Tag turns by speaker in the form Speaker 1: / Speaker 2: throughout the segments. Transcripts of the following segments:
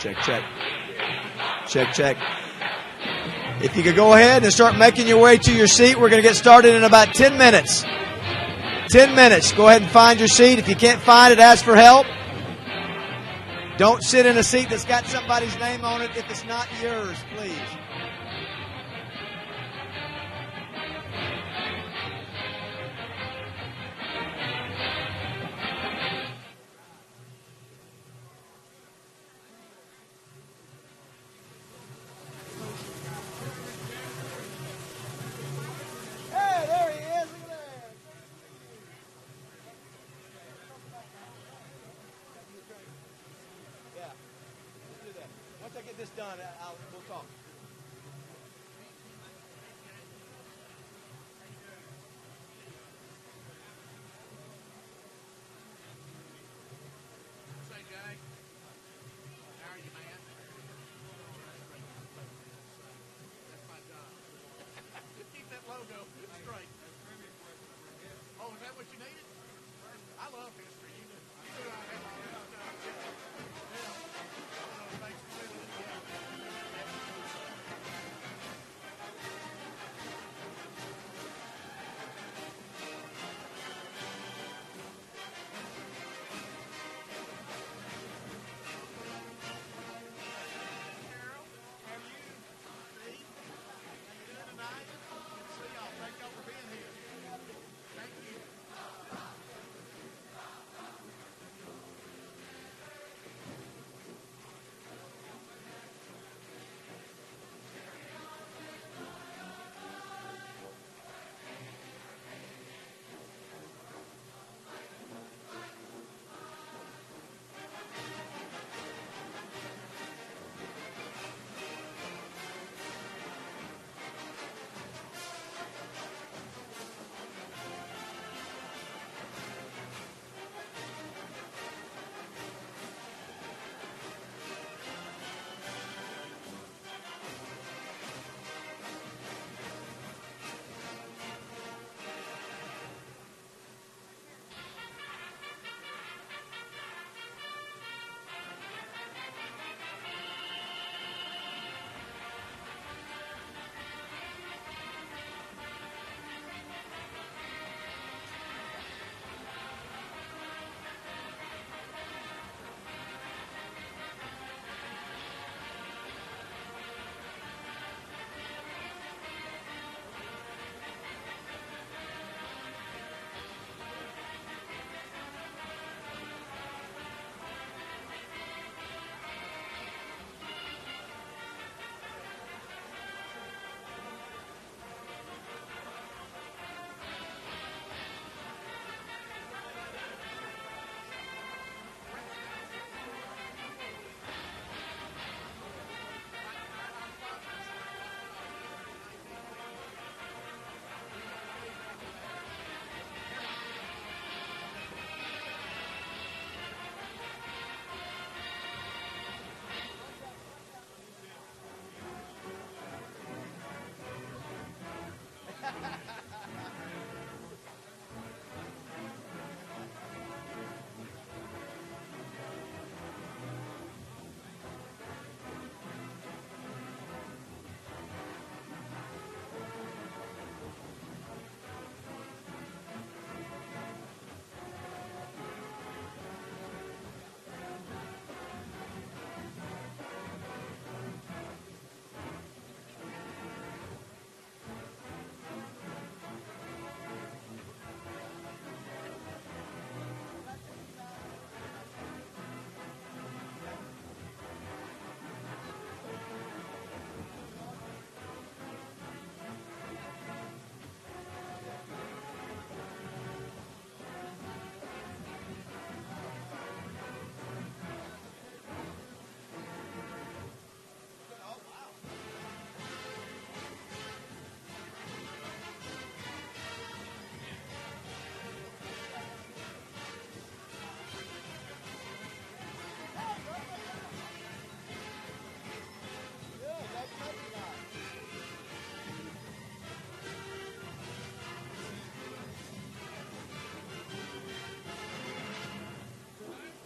Speaker 1: Check, check. Check, check. If you could go ahead and start making your way to your seat, we're going to get started in about 10 minutes. 10 minutes. Go ahead and find your seat. If you can't find it, ask for help. Don't sit in a seat that's got somebody's name on it if it's not yours, please. Done, we'll talk.
Speaker 2: Say, Jay, how are you, man? That's my job. Just keep that logo straight. Oh, is that what you needed? I love history. You know I have all that stuff. Yeah. Thanks for doing it. Yeah.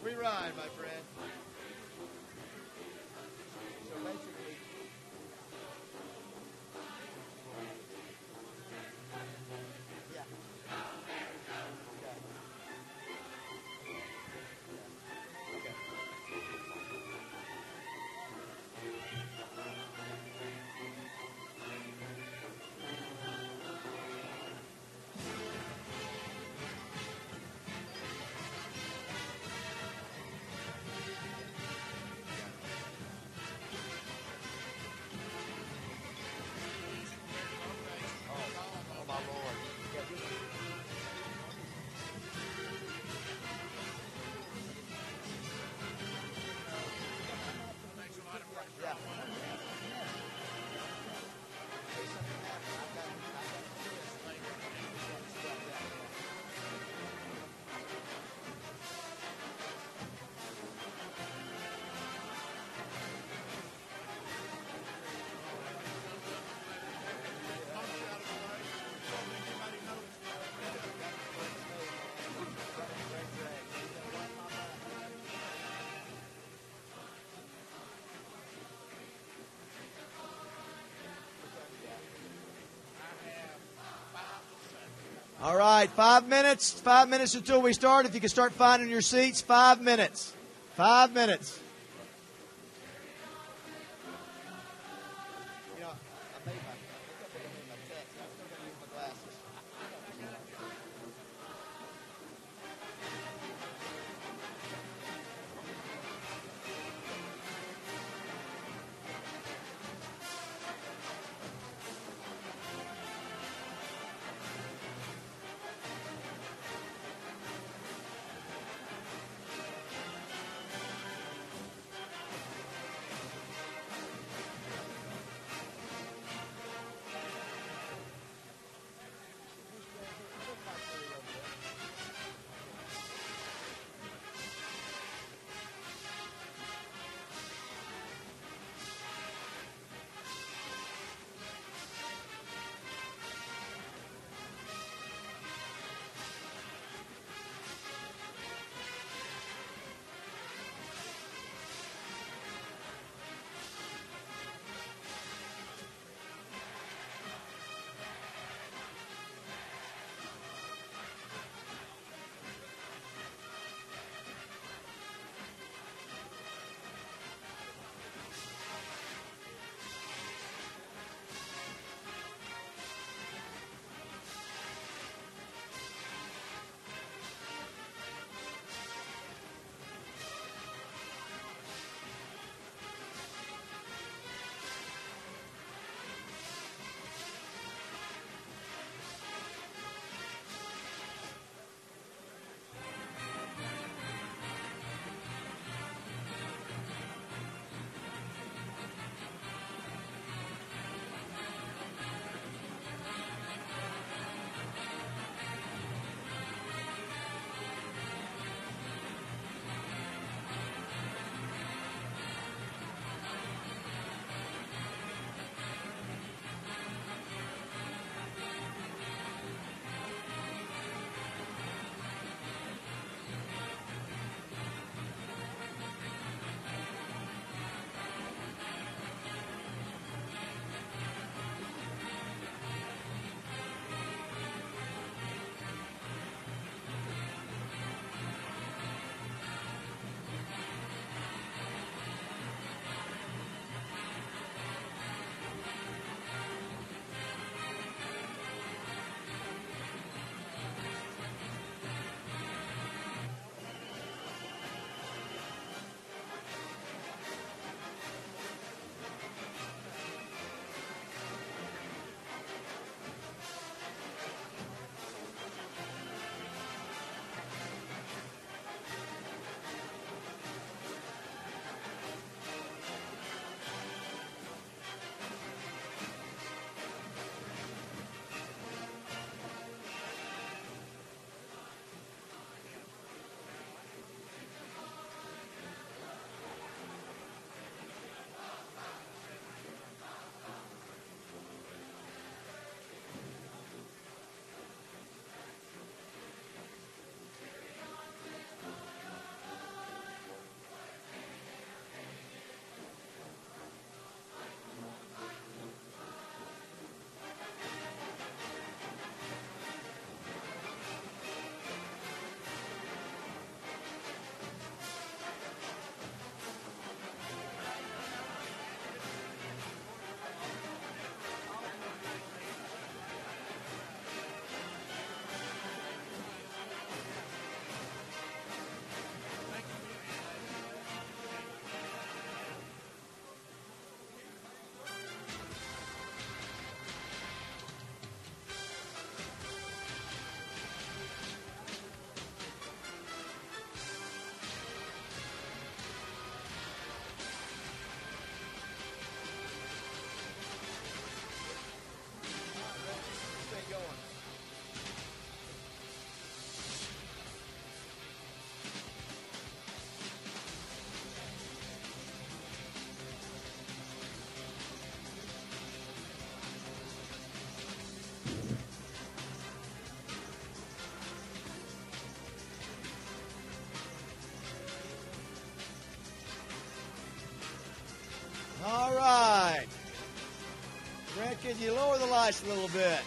Speaker 1: Free ride, my friend. All right, 5 minutes. 5 minutes until we start. If you can start finding your seats, 5 minutes. 5 minutes. You know, I think I made my text. I'm still going to use my glasses. All right. Brent, can you lower the lights a little bit?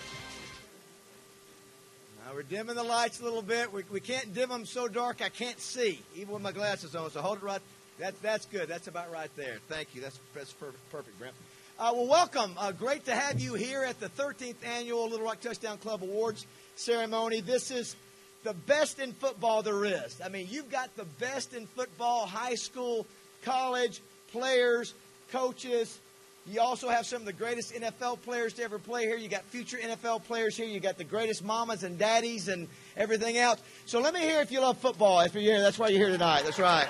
Speaker 1: We're dimming the lights a little bit. We can't dim them so dark I can't see, even with my glasses on. So hold it right. That's good. That's about right there. Thank you. That's perfect, Brent. Well, welcome. Great to have you here at the 13th Annual Little Rock Touchdown Club Awards ceremony. This is the best in football there is. I mean, you've got the best in football, high school, college, players, coaches. You also have some of the greatest NFL players to ever play here. You got future NFL players here. You got the greatest mamas and daddies and everything else. So let me hear if you love football. That's why you're here. That's why you're here tonight. That's right.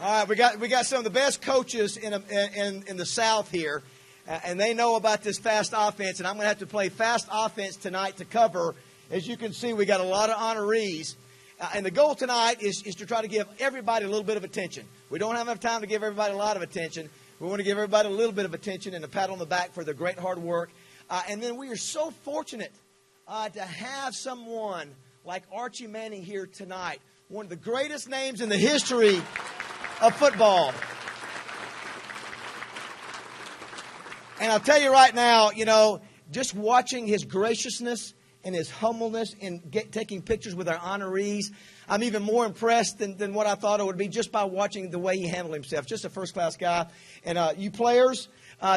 Speaker 1: All right, we got some of the best coaches in the South here, and they know about this fast offense. And I'm going to have to play fast offense tonight to cover. As you can see, we got a lot of honorees. And the goal tonight is to try to give everybody a little bit of attention. We don't have enough time to give everybody a lot of attention. We want to give everybody a little bit of attention and a pat on the back for their great hard work. And then we are so fortunate to have someone like Archie Manning here tonight, one of the greatest names in the history of football. And I'll tell you right now, just watching his graciousness and his humbleness in taking pictures with our honorees, I'm even more impressed than what I thought it would be just by watching the way he handled himself. Just a first-class guy. And you players,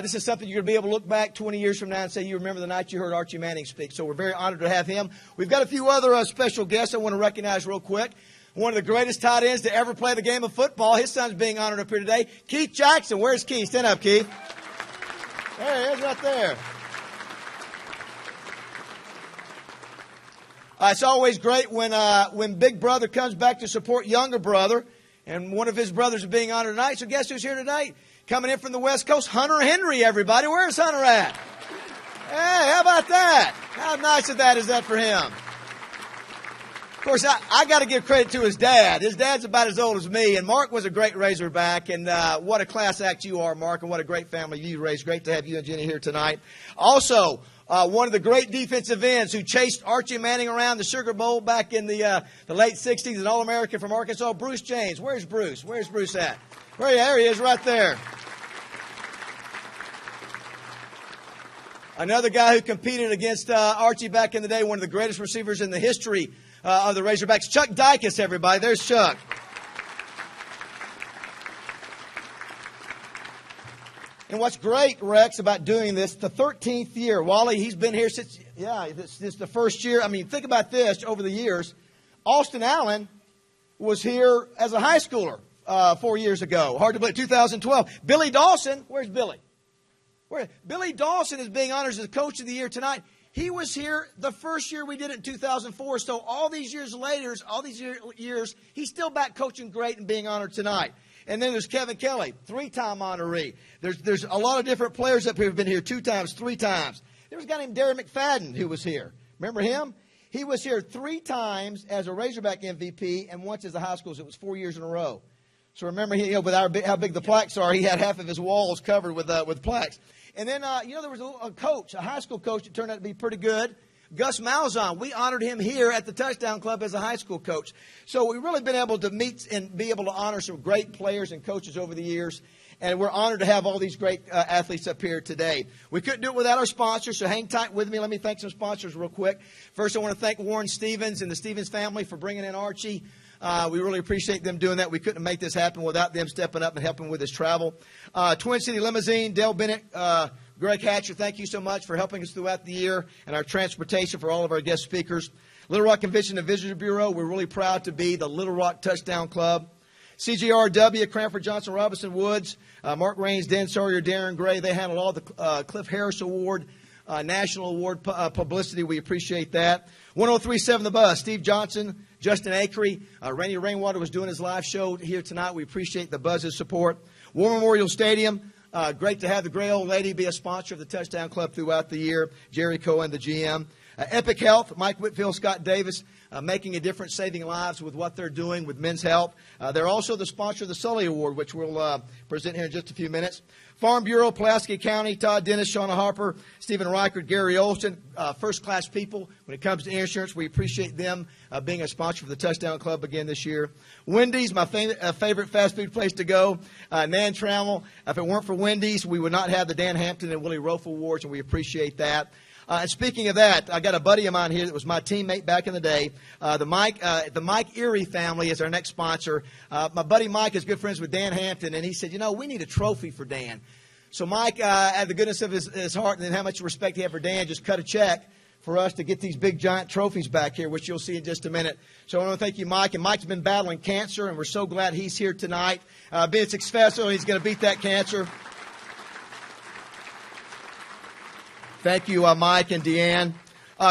Speaker 1: this is something you're going to be able to look back 20 years from now and say you remember the night you heard Archie Manning speak. So we're very honored to have him. We've got a few other special guests I want to recognize real quick. One of the greatest tight ends to ever play the game of football. His son's being honored up here today. Keith Jackson. Where's Keith? Stand up, Keith. There he is right there. It's always great when big brother comes back to support younger brother, and one of his brothers is being honored tonight. So guess who's here tonight? Coming in from the West Coast, Hunter Henry, everybody. Where's Hunter at? Hey, how about that? How nice of that is that for him? Of course, I got to give credit to his dad. His dad's about as old as me, and Mark was a great Razorback, and what a class act you are, Mark, and what a great family you raised. Great to have you and Jenny here tonight. Also, one of the great defensive ends who chased Archie Manning around the Sugar Bowl back in the late 60s, an All-American from Arkansas, Bruce James. Where's Bruce? Where's Bruce at? There he is, right there. Another guy who competed against Archie back in the day, one of the greatest receivers in the history of the Razorbacks. Chuck Dykes, everybody. There's Chuck. And what's great, Rex, about doing this, the 13th year. Wally, he's been here since, this is the first year. I mean, think about this over the years. Austin Allen was here as a high schooler 4 years ago. Hard to believe, 2012. Billy Dawson, where's Billy? Billy Dawson is being honored as the Coach of the Year tonight. He was here the first year we did it in 2004. So all these years later, years, he's still back coaching great and being honored tonight. And then there's Kevin Kelly, 3-time honoree. There's a lot of different players up here who've been here 2 times, 3 times. There was a guy named Darren McFadden who was here. Remember him? He was here 3 times as a Razorback MVP and once as a high school. So it was 4 years in a row. So remember, with how big the plaques are, he had half of his walls covered with plaques. And then, there was a coach, a high school coach that turned out to be pretty good. Gus Malzahn, we honored him here at the Touchdown Club as a high school coach. So we've really been able to meet and be able to honor some great players and coaches over the years. And we're honored to have all these great athletes up here today. We couldn't do it without our sponsors, so hang tight with me. Let me thank some sponsors real quick. First, I want to thank Warren Stevens and the Stevens family for bringing in Archie. We really appreciate them doing that. We couldn't make this happen without them stepping up and helping with his travel. Twin City Limousine, Dale Bennett, Greg Hatcher, thank you so much for helping us throughout the year, and our transportation for all of our guest speakers. Little Rock Convention and Visitor Bureau, we're really proud to be the Little Rock Touchdown Club. CGRW, Cranford, Johnson, Robinson, Woods, Mark Raines, Dan Sawyer, Darren Gray, they handled all the Cliff Harris Award, National Award publicity. We appreciate that. 1037 The Bus, Steve Johnson, Justin Acree, Randy Rainwater was doing his live show here tonight. We appreciate the Buzz's support. War Memorial Stadium, great to have the Gray Old Lady be a sponsor of the Touchdown Club throughout the year. Jerry Cohen, the GM. Epic Health, Mike Whitfield, Scott Davis, making a difference, saving lives with what they're doing with Men's Health. They're also the sponsor of the Sully Award, which we'll present here in just a few minutes. Farm Bureau, Pulaski County, Todd Dennis, Shauna Harper, Stephen Reichert, Gary Olson, first-class people. When it comes to insurance, we appreciate them being a sponsor for the Touchdown Club again this year. Wendy's, my favorite fast food place to go. Nan Trammell. If it weren't for Wendy's, we would not have the Dan Hampton and Willie Rofe Awards, and we appreciate that. And speaking of that, I got a buddy of mine here that was my teammate back in the day. The Mike Erie family is our next sponsor. My buddy Mike is good friends with Dan Hampton, and he said, we need a trophy for Dan. So Mike, out of the goodness of his heart and how much respect he had for Dan, just cut a check for us to get these big, giant trophies back here, which you'll see in just a minute. So I want to thank you, Mike. And Mike's been battling cancer, and we're so glad he's here tonight. Being successful, he's going to beat that cancer. Thank you, Mike and Deanne.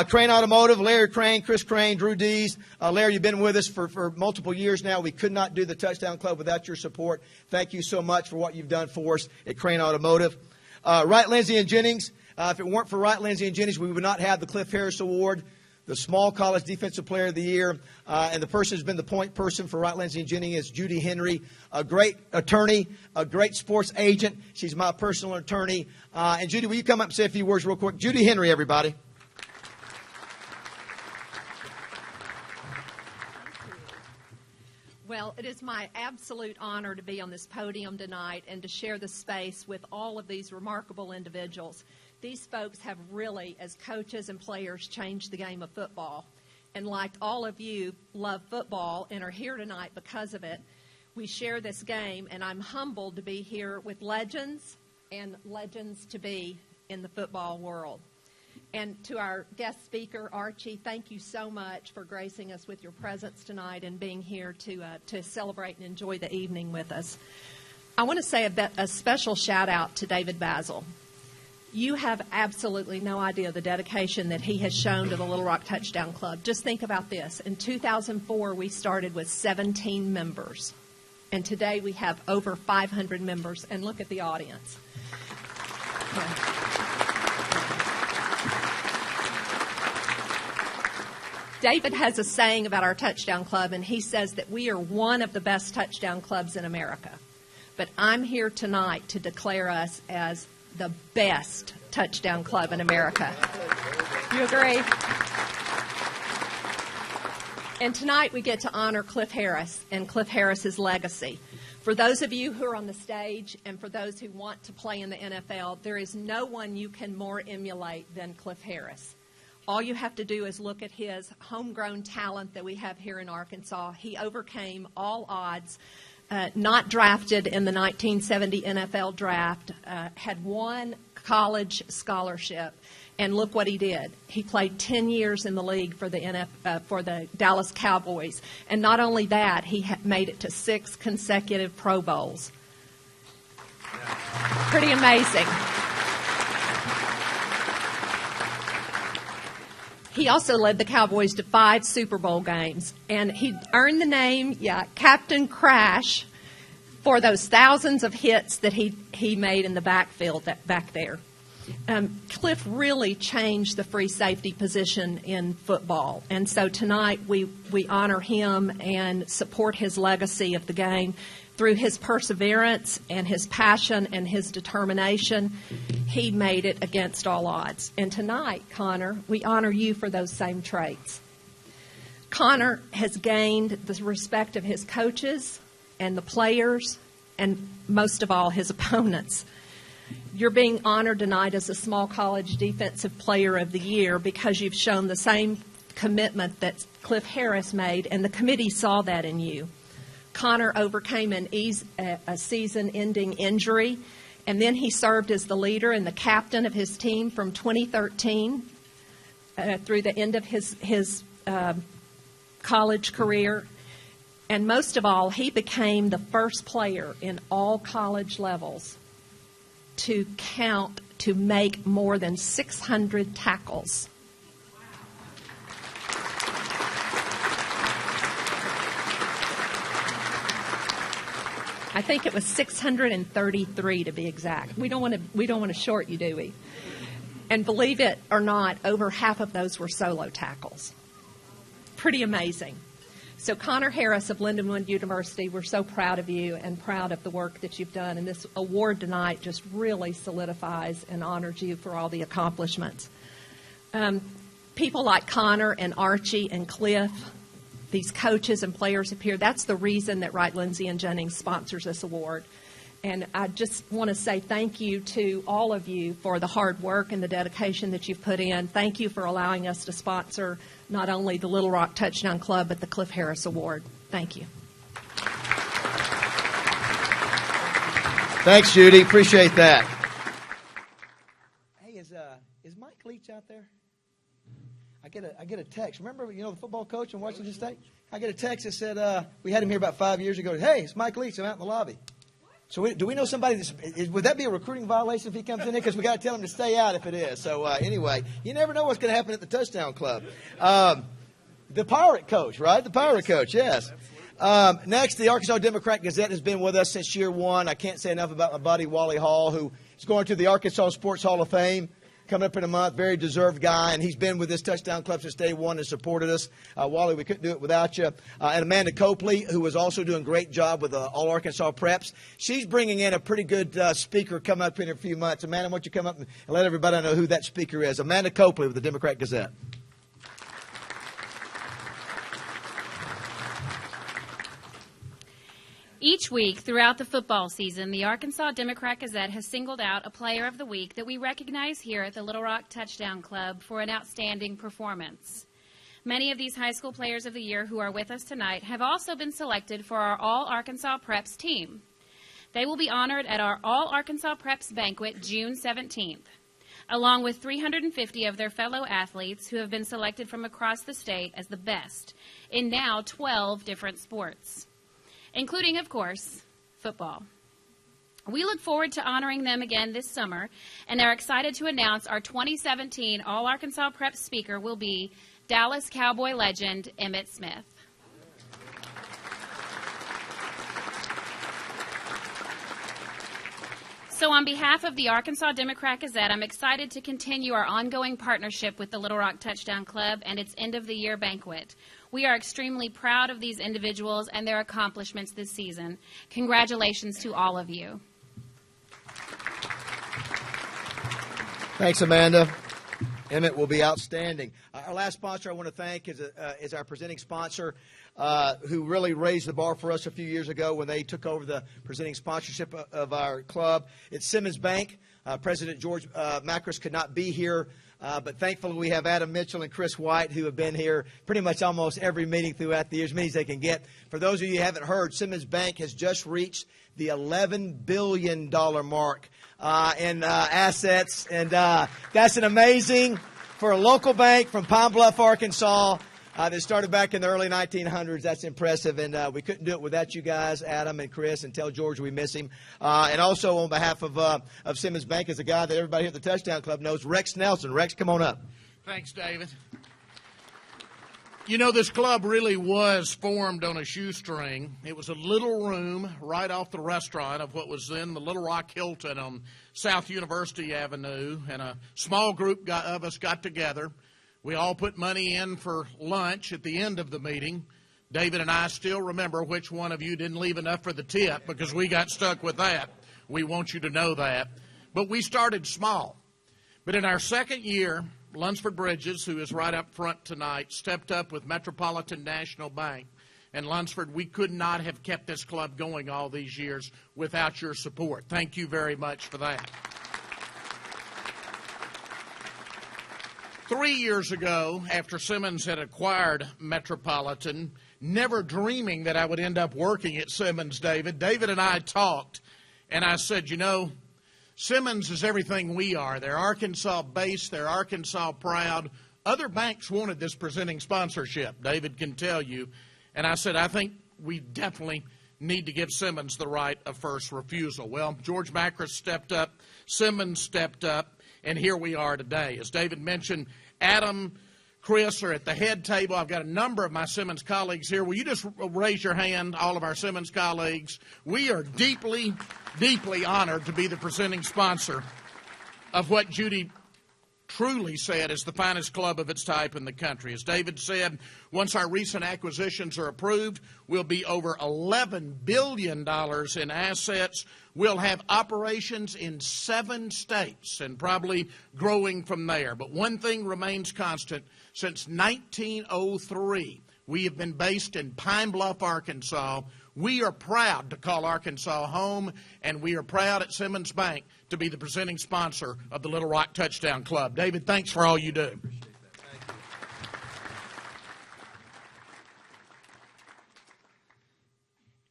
Speaker 1: Crane Automotive, Larry Crane, Chris Crane, Drew Dees. Larry, you've been with us for multiple years now. We could not do the Touchdown Club without your support. Thank you so much for what you've done for us at Crane Automotive. Wright, Lindsay, and Jennings. If it weren't for Wright, Lindsay, and Jennings, we would not have the Cliff Harris Award, the Small College Defensive Player of the Year. And the person who's been the point person for Wright, Lindsay, and Jennings is Judy Henry, a great attorney, a great sports agent. She's my personal attorney. And Judy, will you come up and say a few words real quick? Judy Henry, everybody.
Speaker 3: Well, it is my absolute honor to be on this podium tonight and to share the space with all of these remarkable individuals. These folks have really, as coaches and players, changed the game of football. And like all of you, love football and are here tonight because of it. We share this game, and I'm humbled to be here with legends and legends to be in the football world. And to our guest speaker, Archie, thank you so much for gracing us with your presence tonight and being here to celebrate and enjoy the evening with us. I want to say a special shout-out to David Basil. You have absolutely no idea the dedication that he has shown to the Little Rock Touchdown Club. Just think about this. In 2004, we started with 17 members. And today we have over 500 members. And look at the audience. Yeah. David has a saying about our Touchdown Club, and he says that we are one of the best touchdown clubs in America. But I'm here tonight to declare us as the best touchdown club in America. You agree? And tonight we get to honor Cliff Harris and Cliff Harris's legacy. For those of you who are on the stage and for those who want to play in the NFL, there is no one you can more emulate than Cliff Harris. All you have to do is look at his homegrown talent that we have here in Arkansas. He overcame all odds, not drafted in the 1970 NFL draft, had one college scholarship, and look what he did. He played 10 years in the league for the Dallas Cowboys. And not only that, he made it to 6 consecutive Pro Bowls. Pretty amazing. He also led the Cowboys to 5 Super Bowl games, and he earned the name, Captain Crash, for those thousands of hits that he made in the backfield back there. Cliff really changed the free safety position in football, and so tonight we honor him and support his legacy of the game. Through his perseverance and his passion and his determination, he made it against all odds. And tonight, Connor, we honor you for those same traits. Connor has gained the respect of his coaches and the players and, most of all, his opponents. You're being honored tonight as a Small College Defensive Player of the Year because you've shown the same commitment that Cliff Harris made, and the committee saw that in you. Connor overcame a season-ending injury, and then he served as the leader and the captain of his team from 2013 through the end of his college career. And most of all, he became the first player in all college levels to make more than 600 tackles. I think it was 633 to be exact. We don't want to short you, do we? And believe it or not, over half of those were solo tackles. Pretty amazing. So Connor Harris of Lindenwood University, we're so proud of you and proud of the work that you've done. And this award tonight just really solidifies and honors you for all the accomplishments. People like Connor and Archie and Cliff, these coaches and players up here, that's the reason that Wright, Lindsay, and Jennings sponsors this award. And I just want to say thank you to all of you for the hard work and the dedication that you've put in. Thank you for allowing us to sponsor not only the Little Rock Touchdown Club, but the Cliff Harris Award. Thank you.
Speaker 1: Thanks, Judy. Appreciate that. Hey, is Mike Leach out there? I get a text. Remember, the football coach in Washington State? I get a text that said we had him here about 5 years ago. Hey, it's Mike Leach. I'm out in the lobby. So do we know somebody would that be a recruiting violation if he comes in here? Because we got to tell him to stay out if it is. So anyway, you never know what's going to happen at the Touchdown Club. The Pirate coach, right? The Pirate coach, yes. Next, the Arkansas Democrat-Gazette has been with us since year one. I can't say enough about my buddy Wally Hall, who is going to the Arkansas Sports Hall of Fame coming up in a month. Very deserved guy, and he's been with this Touchdown Club since day one and supported us. Wally, we couldn't do it without you. And Amanda Copley, who was also doing a great job with All Arkansas Preps. She's bringing in a pretty good speaker coming up in a few months. Amanda, why don't you come up and let everybody know who that speaker is? Amanda Copley with the Democrat-Gazette.
Speaker 4: Each week throughout the football season, the Arkansas Democrat-Gazette has singled out a player of the week that we recognize here at the Little Rock Touchdown Club for an outstanding performance. Many of these high school players of the year who are with us tonight have also been selected for our All Arkansas Preps team. They will be honored at our All Arkansas Preps Banquet June 17th, along with 350 of their fellow athletes who have been selected from across the state as the best in now 12 different sports, including, of course, football. We look forward to honoring them again this summer and are excited to announce our 2017 All Arkansas Prep speaker will be Dallas Cowboy legend Emmitt Smith. So on behalf of the Arkansas Democrat-Gazette, I'm excited to continue our ongoing partnership with the Little Rock Touchdown Club and its end-of-the-year banquet. We are extremely proud of these individuals and their accomplishments this season. Congratulations to all of you.
Speaker 1: Thanks, Amanda. Emmitt will be outstanding. Our last sponsor I want to thank is our presenting sponsor, who really raised the bar for us a few years ago when they took over the presenting sponsorship of our club. It's Simmons Bank. President George Macris could not be here, but thankfully we have Adam Mitchell and Chris White who have been here pretty much almost every meeting throughout the years, as many as they can get. For those of you who haven't heard, Simmons Bank has just reached the $11 billion mark in assets, and that's an amazing for a local bank from Pine Bluff, Arkansas. That started back in the early 1900s. That's impressive, and we couldn't do it without you guys, Adam and Chris, and tell George we miss him. And also on behalf of Simmons Bank is a guy that everybody here at the Touchdown Club knows, Rex Nelson. Rex, come on up.
Speaker 2: Thanks, David. You know, this club really was formed on a shoestring. It was a little room right off the restaurant of what was then the Little Rock Hilton on South University Avenue, and a small group of us got together. We all put money in for lunch at the end of the meeting. David and I still remember which one of you didn't leave enough for the tip because we got stuck with that. We want you to know that. But we started small. But in our second year, Lunsford Bridges, who is right up front tonight, stepped up with Metropolitan National Bank. And Lunsford, we could not have kept this club going all these years without your support. Thank you very much for that. 3 years ago, after Simmons had acquired Metropolitan, never dreaming that I would end up working at Simmons, David and I talked, and I said, you know, Simmons is everything we are. They're Arkansas-based. They're Arkansas-proud. Other banks wanted this presenting sponsorship, David can tell you. And I said, I think we definitely need to give Simmons the right of first refusal. Well, George Macris stepped up. Simmons stepped up. And here we are today. As David mentioned, Adam, Chris are at the head table. I've got a number of my Simmons colleagues here. Will you just raise your hand, all of our Simmons colleagues? We are deeply, deeply honored to be the presenting sponsor of what Judy truly said is the finest club of its type in the country. As David said, once our recent acquisitions are approved, we'll be over $11 billion in assets. We'll have operations in 7 states and probably growing from there. But one thing remains constant. Since 1903, we have been based in Pine Bluff, Arkansas. We are proud to call Arkansas home, and we are proud at Simmons Bank to be the presenting sponsor of the Little Rock Touchdown Club. David, thanks for all you do.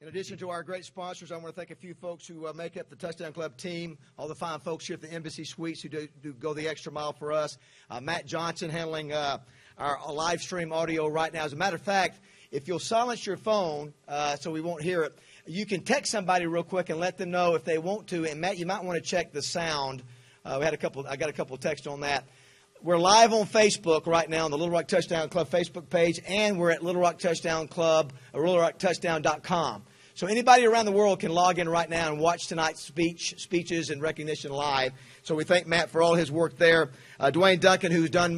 Speaker 1: In addition to our great sponsors, I want to thank a few folks who make up the Touchdown Club team, all the fine folks here at the Embassy Suites who do go the extra mile for us. Matt Johnson handling our live stream audio right now. As a matter of fact, if you'll silence your phone so we won't hear it, you can text somebody real quick and let them know if they want to. And, Matt, you might want to check the sound. I got a couple of texts on that. We're live on Facebook right now on the Little Rock Touchdown Club Facebook page, and we're at Little Rock Touchdown Club, LittleRockTouchdown.com. So anybody around the world can log in right now and watch tonight's speeches and recognition live. So we thank Matt for all his work there. Dwayne Duncan, who's done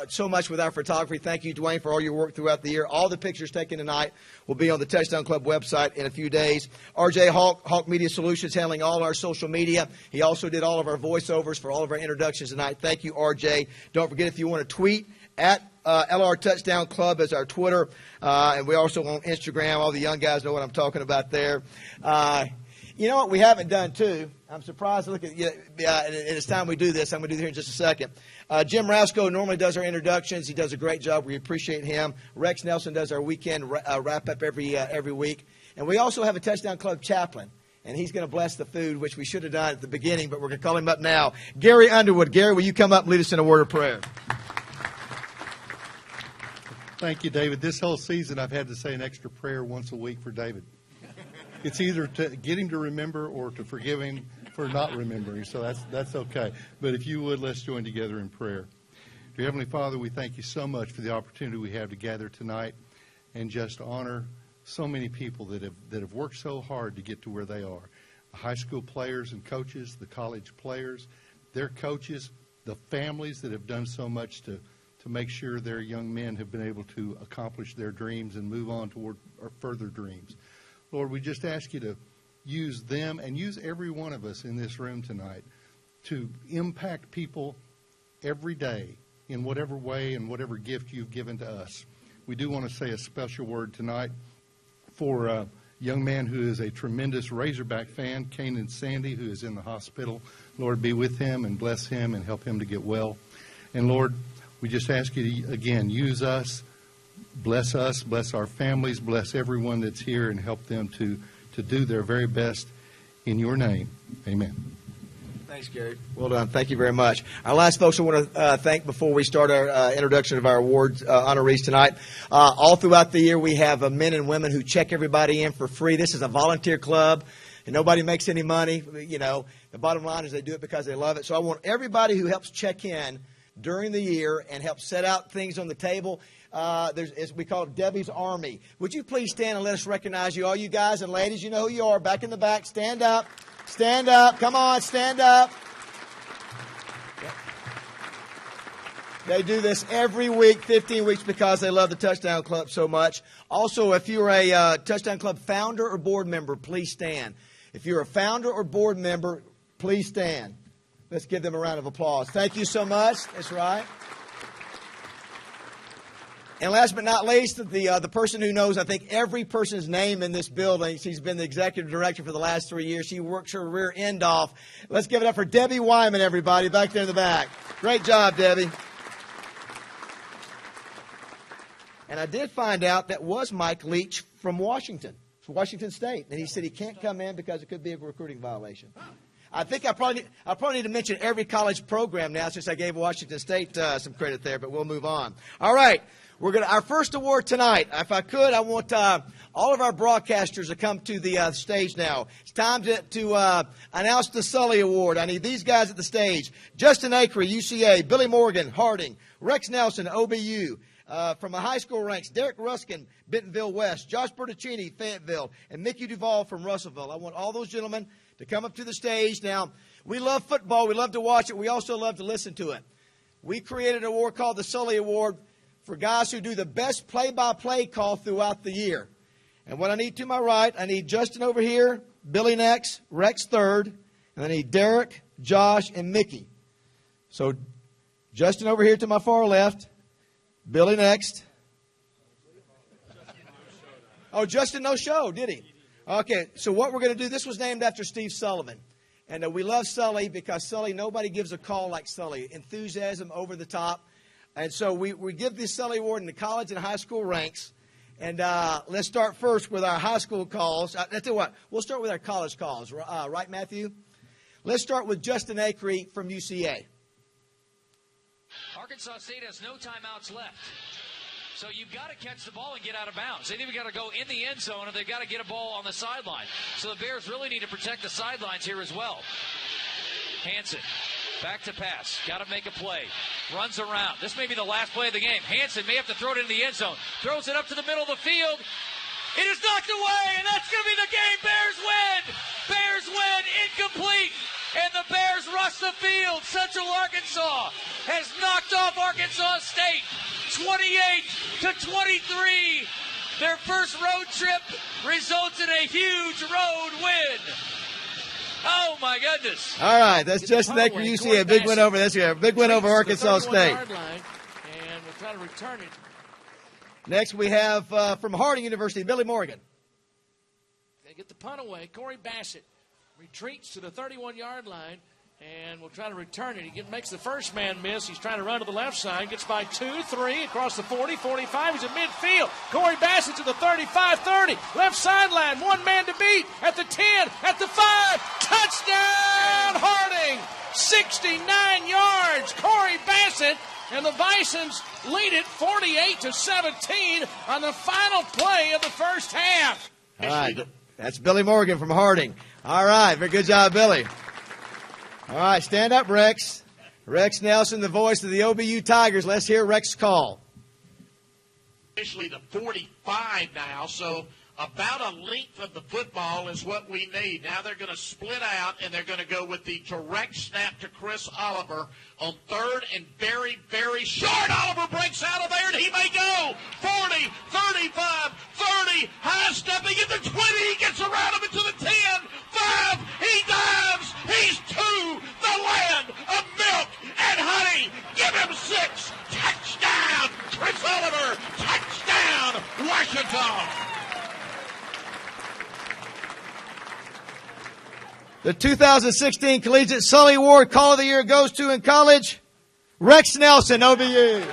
Speaker 1: so much with our photography. Thank you, Dwayne, for all your work throughout the year. All the pictures taken tonight will be on the Touchdown Club website in a few days. RJ Hawk Media Solutions, handling all our social media. He also did all of our voiceovers for all of our introductions tonight. Thank you, RJ. Don't forget, if you want to tweet, at LR Touchdown Club is our Twitter, and we're also on Instagram. All the young guys know what I'm talking about there. You know what we haven't done, too? I'm surprised. Look at and it's time we do this. I'm going to do it here in just a second. Jim Rasco normally does our introductions. He does a great job. We appreciate him. Rex Nelson does our weekend wrap-up every week. And we also have a Touchdown Club chaplain, and he's going to bless the food, which we should have done at the beginning, but we're going to call him up now. Gary Underwood. Gary, will you come up and lead us in a word of prayer?
Speaker 5: Thank you, David. This whole season, I've had to say an extra prayer once a week for David. It's either to get him to remember or to forgive him for not remembering, so that's okay. But if you would, let's join together in prayer. Dear Heavenly Father, we thank you so much for the opportunity we have to gather tonight and just honor so many people that have worked so hard to get to where they are. The high school players and coaches, the college players, their coaches, the families that have done so much to make sure their young men have been able to accomplish their dreams and move on toward further dreams. Lord, we just ask you to use them and use every one of us in this room tonight to impact people every day in whatever way and whatever gift you've given to us. We do want to say a special word tonight for a young man who is a tremendous Razorback fan, Kanan Sandy, who is in the hospital. Lord, be with him and bless him and help him to get well. And Lord, we just ask you to, again, use us, bless our families, bless everyone that's here, and help them to do their very best in your name. Amen.
Speaker 1: Thanks, Gary. Well done. Thank you very much. Our last folks I want to thank before we start our introduction of our awards honorees tonight. All throughout the year, we have men and women who check everybody in for free. This is a volunteer club, and nobody makes any money. You know, the bottom line is they do it because they love it. So I want everybody who helps check in during the year and help set out things on the table. We call it Debbie's Army. Would you please stand and let us recognize you? All you guys and ladies, you know who you are. Back in the back. Stand up. Stand up. Come on, stand up. They do this every week, 15 weeks, because they love the Touchdown Club so much. Also, if you're a Touchdown Club founder or board member, please stand. If you're a founder or board member, please stand. Let's give them a round of applause. Thank you so much. That's right. And last but not least, the person who knows, I think, every person's name in this building. She's been the executive director for the last 3 years. She works her rear end off. Let's give it up for Debbie Wyman, everybody, back there in the back. Great job, Debbie. And I did find out that was Mike Leach from Washington State. And he said he can't come in because it could be a recruiting violation. I think I probably need to mention every college program now since I gave Washington State some credit there, but we'll move on. All right. Our first award tonight. If I could, I want all of our broadcasters to come to the stage now. It's time to announce the Sully Award. I need these guys at the stage. Justin Acree, UCA. Billy Morgan, Harding. Rex Nelson, OBU. From the high school ranks, Derek Ruskin, Bentonville West. Josh Bertuccini, Fayetteville. And Mickey Duvall from Russellville. I want all those gentlemen to come up to the stage. Now, we love football. We love to watch it. We also love to listen to it. we created an award called the Sully Award for guys who do the best play-by-play call throughout the year. And what I need to my right, I need Justin over here, Billy next, Rex third, and I need Derek, Josh, and Mickey. So Justin over here to my far left, Billy next. Oh, Justin no show, did he? Okay, so what we're going to do, this was named after Steve Sullivan. And we love Sully because Sully, nobody gives a call like Sully. Enthusiasm over the top. And so we give this Sully Award in the college and high school ranks. And let's start first with our high school calls. I'll tell you what, we'll start with our college calls. Right, Matthew? Let's start with Justin Acree from UCA.
Speaker 6: Arkansas State has no timeouts left. So you've got to catch the ball and get out of bounds. They've either got to go in the end zone or they've got to get a ball on the sideline. So the Bears really need to protect the sidelines here as well. Hansen, back to pass. Got to make a play. Runs around. This may be the last play of the game. Hansen may have to throw it into the end zone. Throws it up to the middle of the field. It is knocked away, and that's going to be the game. Bears win. Bears win. Incomplete. And the Bears rush the field. Central Arkansas has knocked off Arkansas State 28-23. Their first road trip results in a huge road win. Oh, my goodness.
Speaker 1: All right, that's Justin Acree, UCA. A big win over this year. Big win over Arkansas State.
Speaker 2: And we'll try to return it.
Speaker 1: Next we have from Harding University, Billy Morgan.
Speaker 2: They get the punt away. Corey Bassett retreats to the 31-yard line, and we'll try to return it. He makes the first man miss. He's trying to run to the left side. Gets by 2, 3, across the 40, 45. He's at midfield. Corey Bassett to the 35, 30. Left sideline. One man to beat. At the 10, at the 5. Touchdown, Harding. 69 yards. Corey Bassett. And the Bisons lead it 48-17 on the final play of the first half.
Speaker 1: All right, that's Billy Morgan from Harding. All right, very good job, Billy. All right, stand up, Rex. Rex Nelson, the voice of the OBU Tigers. Let's hear Rex's call.
Speaker 7: Officially to 45 now, so about a length of the football is what we need. Now they're going to split out, and they're going to go with the direct snap to Chris Oliver on third and very, very short. Oliver breaks out of there, and he may go 40, 35, 30, high stepping at the 20. He gets around him into the 10, 5. He dives. He's to the land of milk and honey. Give him 6. Touchdown, Chris Oliver. Touchdown, Washington.
Speaker 1: The 2016 Collegiate Sully Award Call of the Year goes to, in college, Rex Nelson, OBU.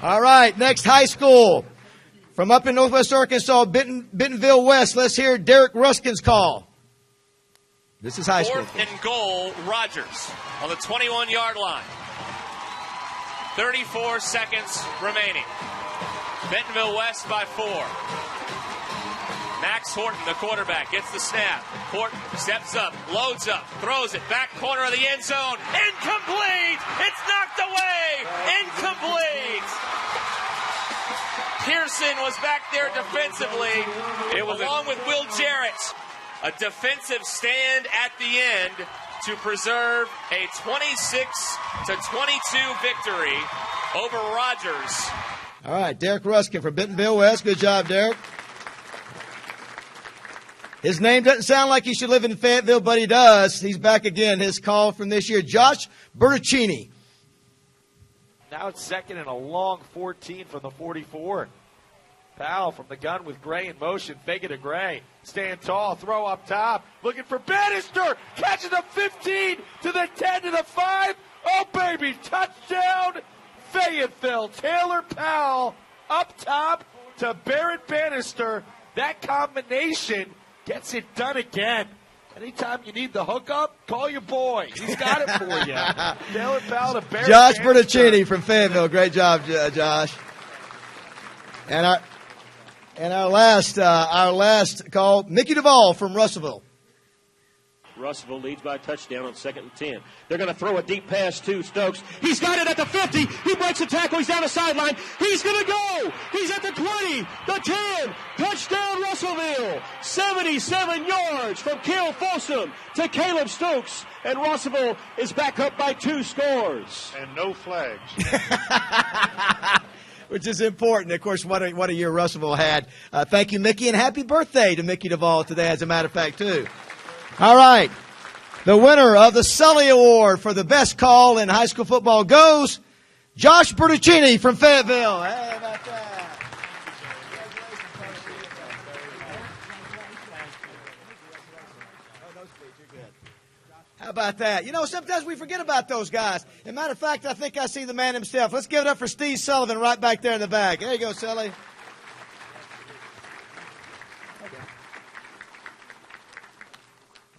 Speaker 1: All right, next high school. From up in Northwest Arkansas, Bentonville West, let's hear Derek Ruskin's call. This is high school.
Speaker 8: 4th and goal, Rogers on the 21-yard line. 34 seconds remaining. Bentonville West by 4. Max Horton, the quarterback, gets the snap. Horton steps up, loads up, throws it, back corner of the end zone. Incomplete! It's knocked away! Incomplete! Pearson was back there defensively. It was along with Will Jarrett. A defensive stand at the end to preserve a 26-22 victory over Rogers.
Speaker 1: All right, Derek Ruskin from Bentonville West. Good job, Derek. His name doesn't sound like he should live in Fayetteville, but he does. He's back again. His call from this year, Josh Bertuccini.
Speaker 9: Now it's second and a long 14 from the 44. Powell from the gun with Gray in motion. Fake it to Gray. Stand tall. Throw up top. Looking for Bannister. Catches the 15 to the 10 to the 5. Oh, baby. Touchdown. Fayetteville. Taylor Powell up top to Barrett Bannister. That combination gets it done again. Anytime you need the hookup, call your boy. He's got it for you. Taylor Powell to Barrett
Speaker 1: Josh
Speaker 9: Bannister.
Speaker 1: Bertuccini from Fayetteville. Great job, Josh. And our last call, Mickey Duvall from Russellville.
Speaker 10: Russellville leads by a touchdown on 2nd and 10. They're going to throw a deep pass to Stokes. He's got it at the 50. He breaks the tackle. He's down the sideline. He's going to go. He's at the 20, the 10. Touchdown, Russellville. 77 yards from Cale Folsom to Caleb Stokes. And Russellville is back up by 2 scores.
Speaker 5: And no flags.
Speaker 1: Which is important. Of course, what a year Russellville had. Thank you, Mickey, and happy birthday to Mickey Duvall today, as a matter of fact, too. All right. The winner of the Sully Award for the best call in high school football goes Josh Bertuccini from Fayetteville. Hey, about that. How about that? You know, sometimes we forget about those guys. As a matter of fact, I think I see the man himself. Let's give it up for Steve Sullivan right back there in the back. There you go, Sully.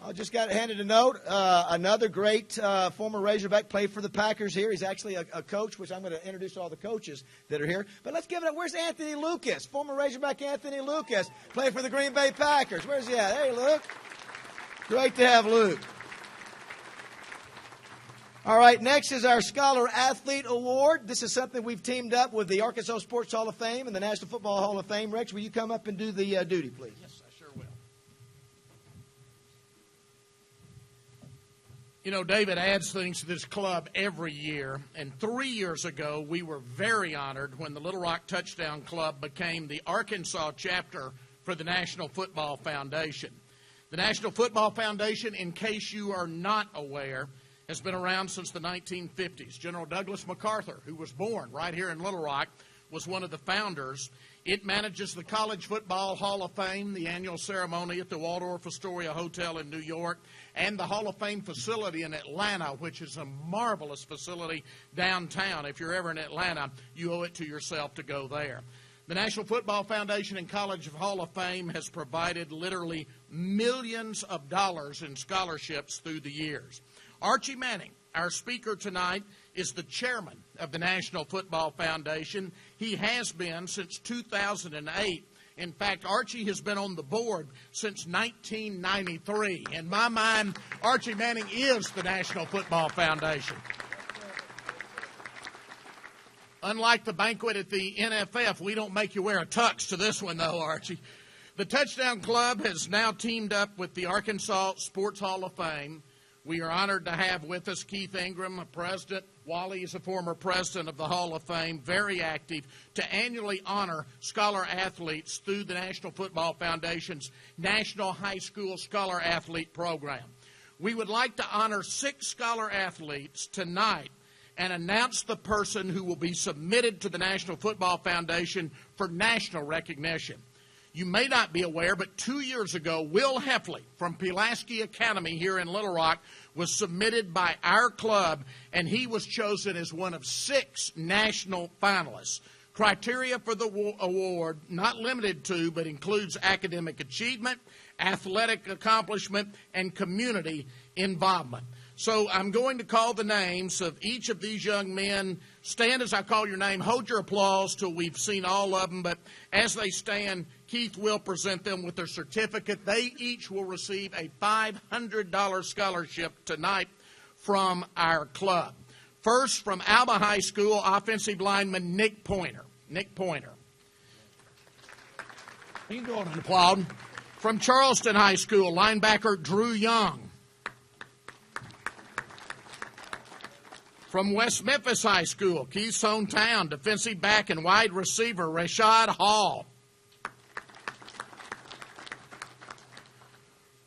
Speaker 1: I just got handed a note. Another great former Razorback played for the Packers here. He's actually a coach, which I'm going to introduce all the coaches that are here. But let's give it up. Where's Anthony Lucas? Former Razorback Anthony Lucas played for the Green Bay Packers. Where's he at? Hey, Luke. Great to have Luke. All right, next is our Scholar Athlete Award. This is something we've teamed up with the Arkansas Sports Hall of Fame and the National Football Hall of Fame. Rex, will you come up and do the duty, please?
Speaker 2: Yes, I sure will. You know, David adds things to this club every year, and 3 years ago we were very honored when the Little Rock Touchdown Club became the Arkansas chapter for the National Football Foundation. The National Football Foundation, in case you are not aware, has been around since the 1950s. General Douglas MacArthur, who was born right here in Little Rock, was one of the founders. It manages the College Football Hall of Fame, the annual ceremony at the Waldorf Astoria Hotel in New York, and the Hall of Fame facility in Atlanta, which is a marvelous facility downtown. If you're ever in Atlanta, you owe it to yourself to go there. The National Football Foundation and College Hall of Fame has provided literally millions of dollars in scholarships through the years. Archie Manning, our speaker tonight, is the chairman of the National Football Foundation. He has been since 2008. In fact, Archie has been on the board since 1993. In my mind, Archie Manning is the National Football Foundation. Unlike the banquet at the NFF, we don't make you wear a tux to this one, though, Archie. The Touchdown Club has now teamed up with the Arkansas Sports Hall of Fame. We are honored to have with us Keith Ingram, a president. Wally is a former president of the Hall of Fame, very active, to annually honor scholar athletes through the National Football Foundation's National High School Scholar Athlete Program. We would like to honor 6 scholar athletes tonight and announce the person who will be submitted to the National Football Foundation for national recognition. You may not be aware, but 2 years ago, Will Heffley from Pulaski Academy here in Little Rock was submitted by our club, and he was chosen as one of 6 national finalists. Criteria for the award, not limited to, but includes academic achievement, athletic accomplishment, and community involvement. So I'm going to call the names of each of these young men. Stand as I call your name. Hold your applause till we've seen all of them. But as they stand, Keith will present them with their certificate. They each will receive a $500 scholarship tonight from our club. First, from Alba High School, offensive lineman Nick Pointer. Nick Pointer. You can go on and applaud. From Charleston High School, linebacker Drew Young. From West Memphis High School, Keith's hometown, defensive back and wide receiver Rashad Hall.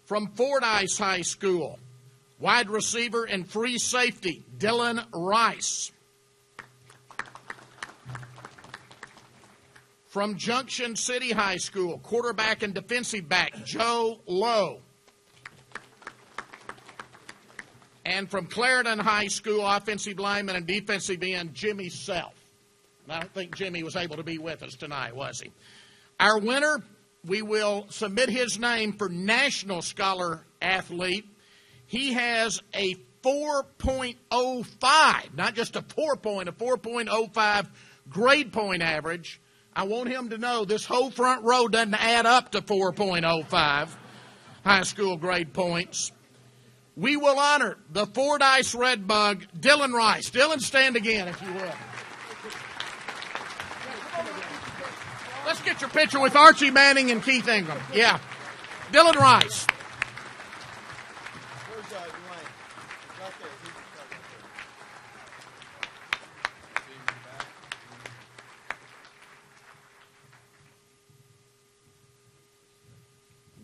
Speaker 2: From Fordyce High School, wide receiver and free safety Dylan Rice. From Junction City High School, quarterback and defensive back Joe Lowe. And from Clarendon High School, offensive lineman and defensive end Jimmy Self. I don't think Jimmy was able to be with us tonight, was he? Our winner, we will submit his name for National Scholar Athlete. He has a 4.05, not just a 4.05 grade point average. I want him to know this whole front row doesn't add up to 4.05 high school grade points. we will honor the Fordyce Redbug, Dylan Rice. Dylan, stand again, if you will. Let's get your picture with Archie Manning and Keith Ingram. Yeah. Dylan Rice.
Speaker 1: Where's Dwayne? Right there.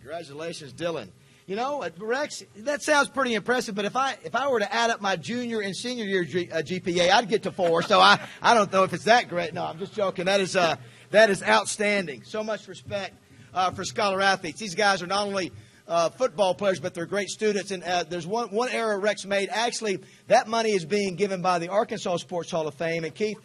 Speaker 1: Congratulations, Dylan. You know, Rex, that sounds pretty impressive, but if I were to add up my junior and senior year GPA, I'd get to 4. So I don't know if it's that great. No, I'm just joking. That is outstanding. So much respect for scholar athletes. These guys are not only football players, but they're great students. And there's one error Rex made. Actually, that money is being given by the Arkansas Sports Hall of Fame. And Keith,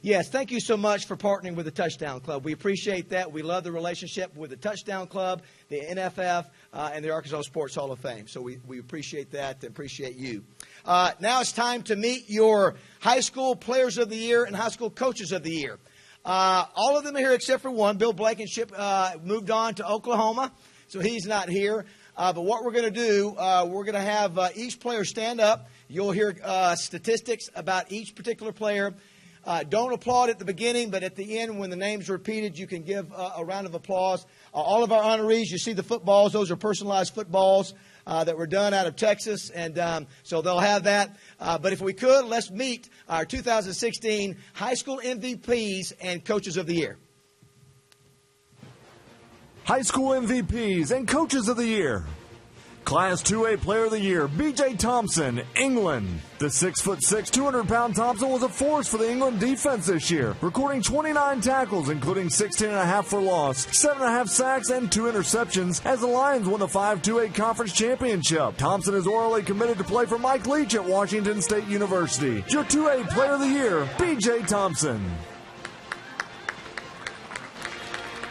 Speaker 1: yes, thank you so much for partnering with the Touchdown Club. We appreciate that. We love the relationship with the Touchdown Club, the NFF, and the Arkansas Sports Hall of Fame. So we appreciate that and appreciate you. Now it's time to meet your high school players of the year and high school coaches of the year. All of them are here except for one. Bill Blankenship moved on to Oklahoma, so he's not here. But what we're going to do, we're going to have each player stand up. You'll hear statistics about each particular player. Don't applaud at the beginning, but at the end, when the name's repeated, you can give a round of applause. All of our honorees, you see the footballs. Those are personalized footballs that were done out of Texas, and so they'll have that. But if we could, let's meet our 2016 high school MVPs and coaches of the year.
Speaker 11: High school MVPs and coaches of the year. Class 2A Player of the Year, B.J. Thompson, England. The 6'6", 200-pound Thompson was a force for the England defense this year, recording 29 tackles, including 16.5 for loss, 7.5 sacks, and 2 interceptions as the Lions won the 5-2A Conference Championship. Thompson is orally committed to play for Mike Leach at Washington State University. Your 2A Player of the Year, B.J. Thompson.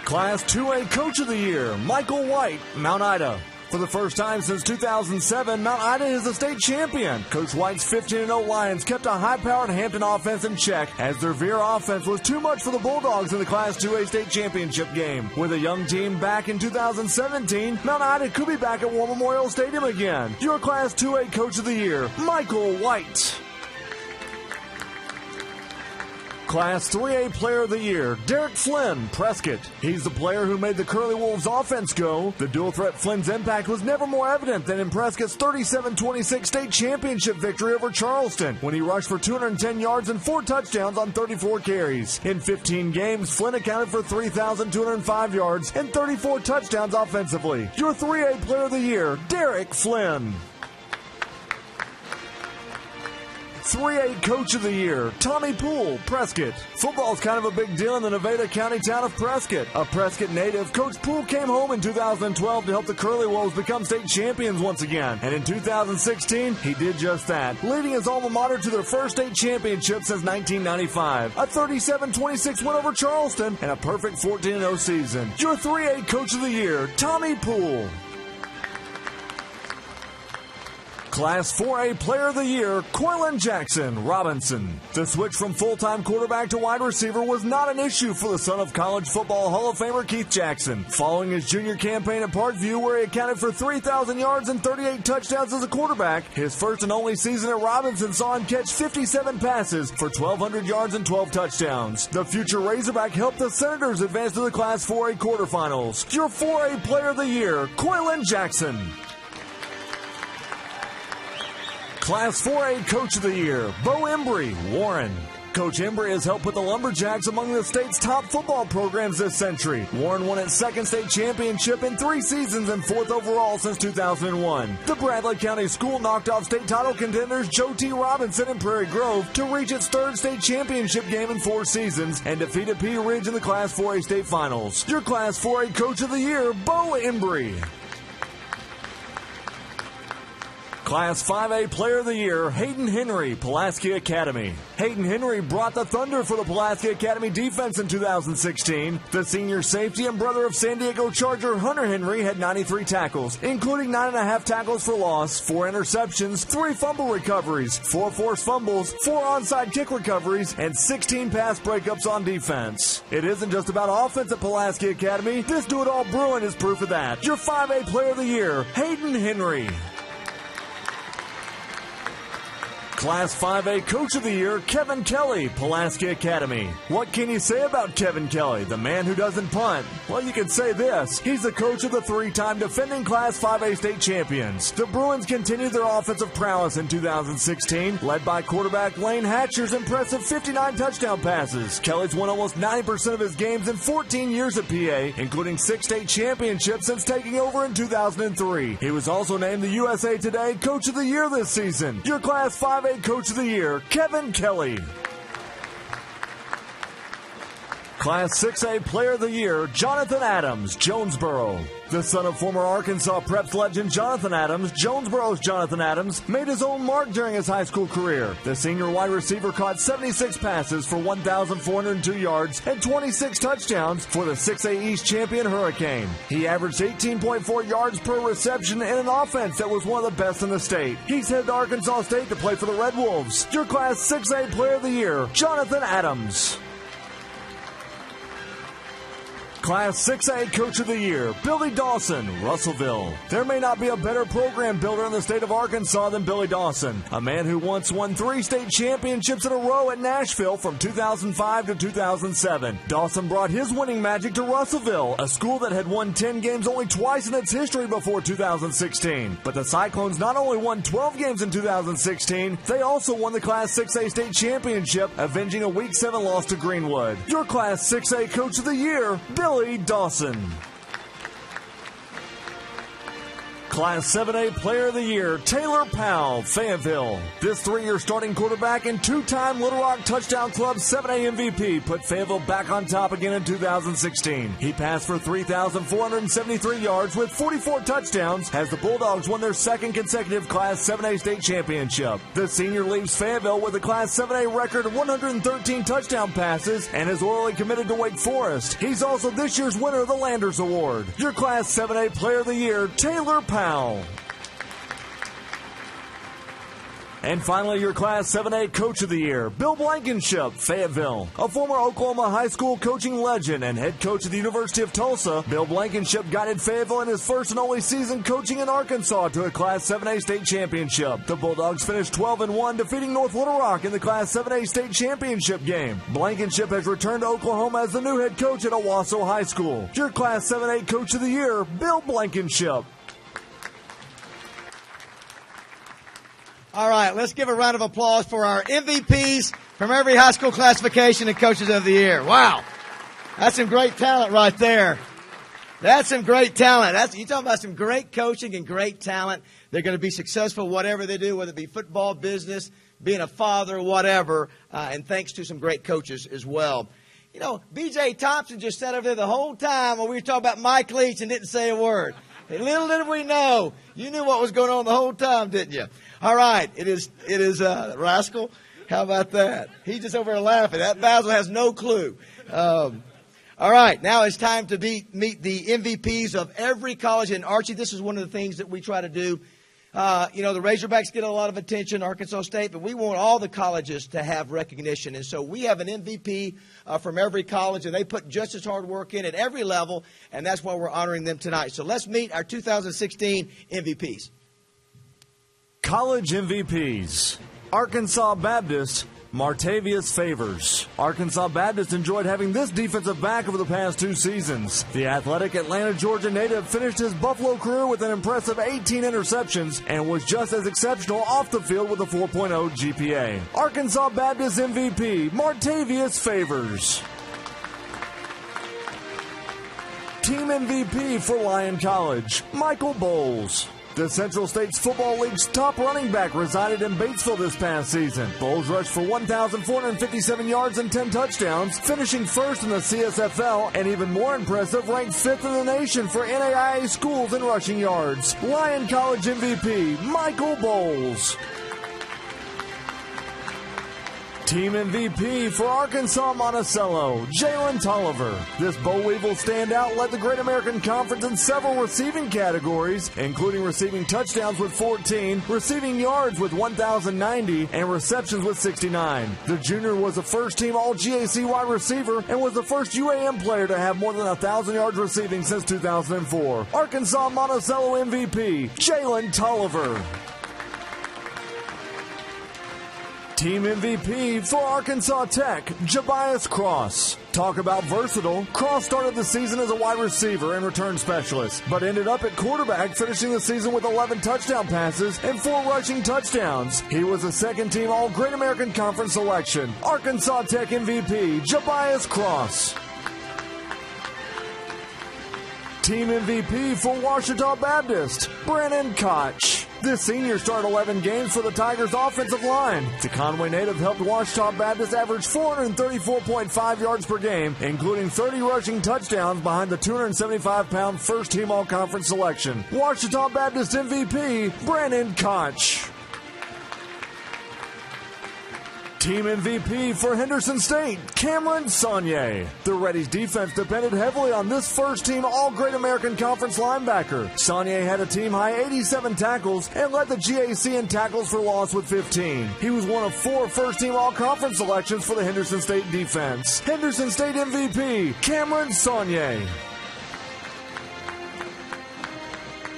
Speaker 11: Class 2A Coach of the Year, Michael White, Mount Ida. For the first time since 2007, Mount Ida is the state champion. Coach White's 15-0 Lions kept a high-powered Hampton offense in check as their Veer offense was too much for the Bulldogs in the Class 2A state championship game. With a young team back in 2017, Mount Ida could be back at War Memorial Stadium again. Your Class 2A Coach of the Year, Michael White. Class 3A Player of the Year, Derek Flynn, Prescott. He's the player who made the Curly Wolves offense go. The dual threat Flynn's impact was never more evident than in Prescott's 37-26 state championship victory over Charleston when he rushed for 210 yards and 4 touchdowns on 34 carries. In 15 games, Flynn accounted for 3,205 yards and 34 touchdowns offensively. Your 3A Player of the Year, Derek Flynn. 3A Coach of the Year, Tommy Poole, Prescott. Football's kind of a big deal in the Nevada County town of Prescott. A Prescott native, Coach Poole came home in 2012 to help the Curly Wolves become state champions once again. And in 2016, he did just that, leading his alma mater to their first state championship since 1995. A 37-26 win over Charleston and a perfect 14-0 season. Your 3A Coach of the Year, Tommy Poole. Class 4A Player of the Year, Coylin Jackson Robinson. The switch from full-time quarterback to wide receiver was not an issue for the son of college football Hall of Famer Keith Jackson. Following his junior campaign at Parkview, where he accounted for 3,000 yards and 38 touchdowns as a quarterback, his first and only season at Robinson saw him catch 57 passes for 1,200 yards and 12 touchdowns. The future Razorback helped the Senators advance to the Class 4A quarterfinals. Your 4A Player of the Year, Coylin Jackson. Class 4A Coach of the Year, Bo Embry, Warren. Coach Embry has helped put the Lumberjacks among the state's top football programs this century. Warren won its second state championship in 3 seasons and 4th overall since 2001. The Bradley County School knocked off state title contenders Joe T. Robinson and Prairie Grove to reach its 3rd state championship game in 4 seasons and defeated Pea Ridge in the Class 4A state finals. Your Class 4A Coach of the Year, Bo Embry. Class 5A Player of the Year, Hayden Henry, Pulaski Academy. Hayden Henry brought the thunder for the Pulaski Academy defense in 2016. The senior safety and brother of San Diego Charger Hunter Henry had 93 tackles, including 9.5 tackles for loss, 4 interceptions, 3 fumble recoveries, 4 forced fumbles, 4 onside kick recoveries, and 16 pass breakups on defense. It isn't just about offense at Pulaski Academy. This do-it-all Bruin is proof of that. Your 5A Player of the Year, Hayden Henry. Class 5A Coach of the Year, Kevin Kelly, Pulaski Academy. What can you say about Kevin Kelly, the man who doesn't punt? Well, you can say this. He's the coach of the three-time defending Class 5A state champions. The Bruins continued their offensive prowess in 2016, led by quarterback Lane Hatcher's impressive 59 touchdown passes. Kelly's won almost 90% of his games in 14 years at PA, including 6 state championships since taking over in 2003. He was also named the USA Today Coach of the Year this season. Your Class 5A Coach of the Year, Kevin Kelly. Class 6A Player of the Year, Jonathan Adams, Jonesboro. The son of former Arkansas Preps legend Jonathan Adams, Jonesboro's Jonathan Adams made his own mark during his high school career. The senior wide receiver caught 76 passes for 1,402 yards and 26 touchdowns for the 6A East champion Hurricane. He averaged 18.4 yards per reception in an offense that was one of the best in the state. He's headed to Arkansas State to play for the Red Wolves. Your Class 6A Player of the Year, Jonathan Adams. Class 6A Coach of the Year, Billy Dawson, Russellville. There may not be a better program builder in the state of Arkansas than Billy Dawson, a man who once won 3 state championships in a row at Nashville from 2005 to 2007. Dawson brought his winning magic to Russellville, a school that had won 10 games only twice in its history before 2016. But the Cyclones not only won 12 games in 2016, they also won the Class 6A state championship, avenging a Week 7 loss to Greenwood. Your Class 6A Coach of the Year, Billy Dawson. Class 7A Player of the Year, Taylor Powell, Fayetteville. This 3-year starting quarterback and 2-time Little Rock Touchdown Club 7A MVP put Fayetteville back on top again in 2016. He passed for 3,473 yards with 44 touchdowns as the Bulldogs won their second consecutive Class 7A state championship. The senior leaves Fayetteville with a Class 7A record of 113 touchdown passes and is loyally committed to Wake Forest. He's also this year's winner of the Landers Award. Your Class 7A Player of the Year, Taylor Powell. And finally, your Class 7A Coach of the Year, Bill Blankenship, Fayetteville. A former Oklahoma high school coaching legend and head coach at the University of Tulsa, Bill Blankenship guided Fayetteville in his first and only season coaching in Arkansas to a Class 7A state championship. The Bulldogs finished 12-1, defeating North Little Rock in the Class 7A state championship game. Blankenship has returned to Oklahoma as the new head coach at Owasso High School. Your Class 7A Coach of the Year, Bill Blankenship.
Speaker 1: All right, let's give a round of applause for our MVPs from every high school classification and Coaches of the Year. Wow. That's some great talent right there. That's some great talent. You talking about some great coaching and great talent. They're going to be successful whatever they do, whether it be football, business, being a father, whatever, and thanks to some great coaches as well. You know, B.J. Thompson just sat over there the whole time when we were talking about Mike Leach and didn't say a word. And little did we know, you knew what was going on the whole time, didn't you? All right, it is Rascal. How about that? He's just over there laughing. That Basil has no clue. All right, now it's time to meet the MVPs of every college. And Archie, this is one of the things that we try to do. You know, the Razorbacks get a lot of attention, Arkansas State, but we want all the colleges to have recognition. And so we have an MVP from every college, and they put just as hard work in at every level, and that's why we're honoring them tonight. So let's meet our 2016 MVPs.
Speaker 11: College MVPs. Arkansas Baptist, Martavius Favors. Arkansas Baptist enjoyed having this defensive back over the past 2 seasons. The athletic Atlanta, Georgia native finished his Buffalo career with an impressive 18 interceptions and was just as exceptional off the field with a 4.0 GPA. Arkansas Baptist MVP, Martavius Favors. Team MVP for Lyon College, Michael Bowles. The Central States Football League's top running back resided in Batesville this past season. Bowles rushed for 1,457 yards and 10 touchdowns, finishing first in the CSFL, and even more impressive, ranked 5th in the nation for NAIA schools in rushing yards. Lyon College MVP, Michael Bowles. Team MVP for Arkansas Monticello, Jalen Tolliver. This boll weevil standout led the Great American Conference in several receiving categories, including receiving touchdowns with 14, receiving yards with 1,090, and receptions with 69. The junior was a first-team All-GAC wide receiver and was the first UAM player to have more than 1,000 yards receiving since 2004. Arkansas Monticello MVP, Jalen Tolliver. Team MVP for Arkansas Tech, Jabias Cross. Talk about versatile. Cross started the season as a wide receiver and return specialist, but ended up at quarterback, finishing the season with 11 touchdown passes and 4 rushing touchdowns. He was a second-team All-Great American Conference selection. Arkansas Tech MVP, Jabias Cross. Team MVP for Ouachita Baptist, Brennan Koch. This senior started 11 games for the Tigers' offensive line. The Conway native helped Ouachita Baptist average 434.5 yards per game, including 30 rushing touchdowns behind the 275-pound first-team All-Conference selection. Ouachita Baptist MVP, Brennan Koch. Team MVP for Henderson State, Cameron Saunier. The Reddies defense depended heavily on this first-team All-Great American Conference linebacker. Saunier had a team-high 87 tackles and led the GAC in tackles for loss with 15. He was one of 4 first-team All-Conference selections for the Henderson State defense. Henderson State MVP, Cameron Saunier.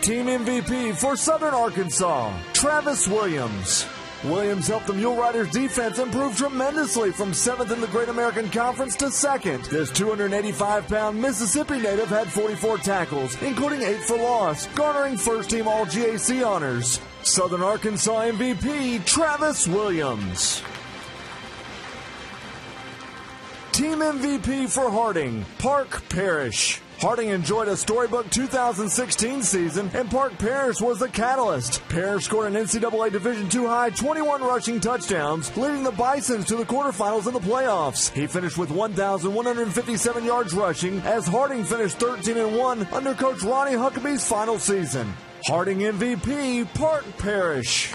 Speaker 11: Team MVP for Southern Arkansas, Travis Williams. Williams helped the Mule Riders defense improve tremendously from 7th in the Great American Conference to 2nd. This 285-pound Mississippi native had 44 tackles, including 8 for loss, garnering first-team All-GAC honors. Southern Arkansas MVP, Travis Williams. Team MVP for Harding, Park Parrish. Harding enjoyed a storybook 2016 season, and Park Parrish was the catalyst. Parrish scored an NCAA Division II high 21 rushing touchdowns, leading the Bisons to the quarterfinals and the playoffs. He finished with 1,157 yards rushing, as Harding finished 13-1 under Coach Ronnie Huckabee's final season. Harding MVP, Park Parrish.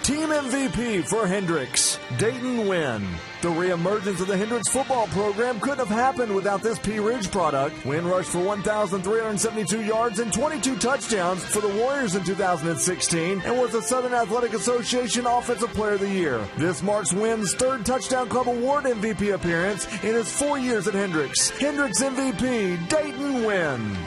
Speaker 11: Team MVP for Hendricks, Dayton Wynn. The reemergence of the Hendricks football program couldn't have happened without this Pea Ridge product. Wynn rushed for 1,372 yards and 22 touchdowns for the Warriors in 2016 and was the Southern Athletic Association Offensive Player of the Year. This marks Wynn's 3rd Touchdown Club Award MVP appearance in his 4 years at Hendricks. Hendricks MVP, Dayton Wynn.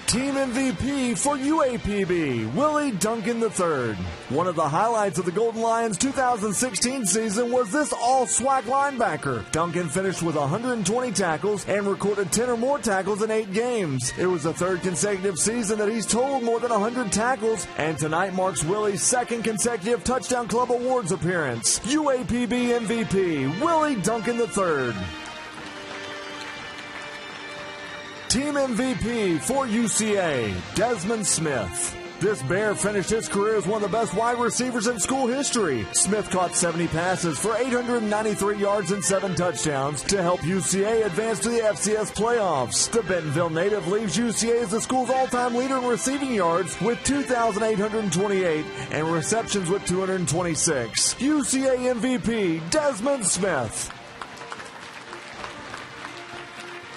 Speaker 11: Team MVP for UAPB, Willie Duncan III. One of the highlights of the Golden Lions 2016 season was this all-SWAC linebacker. Duncan finished with 120 tackles and recorded 10 or more tackles in 8 games. It was the 3rd consecutive season that he's totaled more than 100 tackles, and tonight marks Willie's 2nd consecutive Touchdown Club Awards appearance. UAPB MVP, Willie Duncan III. Team MVP for UCA, Desmond Smith. This Bear finished his career as one of the best wide receivers in school history. Smith caught 70 passes for 893 yards and 7 touchdowns to help UCA advance to the FCS playoffs. The Bentonville native leaves UCA as the school's all-time leader in receiving yards with 2,828 and receptions with 226. UCA MVP, Desmond Smith.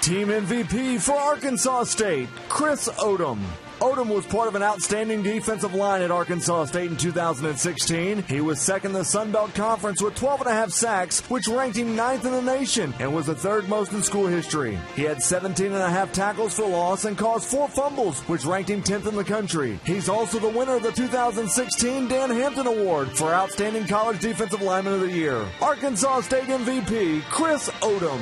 Speaker 11: Team MVP for Arkansas State, Chris Odom. Odom was part of an outstanding defensive line at Arkansas State in 2016. He was 2nd in the Sun Belt Conference with 12.5 sacks, which ranked him 9th in the nation and was the 3rd most in school history. He had 17.5 tackles for loss and caused 4 fumbles, which ranked him 10th in the country. He's also the winner of the 2016 Dan Hampton Award for Outstanding College Defensive Lineman of the Year. Arkansas State MVP, Chris Odom.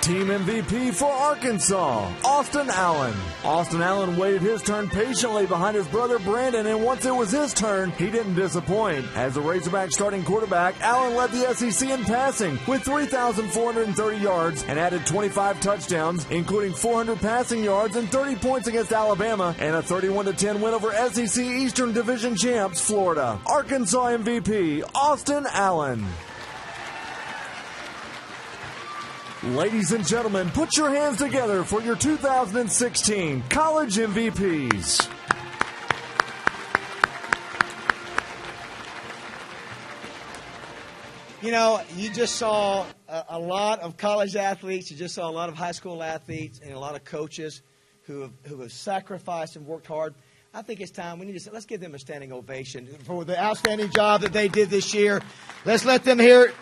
Speaker 11: Team MVP for Arkansas, Austin Allen. Austin Allen waited his turn patiently behind his brother Brandon, and once it was his turn, he didn't disappoint. As the Razorback starting quarterback, Allen led the SEC in passing with 3,430 yards and added 25 touchdowns, including 400 passing yards and 30 points against Alabama, and a 31-10 win over SEC Eastern Division champs Florida. Arkansas MVP, Austin Allen. Ladies and gentlemen, put your hands together for your 2016 College MVPs.
Speaker 1: You know, you just saw a lot of college athletes. You just saw a lot of high school athletes and a lot of coaches who have sacrificed and worked hard. I think it's time. We need to let's give them a standing ovation for the outstanding job that they did this year. Let's let them hear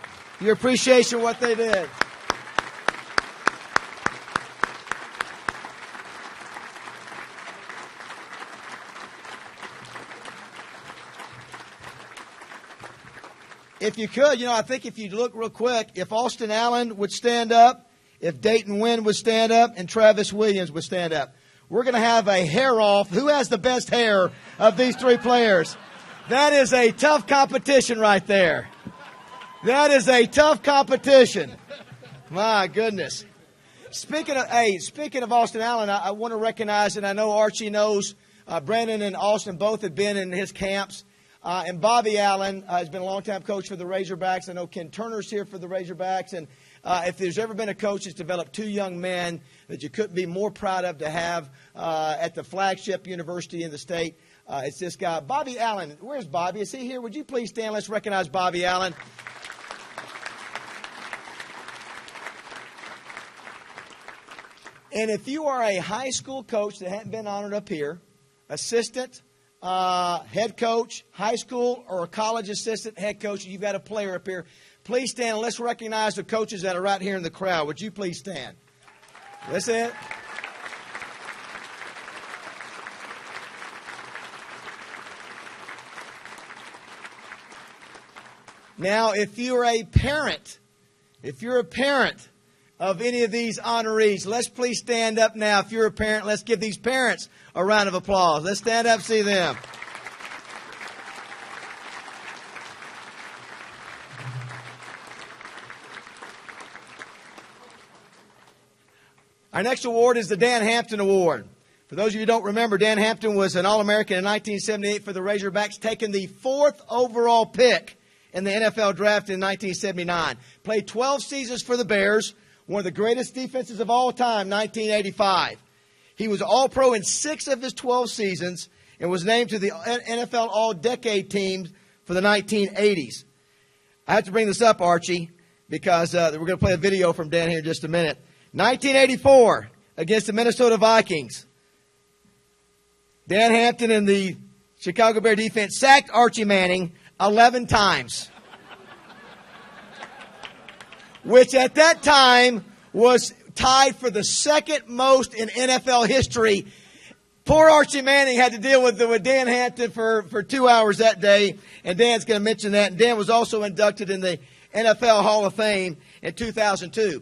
Speaker 1: your appreciation of what they did. if you could, I think if you look real quick, if Austin Allen would stand up, if Dayton Wynn would stand up, and Travis Williams would stand up. We're going to have a hair-off. Who has the best hair of these three players? That is a tough competition right there. That is a tough competition. My goodness. Speaking of Austin Allen, I want to recognize, and I know Archie knows, Brandon and Austin both have been in his camps. And Bobby Allen has been a long-time coach for the Razorbacks. I know Ken Turner's here for the Razorbacks. And if there's ever been a coach that's developed two young men that you couldn't be more proud of to have at the flagship university in the state, it's this guy, Bobby Allen. Where's Bobby? Is he here? Would you please stand? Let's recognize Bobby Allen. And if you are a high school coach that hadn't been honored up here, assistant, head coach, high school or a college assistant, head coach, and you've got a player up here, please stand and let's recognize the coaches that are right here in the crowd. Would you please stand? That's it. Now, if you're a parent of any of these honorees, let's please stand up now. If you're a parent, let's give these parents a round of applause. Let's stand up, see them. Our next award is the Dan Hampton Award. For those of you who don't remember, Dan Hampton was an All-American in 1978 for the Razorbacks, taking the 4th overall pick in the NFL draft in 1979. Played 12 seasons for the Bears, one of the greatest defenses of all time, 1985. He was All-Pro in 6 of his 12 seasons and was named to the NFL All-Decade team for the 1980s. I have to bring this up, Archie, because we're going to play a video from Dan here in just a minute. 1984, against the Minnesota Vikings. Dan Hampton and the Chicago Bear defense sacked Archie Manning 11 times. Which at that time was tied for the second most in NFL history. Poor Archie Manning had to deal with Dan Hampton for 2 hours that day, and Dan's going to mention that. And Dan was also inducted in the NFL Hall of Fame in 2002.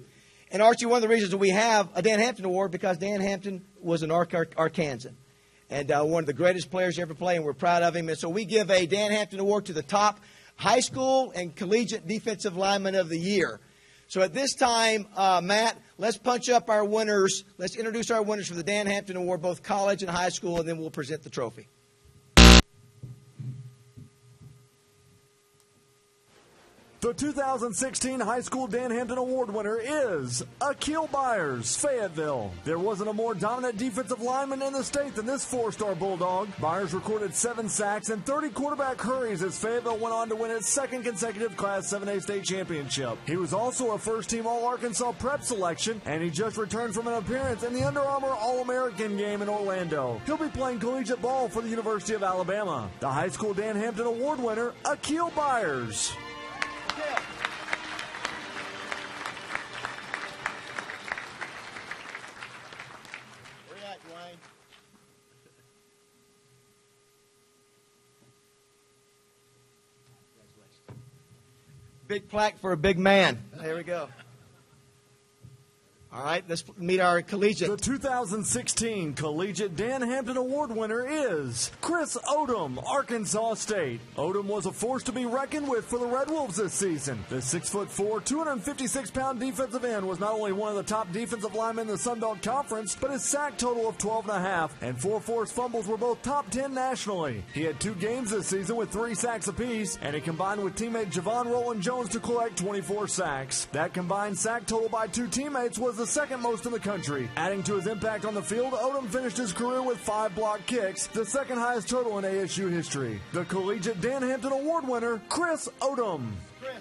Speaker 1: And Archie, one of the reasons that we have a Dan Hampton Award because Dan Hampton was an Arkansan. And one of the greatest players to ever play, and we're proud of him. And so we give a Dan Hampton Award to the top high school and collegiate defensive lineman of the year. So at this time, Matt, let's punch up our winners. Let's introduce our winners for the Dan Hampton Award, both college and high school, and then we'll present the trophy.
Speaker 11: The 2016 High School Dan Hampton Award winner is Akil Byers, Fayetteville. There wasn't a more dominant defensive lineman in the state than this 4-star Bulldog. Byers recorded 7 sacks and 30 quarterback hurries as Fayetteville went on to win its 2nd consecutive Class 7A state championship. He was also a first-team All-Arkansas prep selection, and he just returned from an appearance in the Under Armour All-American game in Orlando. He'll be playing collegiate ball for the University of Alabama. The High School Dan Hampton Award winner, Akil Byers.
Speaker 1: Big plaque for a big man. There we go. All right, let's meet our collegiate.
Speaker 11: The 2016 Collegiate Dan Hampton Award winner is Chris Odom, Arkansas State. Odom was a force to be reckoned with for the Red Wolves this season. The 6'4", 256-pound defensive end was not only one of the top defensive linemen in the Sun Belt Conference, but his sack total of 12.5 and 4 forced fumbles were both top 10 nationally. He had 2 games this season with 3 sacks apiece, and he combined with teammate Javon Roland Jones to collect 24 sacks. That combined sack total by 2 teammates was the second most in the country. Adding to his impact on the field, Odom finished his career with 5 block kicks, the second highest total in ASU history. The Collegiate Dan Hampton Award winner, Chris Odom.
Speaker 1: Chris.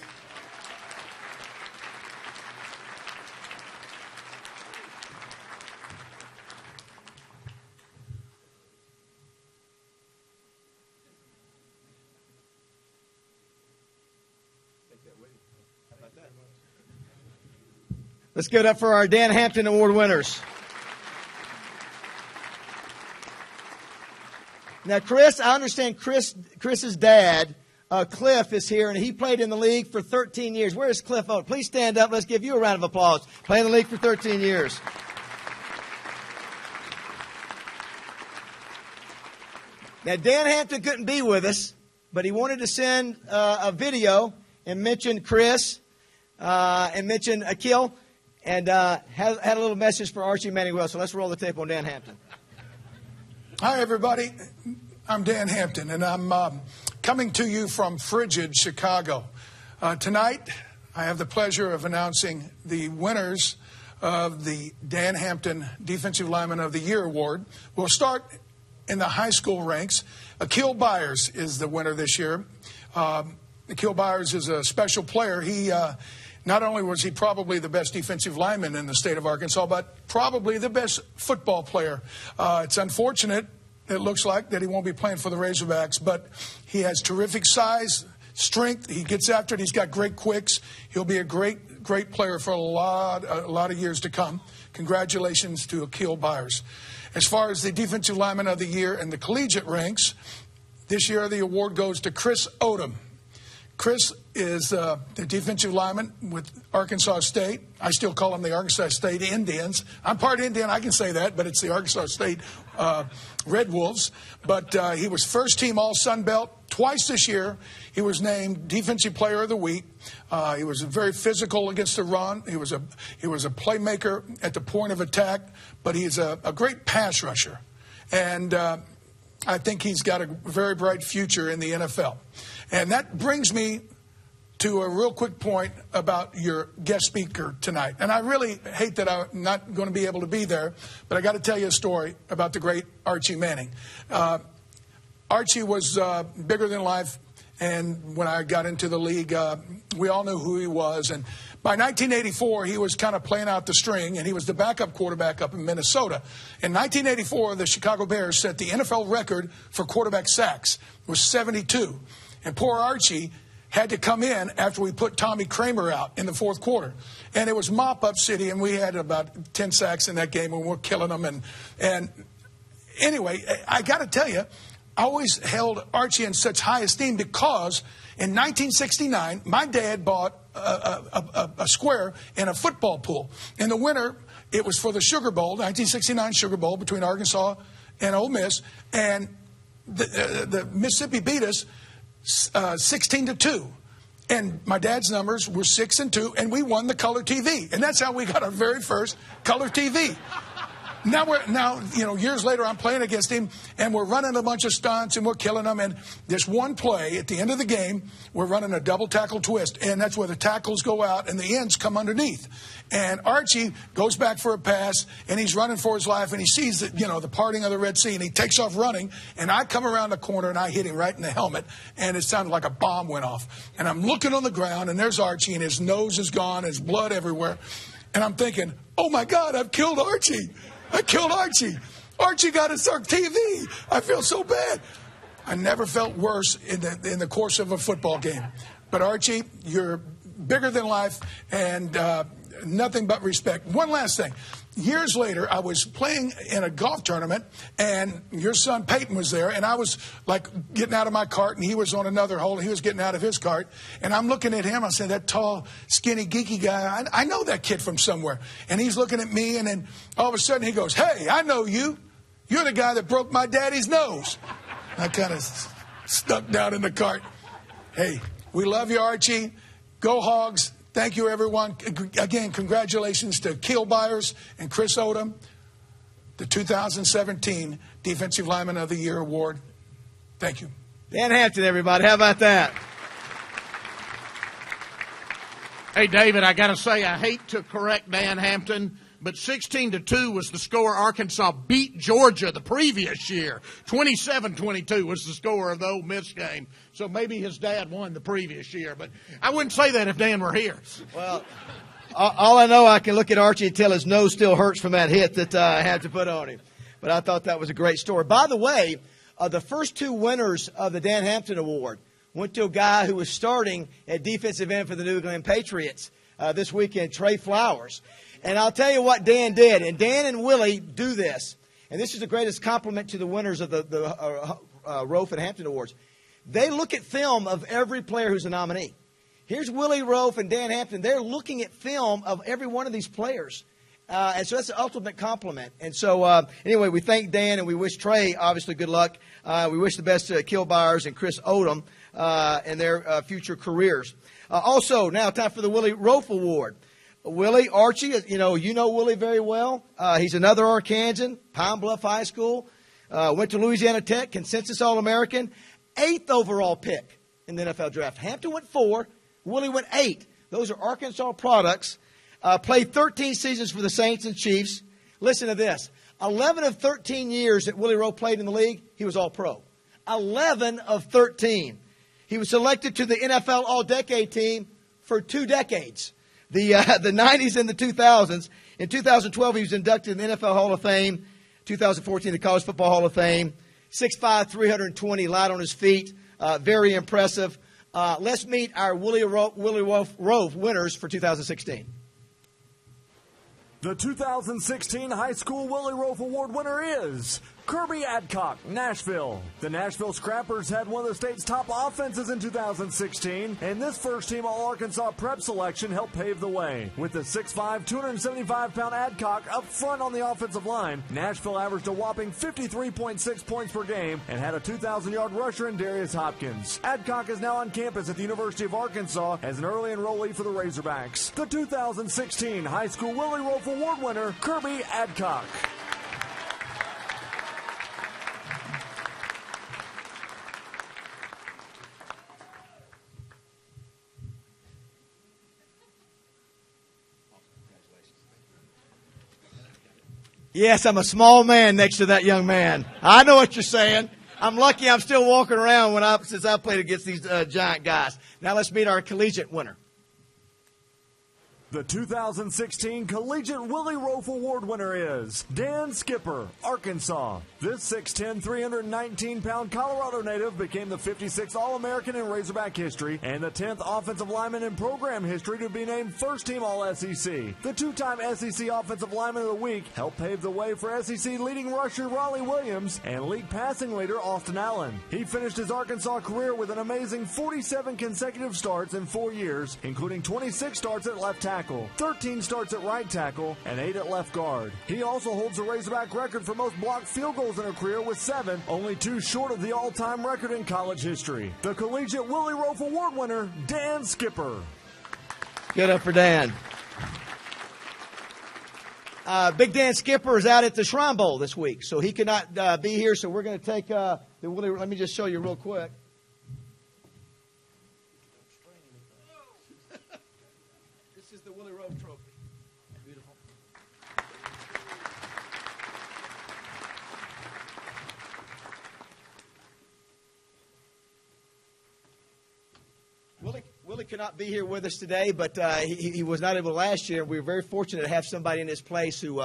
Speaker 1: Let's give it up for our Dan Hampton Award winners. Now, Chris, I understand Chris's dad Cliff is here, and he played in the league for 13 years. Where is Cliff Oat? Please stand up. Let's give you a round of applause. Playing in the league for 13 years. Now, Dan Hampton couldn't be with us, but he wanted to send a video and mention Chris and mention Akil, and had a little message for Archie Manuel. So let's roll the tape on Dan Hampton.
Speaker 12: Hi, everybody. I'm Dan Hampton, and I'm coming to you from frigid Chicago. Tonight, I have the pleasure of announcing the winners of the Dan Hampton Defensive Lineman of the Year Award. We'll start in the high school ranks. Akil Byers is the winner this year. Akil Byers is a special player. He not only was he probably the best defensive lineman in the state of Arkansas, but probably the best football player. It's unfortunate, it looks like, that he won't be playing for the Razorbacks, but he has terrific size, strength. He gets after it. He's got great quicks. He'll be a great player for a lot of years to come. Congratulations to Akil Byers. As far as the Defensive Lineman of the Year in the collegiate ranks, this year the award goes to Chris Odom. Chris is the defensive lineman with Arkansas State. I still call them the Arkansas State Indians. I'm part Indian, I can say that, but it's the Arkansas State Red Wolves. But he was first team All Sun Belt twice this year. He was named Defensive Player of the Week. He was very physical against the run. He was a playmaker at the point of attack, but he's a great pass rusher. And I think he's got a very bright future in the NFL. And that brings me to a real quick point about your guest speaker tonight. And I really hate that I'm not going to be able to be there, but I got to tell you a story about the great Archie Manning. Archie was bigger than life, and when I got into the league, we all knew who he was. And by 1984, he was kind of playing out the string, and he was the backup quarterback up in Minnesota. In 1984, the Chicago Bears set the NFL record for quarterback sacks. It was 72. And poor Archie had to come in after we put Tommy Kramer out in the fourth quarter. And it was mop-up city, and we had about 10 sacks in that game, and we were killing them. And anyway, I got to tell you, I always held Archie in such high esteem because in 1969, my dad bought a square in a football pool. In the winter, it was for the Sugar Bowl, 1969 Sugar Bowl between Arkansas and Ole Miss. And the Mississippi beat us 16-2. And my dad's numbers were 6-2, and we won the color TV. And that's how we got our very first color TV. Now, years later, I'm playing against him, and we're running a bunch of stunts, and we're killing them. And there's one play at the end of the game, we're running a double tackle twist, and that's where the tackles go out and the ends come underneath. And Archie goes back for a pass, and he's running for his life, and he sees the parting of the Red Sea, and he takes off running. And I come around the corner, and I hit him right in the helmet, and it sounded like a bomb went off. And I'm looking on the ground, and there's Archie, and his nose is gone, his blood everywhere. And I'm thinking, oh, my God, I've killed Archie. I killed Archie. Archie got us our TV. I feel so bad. I never felt worse in the course of a football game. But Archie, you're bigger than life, and nothing but respect. One last thing. Years later, I was playing in a golf tournament, and your son Peyton was there, and I was like getting out of my cart, and he was on another hole, and he was getting out of his cart, and I'm looking at him. I said, that tall, skinny, geeky guy, I know that kid from somewhere. And he's looking at me, and then all of a sudden he goes, hey, I know you. You're the guy that broke my daddy's nose. I kind of stuck down in the cart. Hey, we love you, Archie. Go Hogs. Thank you, everyone. Again, congratulations to Akil Byers and Chris Odom, the 2017 Defensive Lineman of the Year Award. Thank you.
Speaker 1: Dan Hampton, everybody. How about that?
Speaker 2: Hey, David, I got to say, I hate to correct Dan Hampton, but 16-2 was the score Arkansas beat Georgia the previous year. 27-22 was the score of the Ole Miss game. So maybe his dad won the previous year. But I wouldn't say that if Dan were here.
Speaker 1: Well, all I know, I can look at Archie and tell his nose still hurts from that hit that I had to put on him. But I thought that was a great story. By the way, the first two winners of the Dan Hampton Award went to a guy who was starting at defensive end for the New England Patriots this weekend, Trey Flowers. And I'll tell you what Dan did. And Dan and Willie do this. And this is the greatest compliment to the winners of the Rofe and Hampton Awards. They look at film of every player who's a nominee. Here's Willie Rofe and Dan Hampton. They're looking at film of every one of these players. And so that's the ultimate compliment. And so, anyway, we thank Dan and we wish Trey, obviously, good luck. We wish the best to Kill Byers and Chris Odom in their future careers. Also, now time for the Willie Rofe Award. Willie, Archie, you know Willie very well. He's another Arkansan, Pine Bluff High School. Went to Louisiana Tech, consensus All-American. 8th overall pick in the NFL draft. Hampton went 4. Willie went 8. Those are Arkansas products. Played 13 seasons for the Saints and Chiefs. Listen to this. 11 of 13 years that Willie Rofe played in the league, he was All-Pro. 11 of 13. He was selected to the NFL All-Decade team for 2 decades. The 90s and the 2000s. In 2012, he was inducted in the NFL Hall of Fame. 2014, the College Football Hall of Fame. 6'5", 320, light on his feet. Very impressive. Let's meet our Willie Rofe winners for 2016.
Speaker 11: The 2016 High School Willie Rofe Award winner is Kirby Adcock, Nashville. The Nashville Scrappers had one of the state's top offenses in 2016, and this first-team All-Arkansas prep selection helped pave the way. With the 6'5", 275-pound Adcock up front on the offensive line, Nashville averaged a whopping 53.6 points per game and had a 2,000-yard rusher in Darius Hopkins. Adcock is now on campus at the University of Arkansas as an early enrollee for the Razorbacks. The 2016 High School Willie Rofe Award winner, Kirby Adcock.
Speaker 1: Yes, I'm a small man next to that young man. I know what you're saying. I'm lucky I'm still walking around since I played against these giant guys. Now let's meet our collegiate winner.
Speaker 11: The 2016 Collegiate Willie Rofe Award winner is Dan Skipper, Arkansas. This 6'10", 319-pound Colorado native became the 56th All-American in Razorback history and the 10th offensive lineman in program history to be named first-team All-SEC. The 2-time SEC Offensive Lineman of the Week helped pave the way for SEC leading rusher Raleigh Williams and league passing leader Austin Allen. He finished his Arkansas career with an amazing 47 consecutive starts in 4 years, including 26 starts at left tackle, 13 starts at right tackle, and 8 at left guard. He also holds the Razorback record for most blocked field goals in a career with 7, only 2 short of the all-time record in college history. The Collegiate Willie Rofe Award winner, Dan Skipper.
Speaker 1: Good up for Dan. Big Dan Skipper is out at the Shrine Bowl this week, so he cannot be here, so we're going to take the Willie. Let me just show you real quick. This is the Willie Rofe Trophy. Beautiful. Willie cannot be here with us today, but he was not able last year. We were very fortunate to have somebody in his place who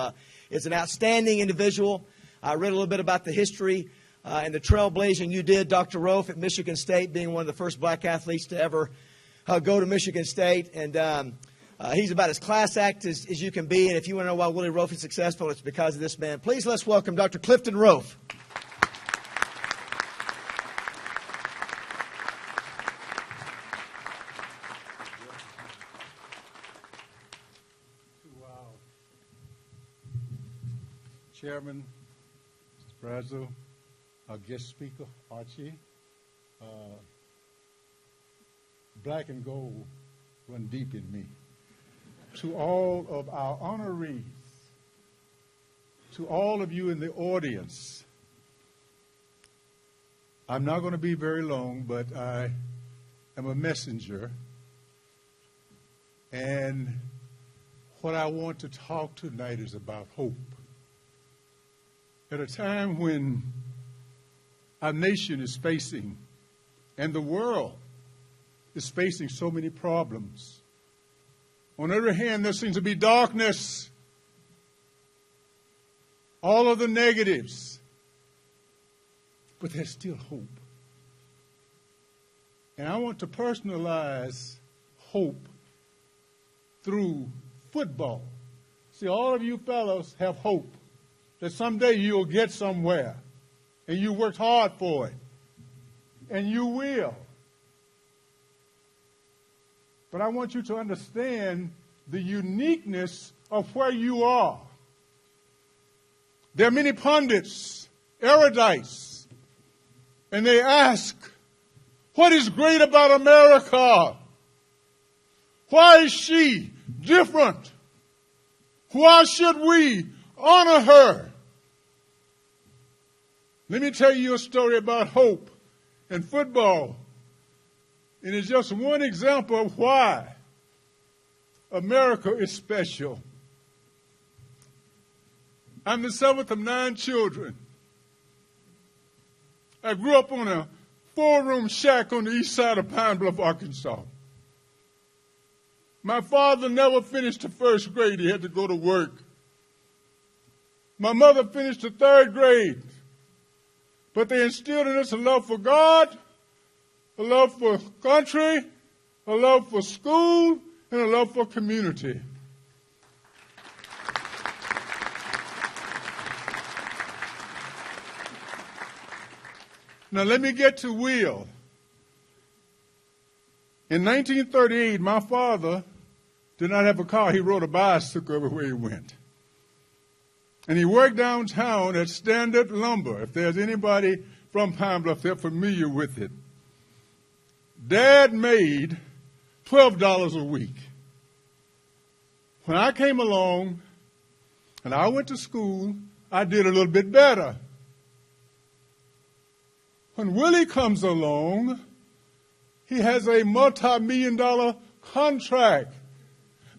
Speaker 1: is an outstanding individual. I read a little bit about the history and the trailblazing you did, Dr. Rofe, at Michigan State, being one of the first black athletes to ever go to Michigan State. And he's about as class act as you can be. And if you want to know why Willie Rofe is successful, it's because of this man. Please let's welcome Dr. Clifton Rofe.
Speaker 13: Chairman, Mr. Brazo, our guest speaker, Archie, black and gold run deep in me. To all of our honorees, to all of you in the audience, I'm not going to be very long, but I am a messenger. And what I want to talk tonight is about hope. At a time when our nation is facing, and the world is facing so many problems. On the other hand, there seems to be darkness, all of the negatives, but there's still hope. And I want to personalize hope through football. See, all of you fellows have hope that someday you'll get somewhere, and you worked hard for it. and you will. But I want you to understand the uniqueness of where you are. There are many pundits, erudites, and they ask, what is great about America? Why is she different? Why should we honor her? Let me tell you a story about hope and football. And it's just one example of why America is special. I'm the seventh of 9 children. I grew up on a 4-room shack on the east side of Pine Bluff, Arkansas. My father never finished the 1st grade. He had to go to work. My mother finished the 3rd grade. But they instilled in us a love for God, a love for country, a love for school, and a love for community. Now let me get to Will. In 1938, my father did not have a car. He rode a bicycle everywhere he went. And he worked downtown at Standard Lumber. If there's anybody from Pine Bluff, they're familiar with it. Dad made $12 a week. When I came along and I went to school, I did a little bit better. When Willie comes along, he has a multi-million-dollar contract.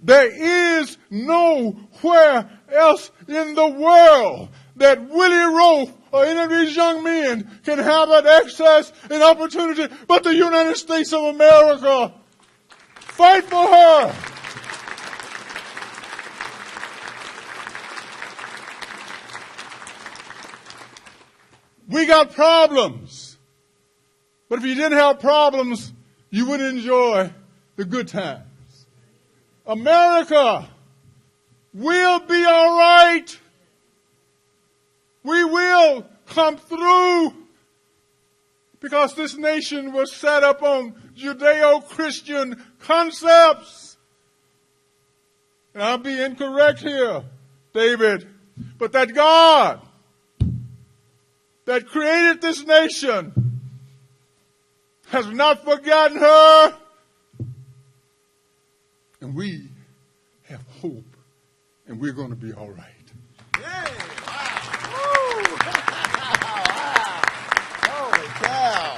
Speaker 13: There is nowhere else in the world that Willie Rowe or any of these young men can have that access and opportunity but the United States of America. Fight for her. We got problems. But if you didn't have problems, you wouldn't enjoy the good times. America will be all right. We will come through because this nation was set up on Judeo-Christian concepts. And I'll be incorrect here, David, but that God that created this nation has not forgotten her. And we have hope, and we're going to be all right.
Speaker 1: Yay! Wow! Woo! Wow! Holy cow!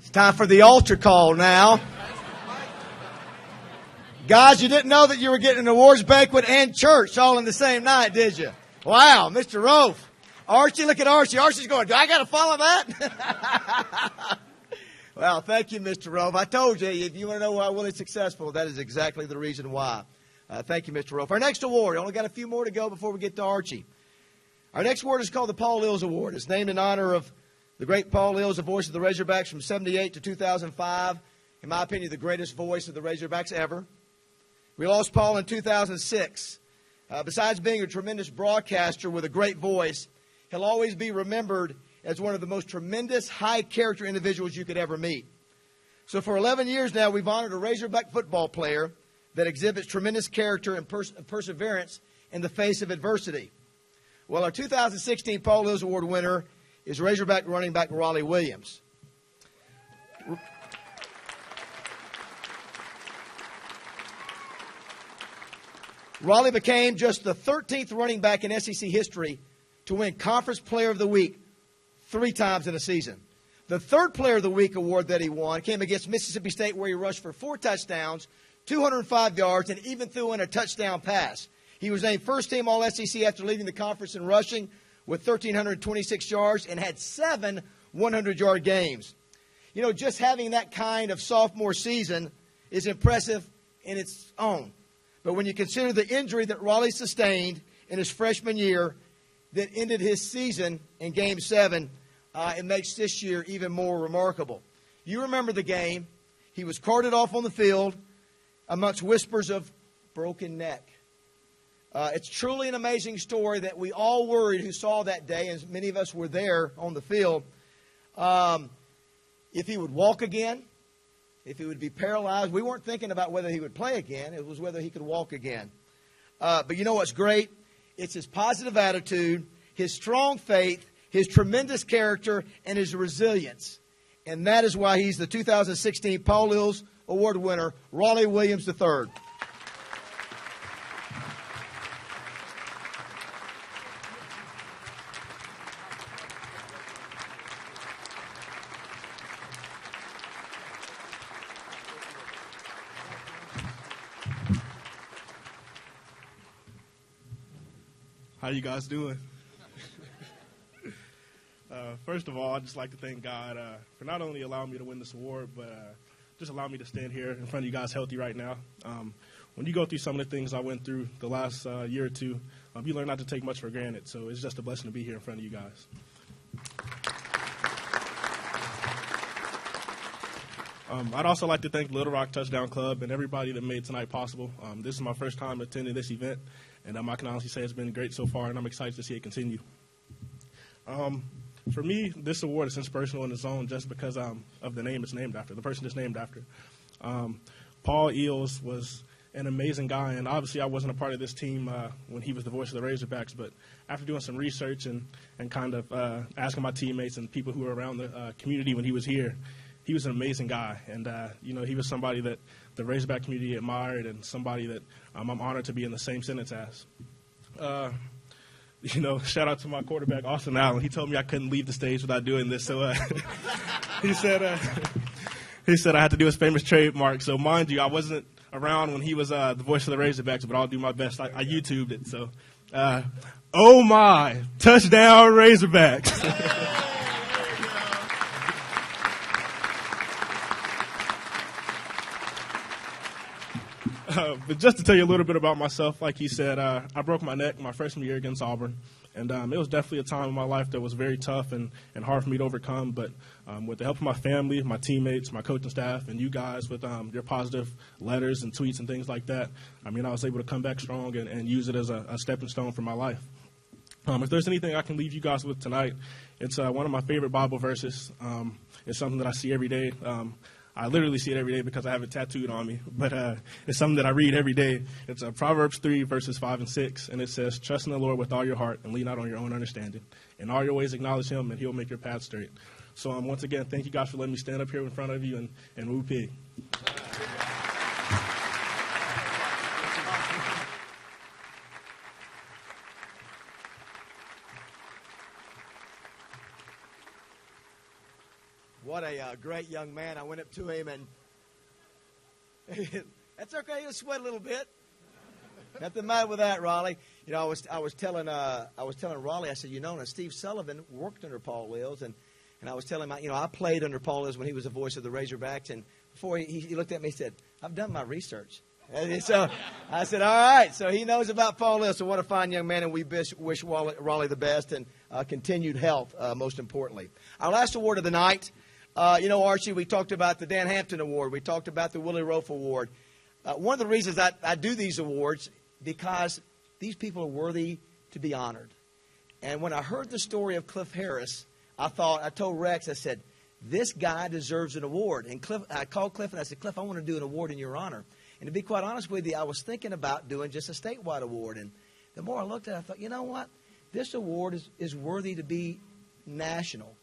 Speaker 1: It's time for the altar call now. Guys, you didn't know that you were getting an awards banquet and church all in the same night, did you? Wow, Mr. Rofe. Archie, look at Archie. Archie's going, do I got to follow that? Well, thank you, Mr. Rofe. I told you, if you want to know why Willie's successful, that is exactly the reason why. Thank you, Mr. Rofe. Our next award, only got a few more to go before we get to Archie. Our next award is called the Paul Lills Award. It's named in honor of the great Paul Lills, the voice of the Razorbacks from 78 to 2005. In my opinion, the greatest voice of the Razorbacks ever. We lost Paul in 2006. Besides being a tremendous broadcaster with a great voice, he'll always be remembered as one of the most tremendous, high-character individuals you could ever meet. So for 11 years now, we've honored a Razorback football player that exhibits tremendous character and perseverance in the face of adversity. Well, our 2016 Paul Lills Award winner is Razorback running back Raleigh Williams. Raleigh became just the 13th running back in SEC history to win Conference Player of the Week 3 times in a season. The third Player of the Week award that he won came against Mississippi State, where he rushed for 4 touchdowns, 205 yards, and even threw in a touchdown pass. He was named first team All-SEC after leading the conference in rushing with 1,326 yards and had 7 100-yard games. You know, just having that kind of sophomore season is impressive in its own. But when you consider the injury that Raleigh sustained in his freshman year that ended his season in Game 7, it makes this year even more remarkable. you remember the game, he was carted off on the field amongst whispers of broken neck. It's truly an amazing story that we all worried who saw that day, and many of us were there on the field, if he would walk again, if he would be paralyzed. We weren't thinking about whether he would play again. It was whether he could walk again. But you know what's great? It's his positive attitude, his strong faith, his tremendous character, and his resilience. And that is why he's the 2016 Paul Lills Award winner, Raleigh Williams III.
Speaker 14: How you guys doing? First of all, I'd just like to thank God for not only allowing me to win this award, but just allowing me to stand here in front of you guys healthy right now. When you go through some of the things I went through the last year or two, you learn not to take much for granted. So it's just a blessing to be here in front of you guys. I'd also like to thank Little Rock Touchdown Club and everybody that made tonight possible. This is my first time attending this event, and I can honestly say it's been great so far, and I'm excited to see it continue. For me, this award is inspirational in its own just because of the name it's named after, the person it's named after. Paul Eels was an amazing guy, and obviously I wasn't a part of this team when he was the voice of the Razorbacks, but after doing some research and kind of asking my teammates and people who were around the community when he was here, he was an amazing guy, and he was somebody that the Razorback community admired and somebody that I'm honored to be in the same sentence as. Shout out to my quarterback, Austin Allen. He told me I couldn't leave the stage without doing this, so he said I had to do his famous trademark. So mind you, I wasn't around when he was the voice of the Razorbacks, but I'll do my best. I YouTubed it, so oh my, touchdown Razorbacks. But just to tell you a little bit about myself, like he said, I broke my neck my freshman year against Auburn. And it was definitely a time in my life that was very tough and hard for me to overcome. But with the help of my family, my teammates, my coaching staff, and you guys with your positive letters and tweets and things like that, I was able to come back strong and use it as a stepping stone for my life. If there's anything I can leave you guys with tonight, it's one of my favorite Bible verses. It's something that I see every day. I literally see it every day because I have it tattooed on me, but it's something that I read every day. It's Proverbs 3, verses 5 and 6, and it says, "Trust in the Lord with all your heart and lean not on your own understanding. In all your ways acknowledge him, and he'll make your path straight." So once again, thank you guys for letting me stand up here in front of you and woo pig.
Speaker 1: What a great young man. I went up to him, and that's okay. He'll sweat a little bit. Nothing matter with that, Raleigh. I was telling Raleigh. I said, now Steve Sullivan worked under Paul Lills, and I was telling him, I played under Paul Lills when he was the voice of the Razorbacks, and before he looked at me, he said, "I've done my research." And so I said, "All right." So he knows about Paul Lills. So what a fine young man, and we wish Raleigh the best and continued health, most importantly. Our last award of the night. Archie, we talked about the Dan Hampton Award. We talked about the Willie Rofe Award. One of the reasons I do these awards, because these people are worthy to be honored. And when I heard the story of Cliff Harris, I told Rex, I said, this guy deserves an award. And I called Cliff and I said, "Cliff, I want to do an award in your honor." And to be quite honest with you, I was thinking about doing just a statewide award. And the more I looked at it, I thought, you know what? This award is worthy to be national.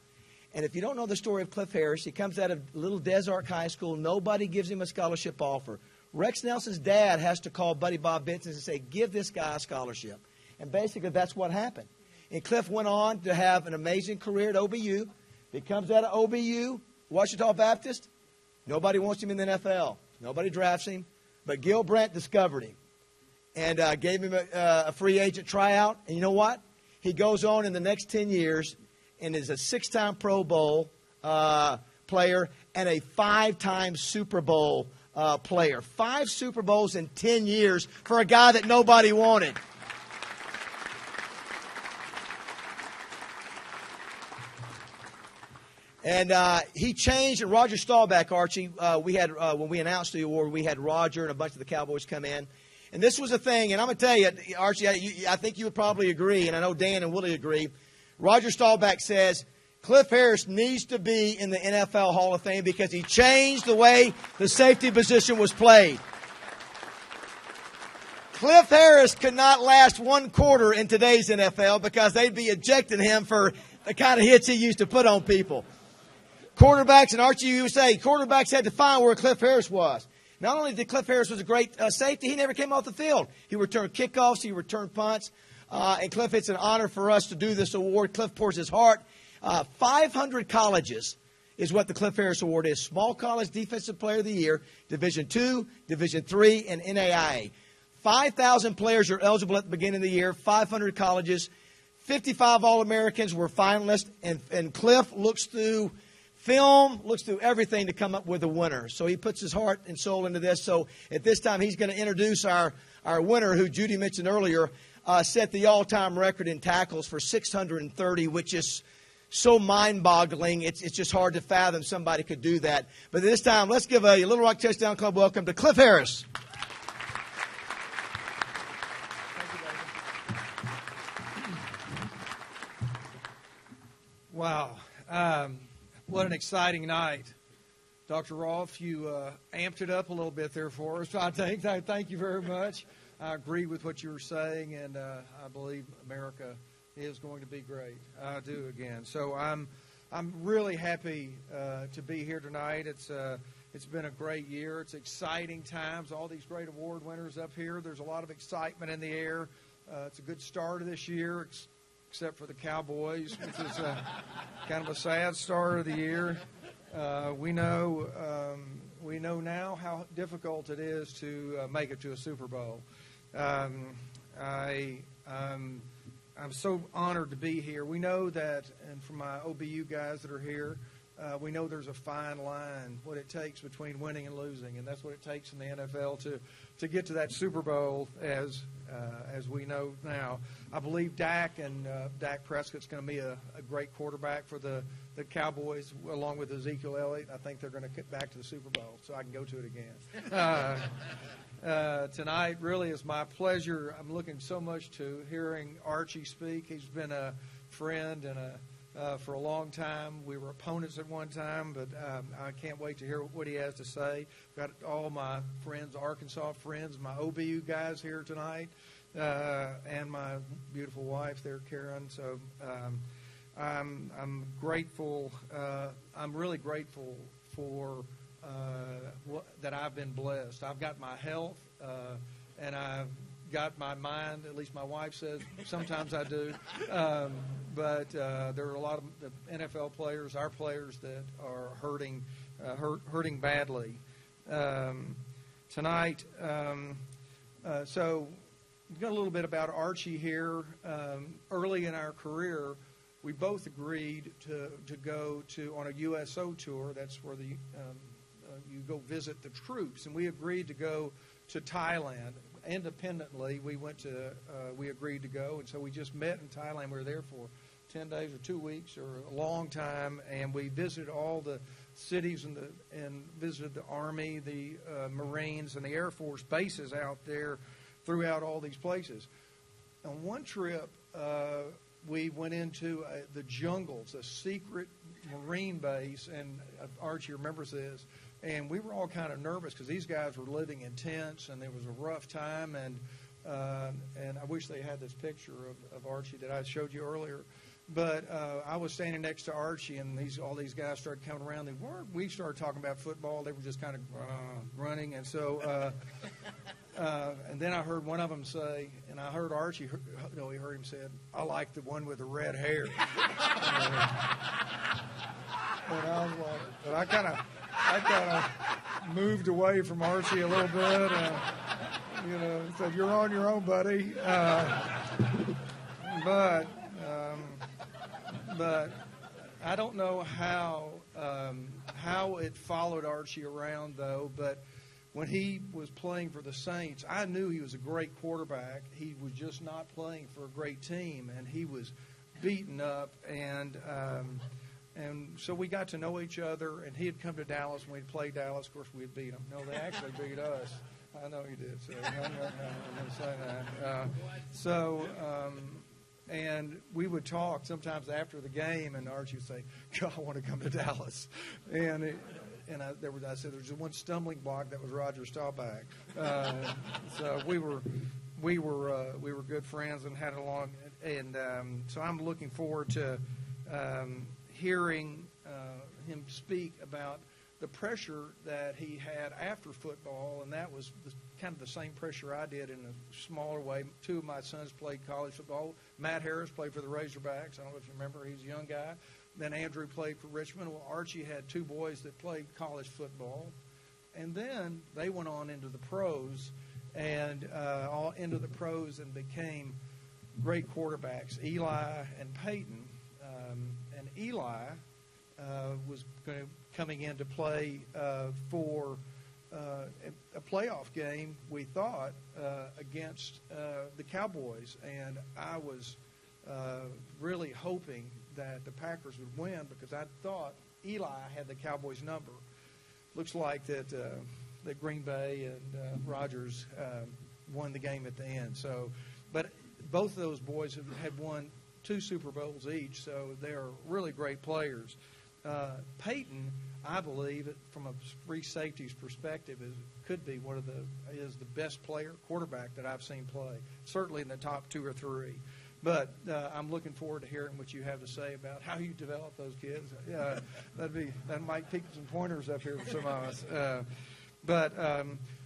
Speaker 1: And if you don't know the story of Cliff Harris, he comes out of Little Desert High School. Nobody gives him a scholarship offer. Rex Nelson's dad has to call Buddy Bob Benson and say, "Give this guy a scholarship." And basically that's what happened. And Cliff went on to have an amazing career at OBU. He comes out of OBU, Ouachita Baptist. Nobody wants him in the NFL. Nobody drafts him. But Gil Brandt discovered him and gave him a free agent tryout. And you know what? He goes on in the next 10 years and is a 6-time Pro Bowl player and a 5-time Super Bowl player. 5 Super Bowls in 10 years for a guy that nobody wanted. And he changed, and Roger Staubach, Archie, we had when we announced the award, we had Roger and a bunch of the Cowboys come in. And this was a thing, and I'm going to tell you, Archie, I think you would probably agree, and I know Dan and Willie agree. Roger Staubach says Cliff Harris needs to be in the NFL Hall of Fame because he changed the way the safety position was played. Cliff Harris could not last one quarter in today's NFL because they'd be ejecting him for the kind of hits he used to put on people. Quarterbacks, and Archie, you say, quarterbacks had to find where Cliff Harris was. Not only did Cliff Harris was a great safety, he never came off the field. He returned kickoffs, he returned punts. And Cliff, it's an honor for us to do this award. Cliff pours his heart. 500 colleges is what the Cliff Harris Award is. Small College Defensive Player of the Year, Division II, Division III, and NAIA. 5,000 players are eligible at the beginning of the year, 500 colleges. 55 All-Americans were finalists, and Cliff looks through film, looks through everything to come up with a winner. So he puts his heart and soul into this. So at this time, he's going to introduce our winner, who Judy mentioned earlier, set the all-time record in tackles for 630, which is so mind-boggling. It's just hard to fathom somebody could do that. But this time, let's give a Little Rock Touchdown Club welcome to Cliff Harris.
Speaker 15: Wow. What an exciting night. Dr. Rolfe, you amped it up a little bit there for us. I thank you very much. I agree with what you were saying, and I believe America is going to be great. I do again. So I'm really happy to be here tonight. It's been a great year. It's exciting times. All these great award winners up here. There's a lot of excitement in the air. It's a good start of this year, except for the Cowboys, which is kind of a sad start of the year. We know now how difficult it is to make it to a Super Bowl. I'm so honored to be here. We know that, and from my OBU guys that are here, we know there's a fine line, what it takes between winning and losing, and that's what it takes in the NFL to get to that Super Bowl, as we know now. I believe Dak Prescott's going to be a great quarterback for the Cowboys, along with Ezekiel Elliott. I think they're going to get back to the Super Bowl, so I can go to it again. Tonight really is my pleasure. I'm looking so much to hearing Archie speak. He's been a friend and for a long time. We were opponents at one time, but I can't wait to hear what he has to say. Got all my friends, Arkansas friends, my OBU guys here tonight, and my beautiful wife there, Karen. So I'm grateful. I'm really grateful for that I've been blessed. I've got my health, and I've got my mind. At least my wife says sometimes I do. But there are a lot of the NFL players, our players, that are hurting badly. Tonight, so we've got a little bit about Archie here. Early in our career, we both agreed to go on a USO tour. That's where you go visit the troops, and we agreed to go to Thailand independently. We agreed to go, and so we just met in Thailand. We were there for 10 days or 2 weeks or a long time, and we visited all the cities and visited the Army, the Marines, and the Air Force bases out there throughout all these places. On one trip, we went into the jungles, a secret Marine base, and Archie remembers this. And we were all kind of nervous because these guys were living in tents, and it was a rough time. And I wish they had this picture of Archie that I showed you earlier. But I was standing next to Archie, and all these guys started coming around. We started talking about football. They were just kind of running. And so, and then I heard one of them say, and I heard Archie, he heard him say, "I like the one with the red hair." And I was like, but I kind of moved away from Archie a little bit, and said, "You're on your own, buddy." But I don't know how it followed Archie around, though. But when he was playing for the Saints, I knew he was a great quarterback. He was just not playing for a great team, and he was beaten up. And And so we got to know each other, and he had come to Dallas, and we'd play Dallas. Of course, we'd beat them. No, they actually beat us. I know you did. So, I'm going to say that. And we would talk sometimes after the game, and Archie would say, God, I want to come to Dallas. I said, there's one stumbling block that was Roger Staubach. So we were good friends and had a long, and so I'm looking forward to hearing him speak about the pressure that he had after football, and that was kind of the same pressure I did in a smaller way. Two of my sons played college football. Matt Harris played for the Razorbacks. I don't know if you remember. He's a young guy. Then Andrew played for Richmond. Well, Archie had two boys that played college football. And then they went on into the pros and all into the pros and became great quarterbacks, Eli and Peyton. And Eli was coming in to play for a playoff game, we thought, against the Cowboys. And I was really hoping that the Packers would win because I thought Eli had the Cowboys' number. Looks like that Green Bay and Rodgers won the game at the end. So, but both of those boys had won 2 Super Bowls each, so they're really great players. Peyton, I believe, from a free safety's perspective, could be is the best quarterback that I've seen play. Certainly in the top 2 or 3. But I'm looking forward to hearing what you have to say about how you develop those kids. That might pique some pointers up here for some of us. But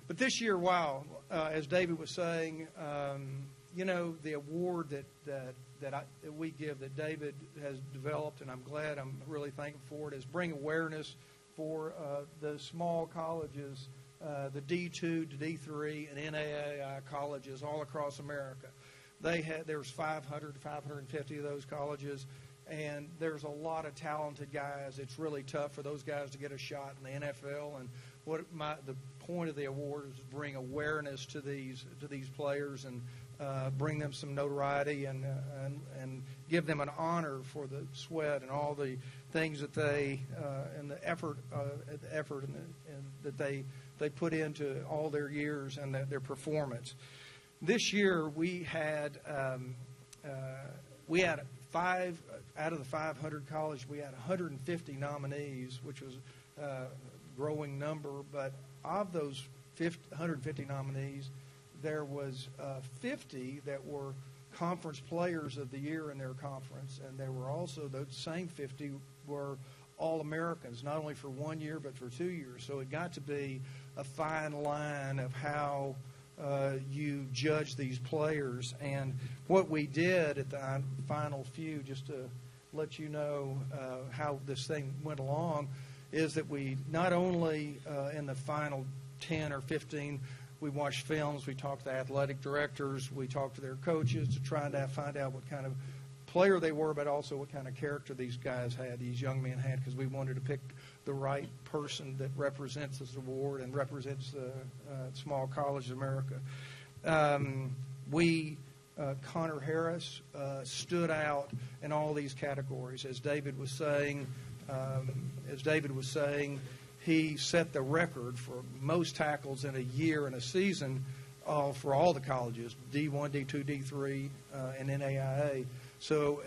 Speaker 15: this year, wow, as David was saying, the award that we give, that David has developed, and I'm glad, I'm really thankful for it, is bring awareness for the small colleges, the D2 to D3 and NAIA colleges all across America. There's 500 to 550 of those colleges, and there's a lot of talented guys. It's really tough for those guys to get a shot in the NFL. And the point of the award is to bring awareness to these players and bring them some notoriety and give them an honor for the sweat and all the things that they and the effort that they put into all their years and their performance. This year we had 5 out of the 500 colleges. We had 150 nominees, which was a growing number. But of those 150 nominees, there was 50 that were conference players of the year in their conference, and there were also those same 50 were All-Americans, not only for 1 year but for 2 years. So it got to be a fine line of how you judge these players. And what we did at the final few, just to let you know how this thing went along, is that we not only in the final 10 or 15, we watched films, we talked to athletic directors, we talked to their coaches to try to find out what kind of player they were, but also what kind of character these guys had, these young men had, because we wanted to pick the right person that represents this award and represents the small college of America. Connor Harris stood out in all these categories. As David was saying, he set the record for most tackles in a year and a season for all the colleges, D1, D2, D3, and NAIA. So,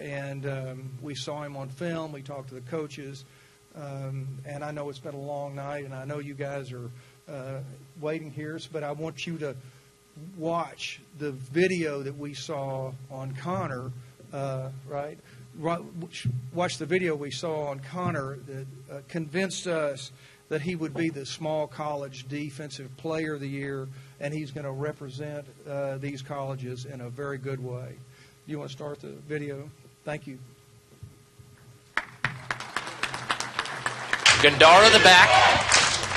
Speaker 15: we saw him on film. We talked to the coaches. And I know it's been a long night, and I know you guys are waiting here, but I want you to watch the video that we saw on Connor, right? Watch the video we saw on Connor that convinced us that he would be the small college defensive player of the year, and he's going to represent these colleges in a very good way. You want to start the video? Thank you.
Speaker 6: Gandara the back,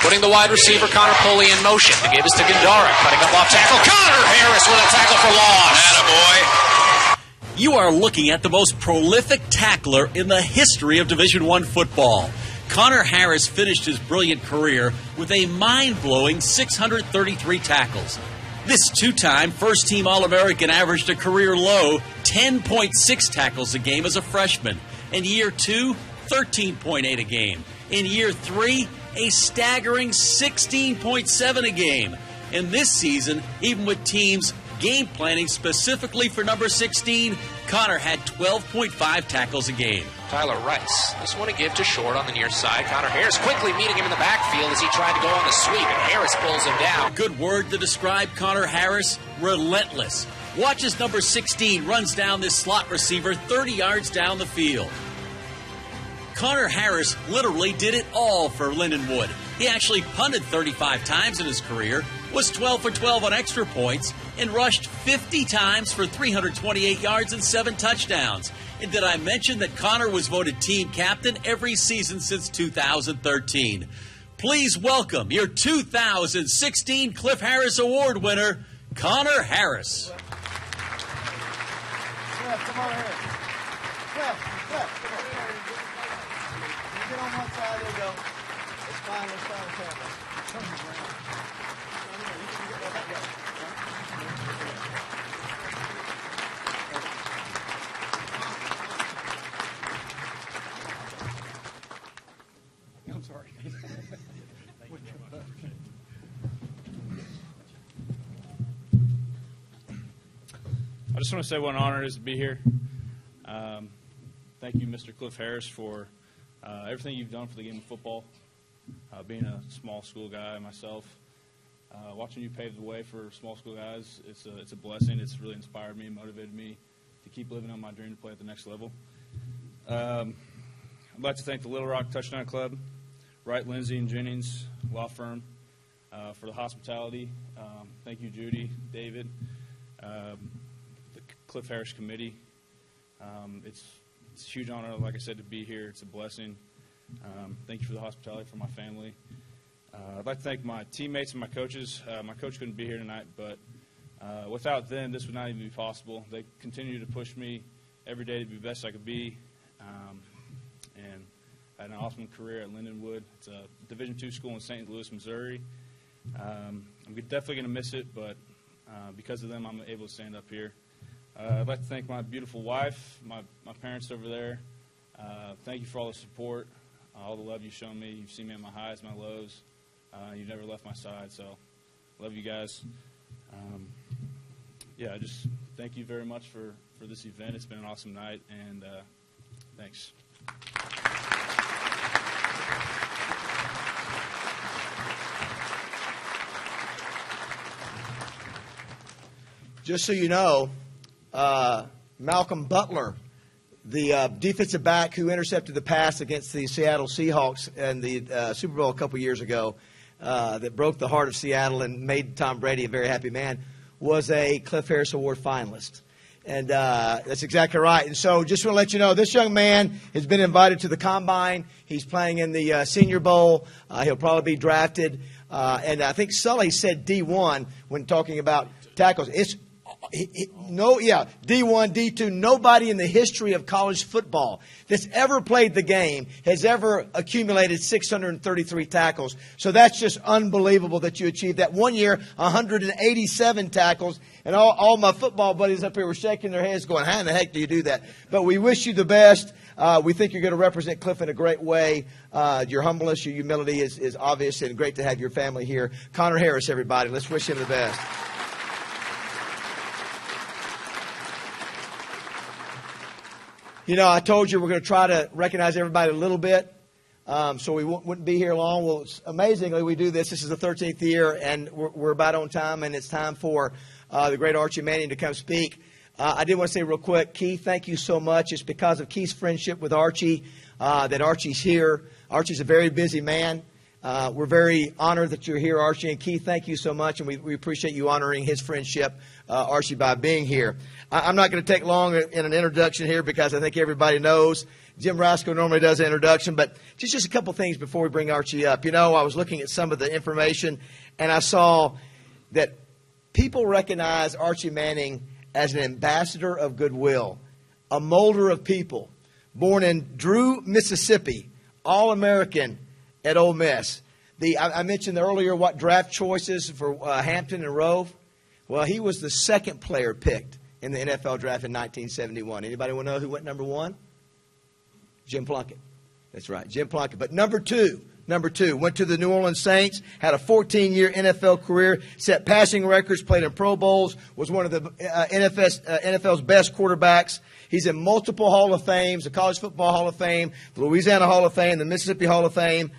Speaker 6: putting the wide receiver Connor Pulley in motion. The give is to Gandara, cutting up off tackle. Connor Harris with a tackle for loss.
Speaker 16: Attaboy. You are looking at the most prolific tackler in the history of Division I football. Connor Harris finished his brilliant career with a mind-blowing 633 tackles. This two-time first-team All-American averaged a career low 10.6 tackles a game as a freshman. In year 2, 13.8 a game. In year 3, a staggering 16.7 a game. And this season, even with teams game planning specifically for number 16, Connor had 12.5 tackles a game.
Speaker 17: Tyler Rice. This one to give to Short on the near side. Connor Harris quickly meeting him in the backfield as he tried to go on the sweep, and Harris pulls him down.
Speaker 16: Good word to describe Connor Harris: relentless. Watch as number 16 runs down this slot receiver 30 yards down the field. Connor Harris literally did it all for Lindenwood. He actually punted 35 times in his career, was 12 for 12 on extra points, and rushed 50 times for 328 yards and 7 touchdowns. And did I mention that Connor was voted team captain every season since 2013? Please welcome your 2016 Cliff Harris Award winner, Connor Harris.
Speaker 1: Come on here. Cliff, come on. You get on one side, there you go. It's fine, let's find the camera.
Speaker 13: I'm sorry.
Speaker 18: I just want to say what an honor it is to be here. Thank you, Mr. Cliff Harris, for everything you've done for the game of football. Being a small school guy myself, watching you pave the way for small school guys, it's a blessing. It's really inspired me and motivated me to keep living on my dream to play at the next level. I'd like to thank the Little Rock Touchdown Club, Wright, Lindsay, and Jennings Law Firm for the hospitality. Thank you, Judy, David, the Cliff Harris Committee. It's a huge honor, like I said, to be here. It's a blessing. Thank you for the hospitality for my family. I'd like to thank my teammates and my coaches. My coach couldn't be here tonight, but without them, this would not even be possible. They continue to push me every day to be the best I could be. And I had an awesome career at Lindenwood. It's a Division II school in St. Louis, Missouri. I'm definitely going to miss it, but because of them, I'm able to stand up here. I'd like to thank my beautiful wife, my parents over there. Thank you for all the support, all the love you've shown me. You've seen me at my highs, my lows. You've never left my side, so love you guys. I just thank you very much for this event. It's been an awesome night, and thanks.
Speaker 1: Just so you know, Malcolm Butler, the defensive back who intercepted the pass against the Seattle Seahawks in the Super Bowl a couple years ago, that broke the heart of Seattle and made Tom Brady a very happy man, was a Cliff Harris Award finalist. And that's exactly right. And so just want to let you know, this young man has been invited to the Combine. He's playing in the Senior Bowl. He'll probably be drafted. And I think Sully said D1 when talking about tackles. D1, D2, nobody in the history of college football that's ever played the game has ever accumulated 633 tackles. So that's just unbelievable that you achieved that. 1 year, 187 tackles, and all my football buddies up here were shaking their heads going, how in the heck do you do that? But we wish you the best. We think you're going to represent Cliff in a great way. Your humbleness, your humility is obvious, and great to have your family here. Connor Harris, everybody. Let's wish him the best. You know, I told you we're going to try to recognize everybody a little bit, so we wouldn't be here long. Well, amazingly, we do this. This is the 13th year, and we're about on time, and it's time for the great Archie Manning to come speak. I did want to say real quick, Keith, thank you so much. It's because of Keith's friendship with Archie that Archie's here. Archie's a very busy man. We're very honored that you're here, Archie. And Keith, thank you so much, and we appreciate you honoring his friendship, Archie, by being here. I'm not going to take long in an introduction here because I think everybody knows. Jim Roscoe normally does an introduction, but just a couple things before we bring Archie up. You know, I was looking at some of the information, and I saw that people recognize Archie Manning as an ambassador of goodwill, a molder of people, born in Drew, Mississippi, All-American at Ole Miss. I mentioned earlier what draft choices for Hampton and Rove. Well, he was the second player picked in the NFL draft in 1971. Anybody want to know who went number one? Jim Plunkett. That's right, Jim Plunkett. But number two, went to the New Orleans Saints, had a 14-year NFL career, set passing records, played in Pro Bowls, was one of the NFL's best quarterbacks. He's in multiple Hall of Fames, the College Football Hall of Fame, the Louisiana Hall of Fame, the Mississippi Hall of Fame.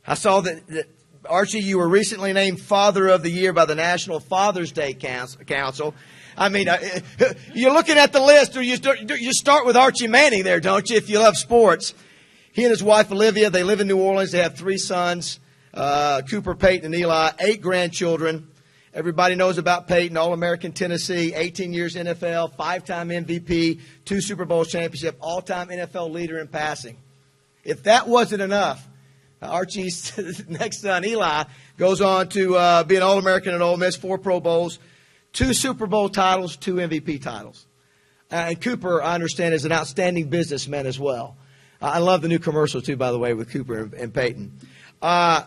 Speaker 1: I saw that Archie, you were recently named Father of the Year by the National Father's Day Council. I mean, you're looking at the list, or you start with Archie Manning there, don't you, if you love sports. He and his wife, Olivia, they live in New Orleans. They have 3 sons, Cooper, Peyton, and Eli, 8 grandchildren. Everybody knows about Peyton, All-American Tennessee, 18 years NFL, 5-time MVP, 2 Super Bowl championship, all-time NFL leader in passing. If that wasn't enough, Archie's next son, Eli, goes on to be an All-American at Ole Miss, 4 Pro Bowls, 2 Super Bowl titles, 2 MVP titles. And Cooper, I understand, is an outstanding businessman as well. I love the new commercial, too, by the way, with Cooper and Peyton.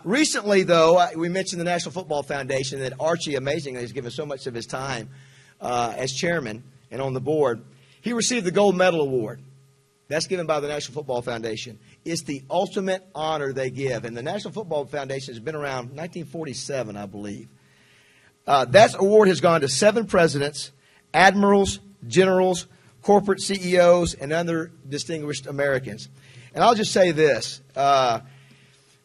Speaker 1: Recently, though, we mentioned the National Football Foundation, that Archie, amazingly, has given so much of his time as chairman and on the board. He received the Gold Medal Award. That's given by the National Football Foundation. It's the ultimate honor they give. And the National Football Foundation has been around 1947, I believe. That award has gone to 7 presidents, admirals, generals, corporate CEOs, and other distinguished Americans. And I'll just say this.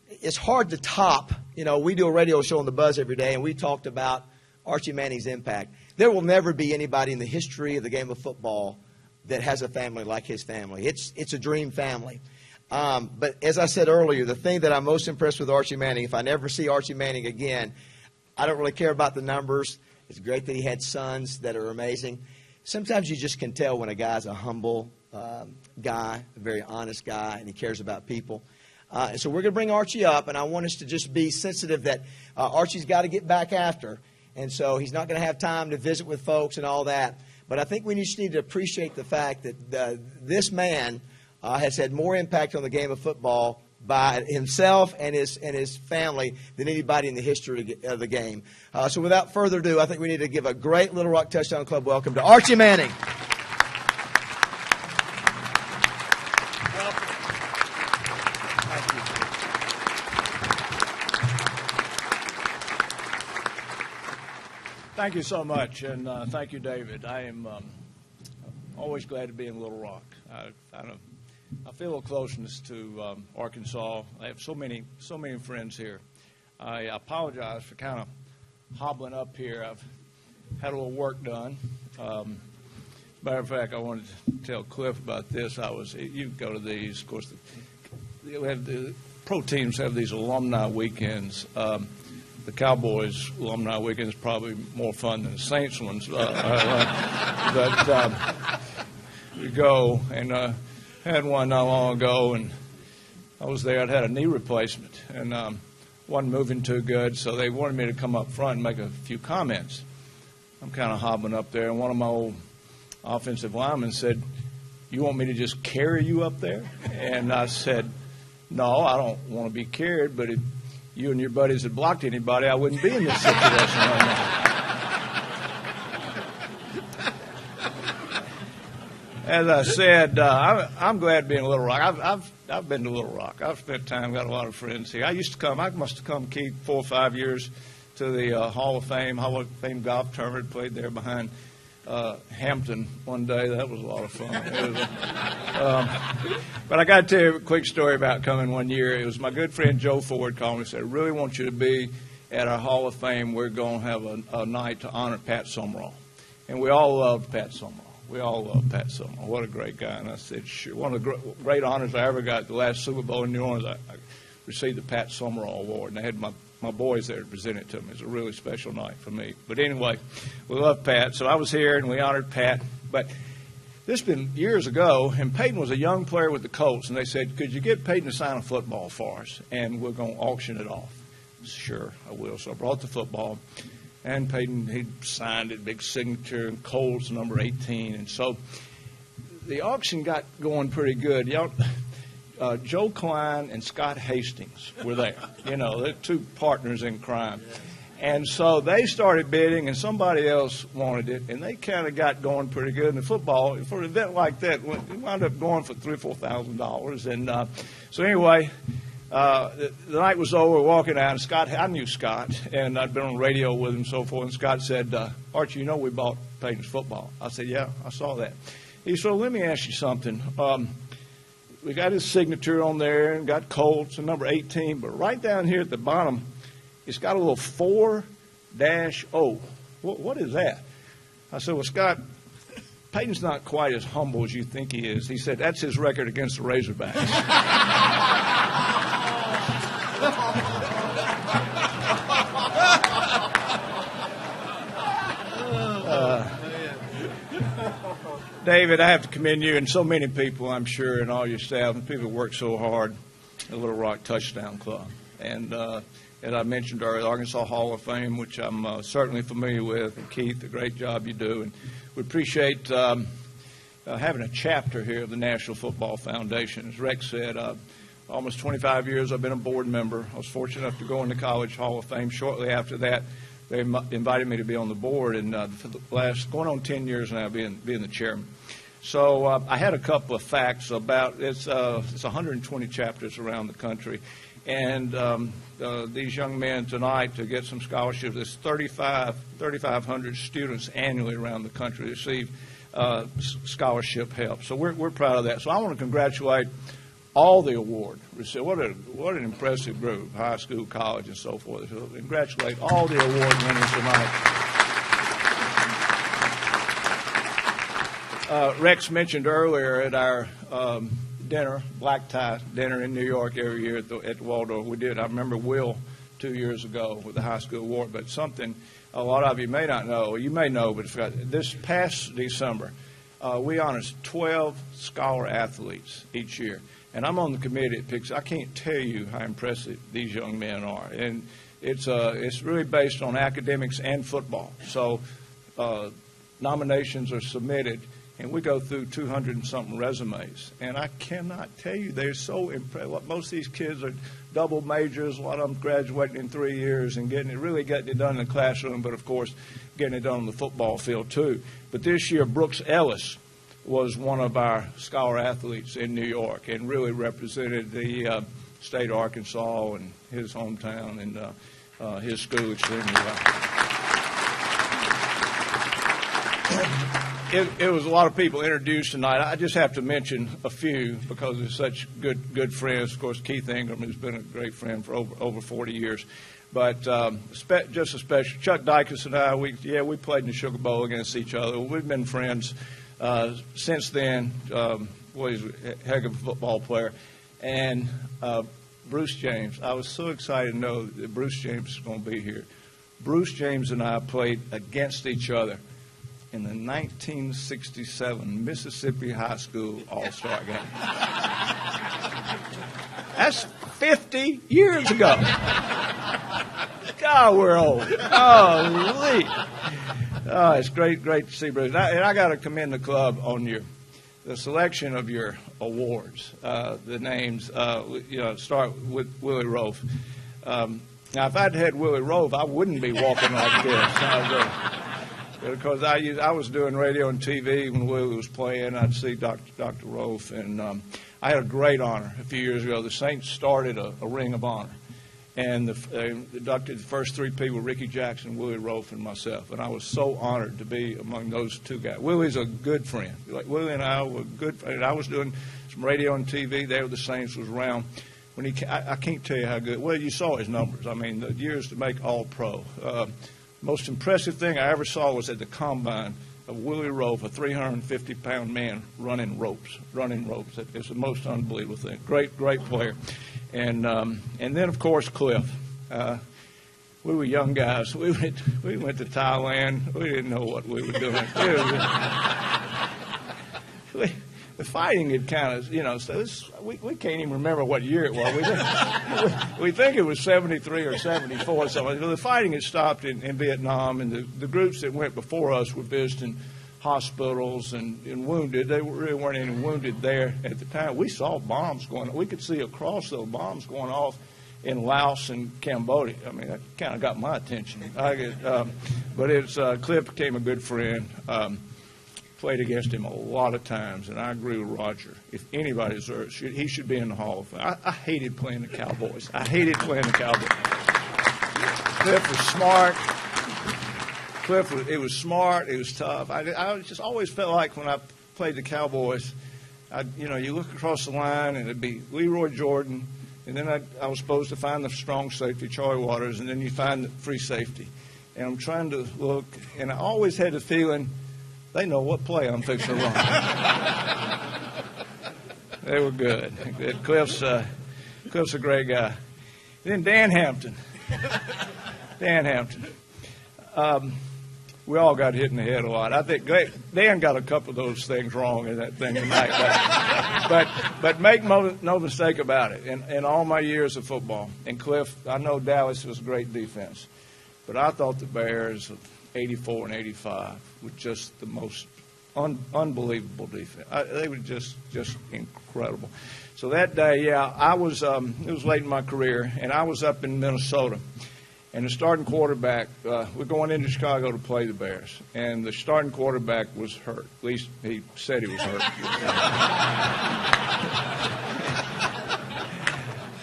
Speaker 1: It's hard to top. You know, we do a radio show on The Buzz every day, and we talked about Archie Manning's impact. There will never be anybody in the history of the game of football that has a family like his family. It's a dream family. But as I said earlier, the thing that I'm most impressed with Archie Manning, if I never see Archie Manning again, I don't really care about the numbers. It's great that he had sons that are amazing. Sometimes you just can tell when a guy's a humble guy, a very honest guy, and he cares about people. And so we're going to bring Archie up, and I want us to just be sensitive that Archie's got to get back after. And so he's not going to have time to visit with folks and all that. But I think we just need to appreciate the fact that this man has had more impact on the game of football by himself and his family than anybody in the history of the game. So without further ado, I think we need to give a great Little Rock Touchdown Club welcome to Archie Manning.
Speaker 19: Thank you so much, and thank you, David. I am always glad to be in Little Rock. I feel a closeness to Arkansas. I have so many friends here. I apologize for kind of hobbling up here. I've had a little work done. Matter of fact, I wanted to tell Cliff about this. You go to these, of course. The pro teams have these alumni weekends. The Cowboys alumni weekend is probably more fun than the Saints ones. But we go, and had one not long ago, and I was there. I'd had a knee replacement, and wasn't moving too good, so they wanted me to come up front and make a few comments. I'm kind of hobbling up there, and one of my old offensive linemen said, "You want me to just carry you up there?" And I said, "No, I don't want to be carried, but if you and your buddies had blocked anybody, I wouldn't be in this situation right now." As I said, I'm glad to be in Little Rock. I've been to Little Rock. I've spent time, got a lot of friends here. I must have come, Keith, 4 or 5 years to the Hall of Fame golf tournament, played there behind Hampton one day. That was a lot of fun. But I got to tell you a quick story about coming one year. It was my good friend Joe Ford called me and said, "I really want you to be at our Hall of Fame. We're going to have a night to honor Pat Summerall." And we all loved Pat Summerall. We all love Pat Summerall. What a great guy. And I said, sure. One of the great honors I ever got at the last Super Bowl in New Orleans, I received the Pat Summerall Award. And I had my boys there to present it to me. It was a really special night for me. But anyway, we love Pat. So I was here, and we honored Pat. But this has been years ago, and Peyton was a young player with the Colts. And they said, "Could you get Peyton to sign a football for us? And we're going to auction it off." Sure, I will. So I brought the football. And Peyton, he signed it, big signature, and Colts number 18. And so the auction got going pretty good. Joe Klein and Scott Hastings were there. You know, they're 2 partners in crime. And so they started bidding, and somebody else wanted it, and they kind of got going pretty good. And the football, for an event like that, it wound up going for $3,000 or $4,000. And so anyway, the night was over, walking out, and Scott, I knew Scott, and I'd been on radio with him and so forth, and Scott said, Archie, you know we bought Peyton's football. I said, yeah, I saw that. He said, well, let me ask you something. We got his signature on there and got Colts and number 18, but right down here at the bottom, it's got a little 4-0. What is that? I said, well, Scott, Peyton's not quite as humble as you think he is. He said, that's his record against the Razorbacks. David, I have to commend you and so many people, I'm sure, and all your staff and people who work so hard at Little Rock Touchdown Club. And as I mentioned earlier, the Arkansas Hall of Fame, which I'm certainly familiar with, and Keith, the great job you do. And we appreciate having a chapter here of the National Football Foundation. As Rex said, almost 25 years I've been a board member. I was fortunate enough to go into College Hall of Fame. Shortly after that, they invited me to be on the board, and for the last going on 10 years now, being the chairman. So I had a couple of facts about it's 120 chapters around the country, and these young men tonight to get some scholarships. There's 3,500 students annually around the country receive scholarship help. So we're proud of that. So I want to congratulate all the award recipients. What an impressive group, high school, college, and so forth. So congratulate all the award winners tonight. Rex mentioned earlier at our dinner, black tie dinner in New York every year at the Waldorf. We did. I remember Will 2 years ago with the high school award, but something a lot of you may not know, or you may know, but this past December, we honored 12 scholar athletes each year. And I'm on the committee that picks. I can't tell you how impressive these young men are, and it's really based on academics and football. So nominations are submitted, and we go through 200 and something resumes. And I cannot tell you, they're so impressive. Most of these kids are double majors. A lot of them graduating in 3 years and getting it done in the classroom, but of course getting it done on the football field too. But this year, Brooks Ellis was one of our scholar athletes in New York and really represented the state of Arkansas and his hometown and his school extremely well. It was a lot of people introduced tonight. I just have to mention a few because they're such good friends. Of course, Keith Ingram has been a great friend for over 40 years. But just a special, Chuck Dykes and I, we played in the Sugar Bowl against each other. We've been friends since then. He's a heck of a football player. And Bruce James, I was so excited to know that Bruce James is going to be here. Bruce James and I played against each other in the 1967 Mississippi High School All-Star game. That's 50 years ago. God, we're old. Holy. Oh, it's great to see Bruce. And I got to commend the club on the selection of your awards. The names, start with Willie Rofe. Now, if I'd had Willie Rofe, I wouldn't be walking like this. Because I was doing radio and TV when Willie was playing. I'd see Dr. Rofe, and I had a great honor a few years ago. The Saints started a Ring of Honor, and the first three people, Ricky Jackson, Willie Rofe, and myself, and I was so honored to be among those two guys. Willie's a good friend. Like Willie and I were good friends. I was doing some radio and TV there. The Saints was around. When I can't tell you how good. Well, you saw his numbers. I mean, the years to make All-Pro. Most impressive thing I ever saw was at the combine of Willie Rofe, a 350-pound man running ropes. It's the most unbelievable thing. Great player. And then, of course, Cliff. We were young guys. We went to Thailand. We didn't know what we were doing. The fighting had kind of, so we can't even remember what year it was. We think it was 73 or 74 or something. The fighting had stopped in Vietnam, and the groups that went before us were visiting hospitals and wounded. They really weren't any wounded there at the time. We saw bombs going on. We could see across those bombs going off in Laos and Cambodia. I mean, that kind of got my attention. But Cliff became a good friend. Played against him a lot of times, and I agree with Roger. If anybody deserves it, he should be in the Hall of Fame. I hated playing the Cowboys. Cliff was smart. It was smart. It was tough. I just always felt like when I played the Cowboys, you look across the line and it'd be Leroy Jordan, and then I was supposed to find the strong safety, Charlie Waters, and then you find the free safety. And I'm trying to look, and I always had the feeling they know what play I'm fixing to run. They were good. Cliff's a great guy. Then Dan Hampton. We all got hit in the head a lot. I think Dan got a couple of those things wrong in that thing tonight. But make no mistake about it. In all my years of football, and Cliff, I know Dallas was a great defense, but I thought the Bears of 84 and 85 were just the most unbelievable defense. They were just incredible. So that day, I was. It was late in my career, and I was up in Minnesota. And the starting quarterback, we're going into Chicago to play the Bears. And the starting quarterback was hurt. At least he said he was hurt.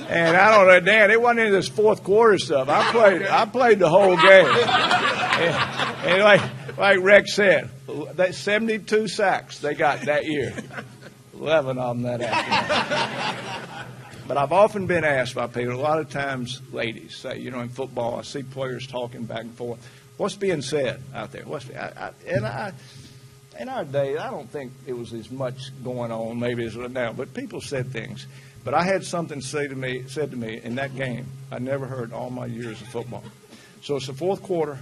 Speaker 19: And I don't know, Dan, it wasn't any of this fourth quarter stuff. I played the whole game. And like Rex said, that 72 sacks they got that year. 11 of them that afternoon. But I've often been asked by people, a lot of times ladies say, in football, I see players talking back and forth. What's being said out there? In our day, I don't think it was as much going on maybe as now, but people said things. But I had something said to me in that game I never heard all my years of football. So it's the fourth quarter,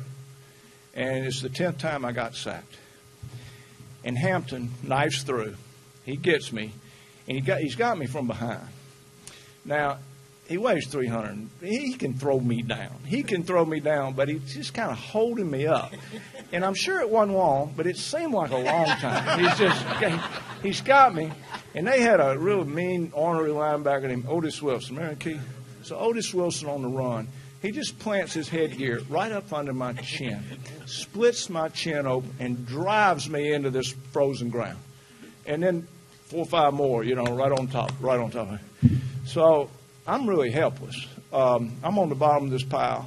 Speaker 19: and it's the 10th time I got sacked. And Hampton knifes through. He gets me, and he's got me from behind. Now, he weighs 300. He can throw me down. But he's just kind of holding me up. And I'm sure it wasn't long, but it seemed like a long time. He's got me. And they had a real mean, ornery linebacker named Otis Wilson. Remember, Keith? So Otis Wilson on the run, he just plants his headgear right up under my chin, splits my chin open, and drives me into this frozen ground. And then 4 or 5 more, right on top of me. So I'm really helpless. I'm on the bottom of this pile,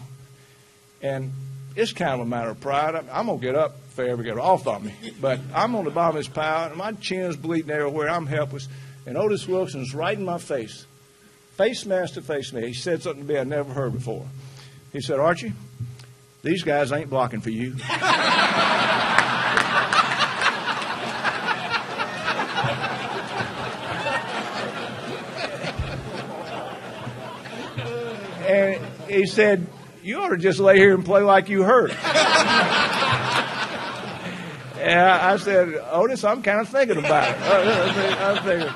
Speaker 19: and it's kind of a matter of pride. I'm going to get up if they ever get off on me. But I'm on the bottom of this pile, and my chin's bleeding everywhere. I'm helpless. And Otis Wilson's right in my face mask to face me. He said something to me I'd never heard before. He said, Archie, these guys ain't blocking for you. And he said, you ought to just lay here and play like you hurt. And I said, Otis, I'm kind of thinking about it. I figured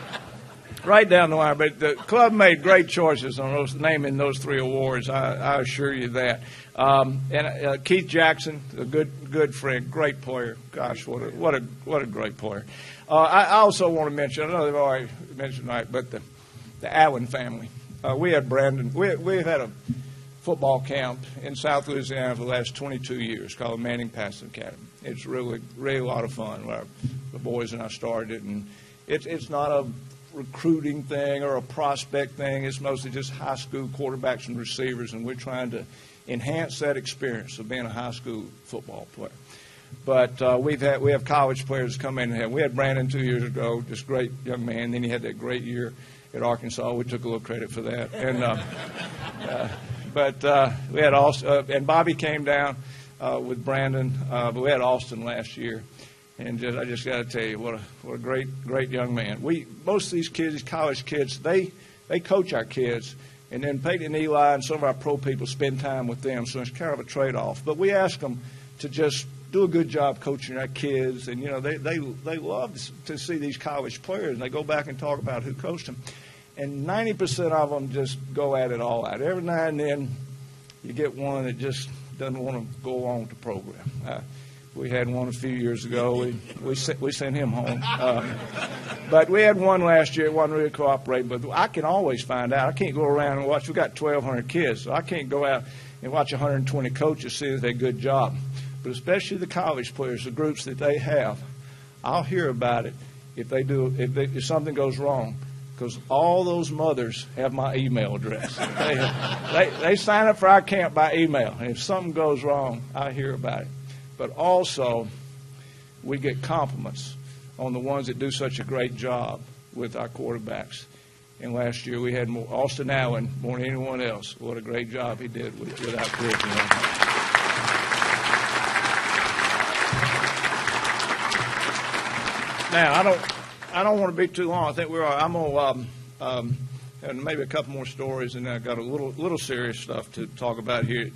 Speaker 19: right down the line. But the club made great choices on naming those 3 awards. I assure you that. And Keith Jackson, a good friend, great player. Gosh, what a great player. I also want to mention, I know they've already mentioned tonight, but the Allen family. We had Brandon. We've had a football camp in South Louisiana for the last 22 years called Manning Passing Academy. It's really a lot of fun. The boys and I started it, and it's not a recruiting thing or a prospect thing. It's mostly just high school quarterbacks and receivers, and we're trying to enhance that experience of being a high school football player. But we have college players come in. And we had Brandon 2 years ago, just great young man. Then he had that great year at Arkansas. We took a little credit for that. And but we had also and Bobby came down with Brandon. But we had Austin last year, and I just got to tell you what a great young man. Most of these kids, these college kids, they coach our kids, and then Peyton and Eli and some of our pro people spend time with them. So it's kind of a trade-off. But we ask them to just do a good job coaching our kids, and they love to see these college players, and they go back and talk about who coached them. And 90% of them just go at it all out. Every now and then you get one that just doesn't want to go along with the program. We had one a few years ago. We sent him home. But we had one last year. It wasn't really cooperating. But I can always find out. I can't go around and watch. We've got 1,200 kids, so I can't go out and watch 120 coaches see that they do a good job. But especially the college players, the groups that they have, I'll hear about it if something goes wrong. Because all those mothers have my email address. They sign up for our camp by email. And if something goes wrong, I hear about it. But also, we get compliments on the ones that do such a great job with our quarterbacks. And last year we had Austin Allen more than anyone else. What a great job he did with our curriculum. Now, I don't want to be too long. I think I'm going to and maybe a couple more stories, and I got a little serious stuff to talk about here.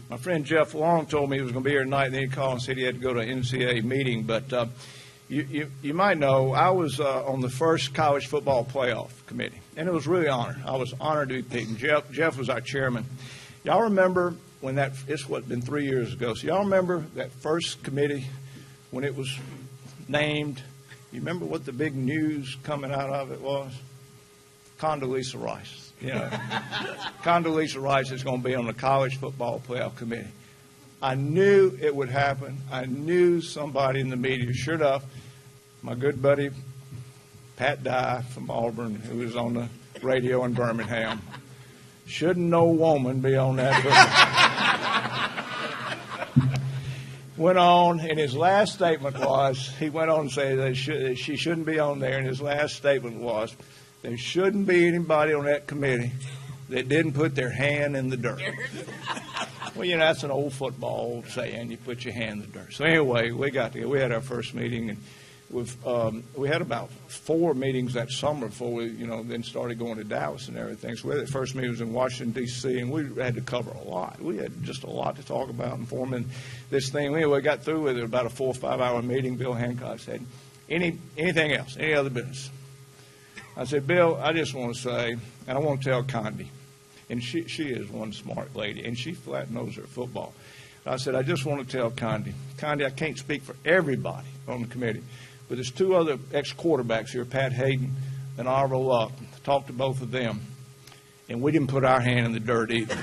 Speaker 19: My friend Jeff Long told me he was going to be here tonight, and then he called and said he had to go to an NCAA meeting. But you might know I was on the first college football playoff committee, and it was really an honor. I was honored to be picked. Jeff was our chairman. Y'all remember when it's been 3 years ago. So y'all remember that first committee when it was named? You remember what the big news coming out of it was? Condoleezza Rice. Condoleezza Rice is going to be on the college football playoff committee. I knew it would happen. I knew somebody in the media. Sure enough, my good buddy Pat Dye from Auburn, who was on the radio in Birmingham, shouldn't no woman be on that book. Went on, and his last statement was, he went on to say that she shouldn't be on there, and his last statement was, there shouldn't be anybody on that committee that didn't put their hand in the dirt. Well, that's an old football saying, you put your hand in the dirt. So anyway, we got together. We had our first meeting, and we had about 4 meetings that summer before we, then started going to Dallas and everything. So we had the first meeting was in Washington, D.C., and we had to cover a lot. We had just a lot to talk about and forming this thing. Anyway, we got through with it, about a 4 or 5 hour meeting. Bill Hancock said, anything else, any other business? I said, Bill, I just want to say, and I want to tell Condi, and she is one smart lady, and she flat knows her football. I said, I just want to tell Condi, I can't speak for everybody on the committee, but there's 2 other ex-quarterbacks here, Pat Hayden and Arvo Luck. Talked to both of them, and we didn't put our hand in the dirt either.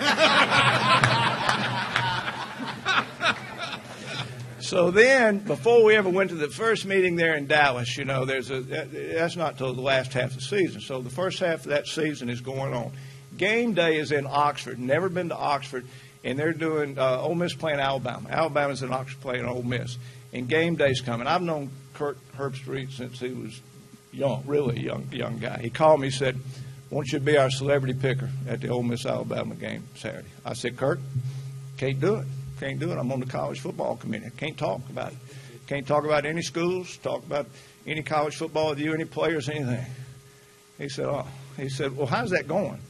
Speaker 19: So then, before we ever went to the first meeting there in Dallas, that's not till the last half of the season. So the first half of that season is going on. Game day is in Oxford. Never been to Oxford, and they're doing Ole Miss playing Alabama. Alabama's in Oxford playing Ole Miss, and game day's coming. I've known Kurt Herbstreit since he was young, really young guy. He called me, said, "I want you to be our celebrity picker at the Ole Miss Alabama game Saturday." I said, "Kurt, can't do it. Can't do it. I'm on the college football committee. I can't talk about it. Can't talk about any schools, talk about any college football with you, any players, anything." He said, well, how's that going?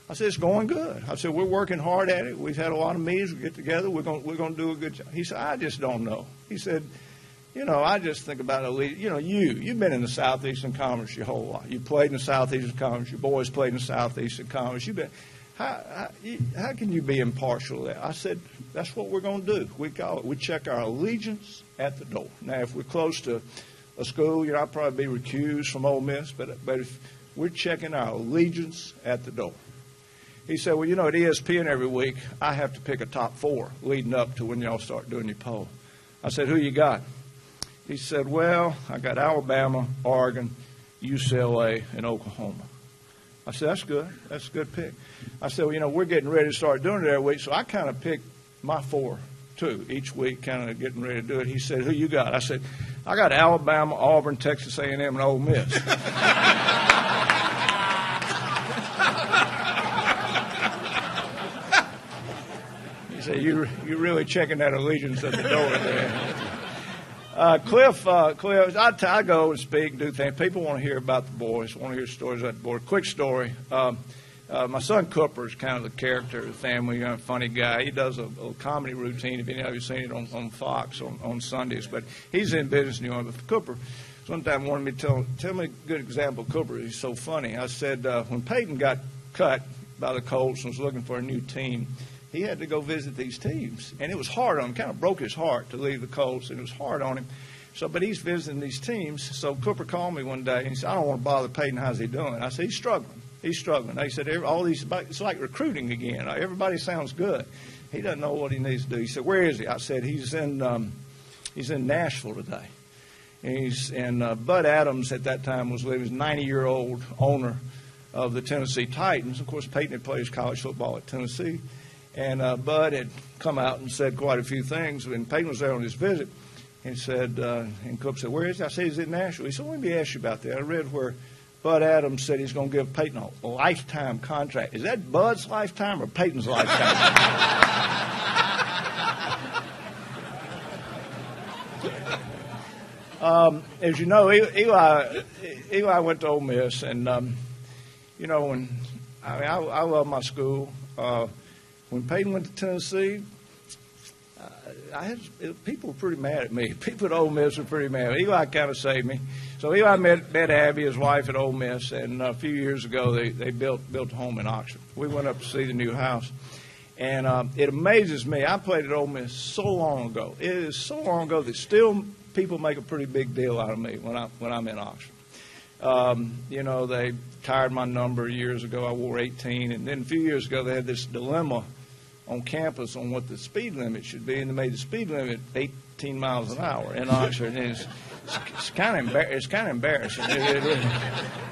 Speaker 19: I said, it's going good. I said, we're working hard at it. We've had a lot of meetings. We get together. We're going to do a good job. He said, I just don't know. He said, I just think about it. You've been in the Southeastern Conference your whole life. You played in the Southeastern Conference. Your boys played in the Southeastern Conference. How can you be impartial there? I said, that's what we're going to do. We check our allegiance at the door. Now, if we're close to a school, I'll probably be recused from Ole Miss, but if we're checking our allegiance at the door. He said, well, at ESPN every week, I have to pick a top 4 leading up to when y'all start doing your poll. I said, who you got? He said, well, I got Alabama, Oregon, UCLA, and Oklahoma. I said, that's good. That's a good pick. I said, well, we're getting ready to start doing it every week, so I kind of picked my 4, too, each week, kind of getting ready to do it. He said, who you got? I said, I got Alabama, Auburn, Texas A&M, and Ole Miss. He said, you're really checking that allegiance at the door there. Cliff, I go and speak and do things. People want to hear about the boys, want to hear stories about the boys. Quick story. My son Cooper is kind of the character of the family, funny guy. He does a comedy routine, if any of you have seen it on Fox on Sundays. But he's in business in New York. But Cooper, sometime wanted me to tell me a good example of Cooper. He's so funny. I said, when Peyton got cut by the Colts and was looking for a new team, he had to go visit these teams. And it was hard on him. Kind of broke his heart to leave the Colts, and it was hard on him. So, but he's visiting these teams. So Cooper called me one day, and he said, I don't want to bother Peyton. How's he doing? I said, he's struggling. He's struggling. They said, all these, it's like recruiting again. Everybody sounds good. He doesn't know what he needs to do. He said, where is he? I said, he's in Nashville today. And Bud Adams at that time was living, 90-year-old owner of the Tennessee Titans. Of course, Peyton had played college football at Tennessee. And Bud had come out and said quite a few things. And Peyton was there on his visit. And said, and Cook said, where is he? I said, he's in Nashville. He said, let me ask you about that. I read where Bud Adams said he's going to give Peyton a lifetime contract. Is that Bud's lifetime or Peyton's lifetime? As you know, Eli went to Ole Miss, and you know, I love my school. When Peyton went to Tennessee, people were pretty mad at me. People at Ole Miss were pretty mad. Eli kind of saved me. So Eli met Abby, his wife, at Ole Miss, and a few years ago they built a home in Oxford. We went up to see the new house, and it amazes me. I played at Ole Miss so long ago. It is so long ago that still people make a pretty big deal out of me when I'm in Oxford. You know, they tired my number years ago. I wore 18, and then a few years ago they had this dilemma on campus on what the speed limit should be, and they made the speed limit 18 miles an hour in Oxford. And it's kind of embarrassing.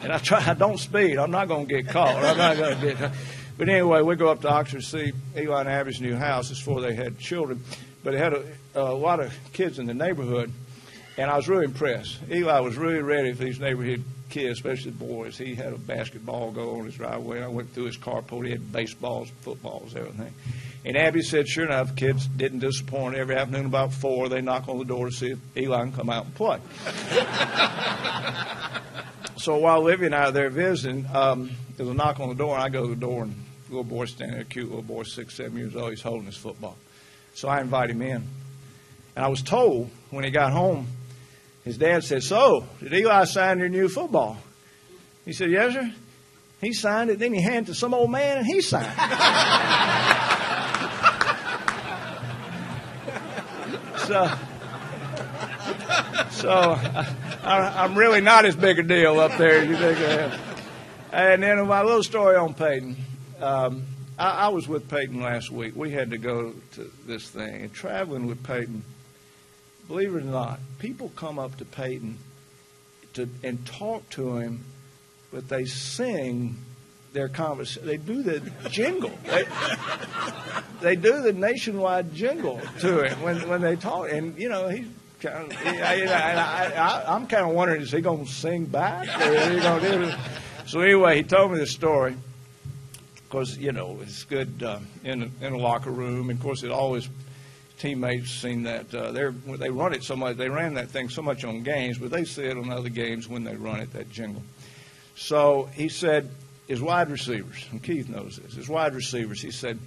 Speaker 19: And I don't speed. I'm not going to get caught. I'm not going to get. But anyway, we go up to Oxford to see Eli and Abby's new house. This is before they had children, but they had a lot of kids in the neighborhood, and I was really impressed. Eli was really ready for these neighborhood kids, especially the boys. He had a basketball goal on his driveway. I went through his carport. He had baseballs, footballs, everything. And Abby said, sure enough, kids didn't disappoint. Every afternoon about 4, they knock on the door to see if Eli can come out and play. So while Livy and I are there visiting, there's a knock on the door, and I go to the door, and a little boy standing there, a cute little boy, 6, 7 years old. He's holding his football. So I invite him in. And I was told when he got home, his dad said, so, did Eli sign your new football? He said, yes, sir. He signed it, then he handed it to some old man, and he signed it. So I'm really not as big a deal up there as you think I am. And then my little story on Peyton. I was with Peyton last week. We had to go to this thing. And traveling with Peyton, believe it or not, people come up to Peyton and talk to him, but they sing their conversation. They do the jingle. They do the nationwide jingle to him when they talk. And, you know, he's kind of, I'm kind of wondering, is he going to sing back? Or is he going to do it? So anyway, he told me this story because, you know, it's good in a locker room. And, of course, it always teammates seen that. They run it so much. They ran that thing so much on games, but they see it on other games when they run it, that jingle. So he said, his wide receivers, and Keith knows this, his wide receivers, he said,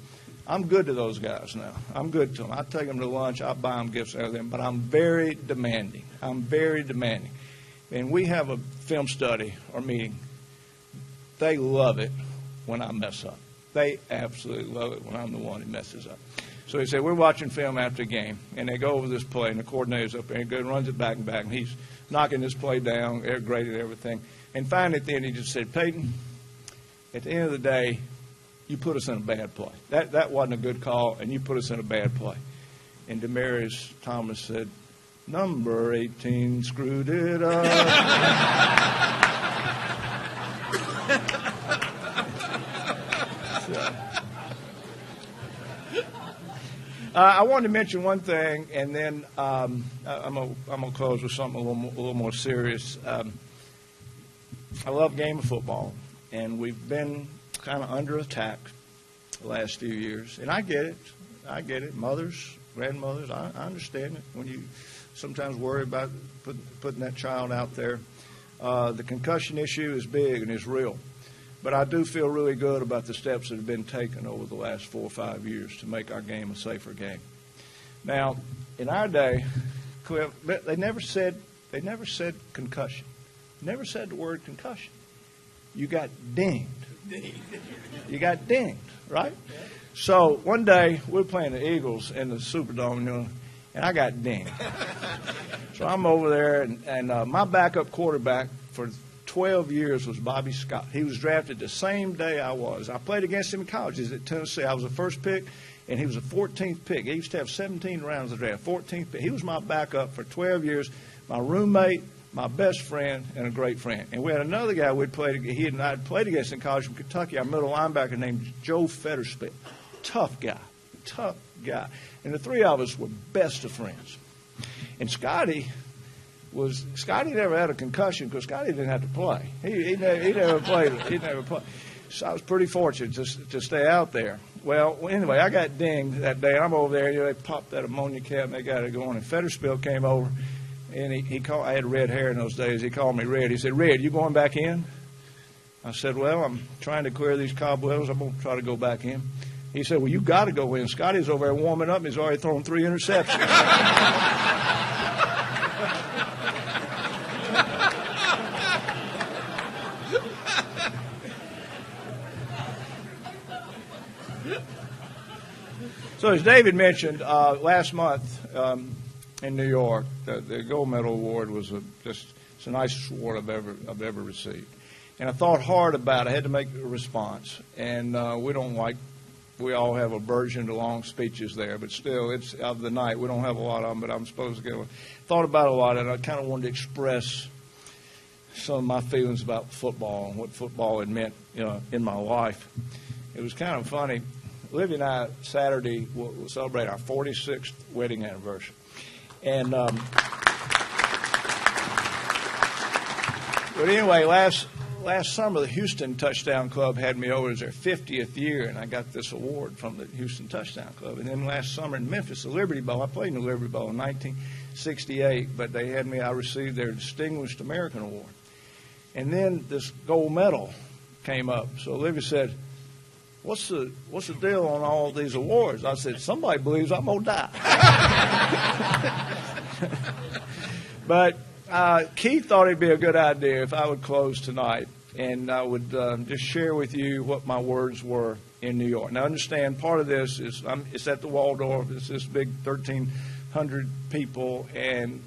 Speaker 19: I'm good to those guys now. I'm good to them. I take them to lunch. I buy them gifts out of them, but I'm very demanding. I'm very demanding. And we have a film study or meeting. They love it when I mess up. They absolutely love it when I'm the one who messes up. So he said, we're watching film after a game, and they go over this play, and the coordinator's up there, and he goes, runs it back and back, and he's knocking this play down, air graded everything. And finally at the end, he just said, Peyton, at the end of the day, you put us in a bad play. That wasn't a good call, and you put us in a bad play. And Demarius Thomas said, number 18 screwed it up. I wanted to mention one thing, and then I'm gonna close with something a little more serious. I love game of football, and we've been kind of under attack the last few years, and I get it. Mothers, grandmothers, I understand it. When you sometimes worry about putting that child out there, the concussion issue is big and is real. But I do feel really good about the steps that have been taken over the last 4 or 5 years to make our game a safer game. Now, in our day, Cliff, they never said concussion. Never said the word concussion. You got dinged. You got dinged, right? So one day we were playing the Eagles in the Superdome, and I got dinged. So I'm over there, and my backup quarterback for 12 years was Bobby Scott. He was drafted the same day I was. I played against him in college. He was at Tennessee. I was the first pick, and he was the 14th pick. He used to have 17 rounds of draft, 14th pick. He was my backup for 12 years, my roommate, my best friend, and a great friend. And we had another guy he and I had played against in college from Kentucky, our middle linebacker named Joe Fetterspit. Tough guy. And the three of us were best of friends. And Scotty never had a concussion because Scotty didn't have to play. He never played. He never played. So I was pretty fortunate to stay out there. Well, anyway, I got dinged that day. I'm over there. They popped that ammonia cap and they got it going. And Fetterspill came over, and he called. I had red hair in those days. He called me Red. He said, "Red, you going back in?" I said, "Well, I'm trying to clear these cobwebs. I'm going to try to go back in." He said, "Well, you got to go in. Scotty's over there warming up, and he's already thrown 3 interceptions." So as David mentioned, last month in New York, the Gold Medal Award was it's the nicest award I've ever received. And I thought hard about it. I had to make a response. And we all have aversion to long speeches there, but still, it's of the night. We don't have a lot of them, but I'm supposed to get one. Thought about it a lot, and I kind of wanted to express some of my feelings about football and what football had meant, in my life. It was kind of funny. Olivia and I, Saturday, will celebrate our 46th wedding anniversary. And but anyway, last summer, the Houston Touchdown Club had me over as their 50th year, and I got this award from the Houston Touchdown Club. And then last summer in Memphis, the Liberty Bowl, I played in the Liberty Bowl in 1968, but I received their Distinguished American Award. And then this gold medal came up. So Olivia said, What's the deal on all these awards? I said, somebody believes I'm going to die. But Keith thought it'd be a good idea if I would close tonight and I would just share with you what my words were in New York. Now, understand, part of this is it's at the Waldorf. It's this big 1,300 people, and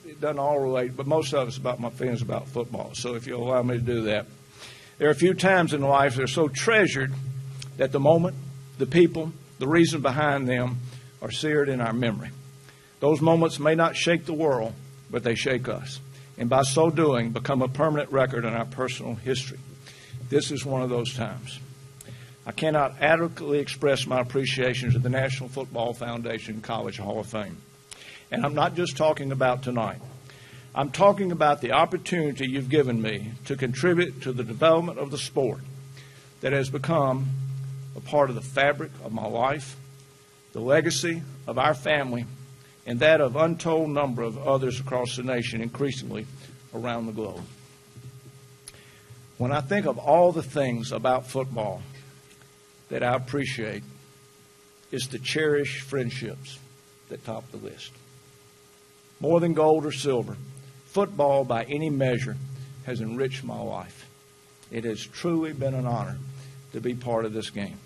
Speaker 19: it doesn't all relate, but most of it's about my feelings about football. So if you'll allow me to do that. There are a few times in life that are so treasured that the moment, the people, the reason behind them are seared in our memory. Those moments may not shake the world, but they shake us, and by so doing, become a permanent record in our personal history. This is one of those times. I cannot adequately express my appreciation to the National Football Foundation College Hall of Fame. And I'm not just talking about tonight. I'm talking about the opportunity you've given me to contribute to the development of the sport that has become a part of the fabric of my life, the legacy of our family, and that of untold number of others across the nation, increasingly around the globe. When I think of all the things about football that I appreciate, it's the cherished friendships that top the list. More than gold or silver, football by any measure has enriched my life. It has truly been an honor to be part of this game.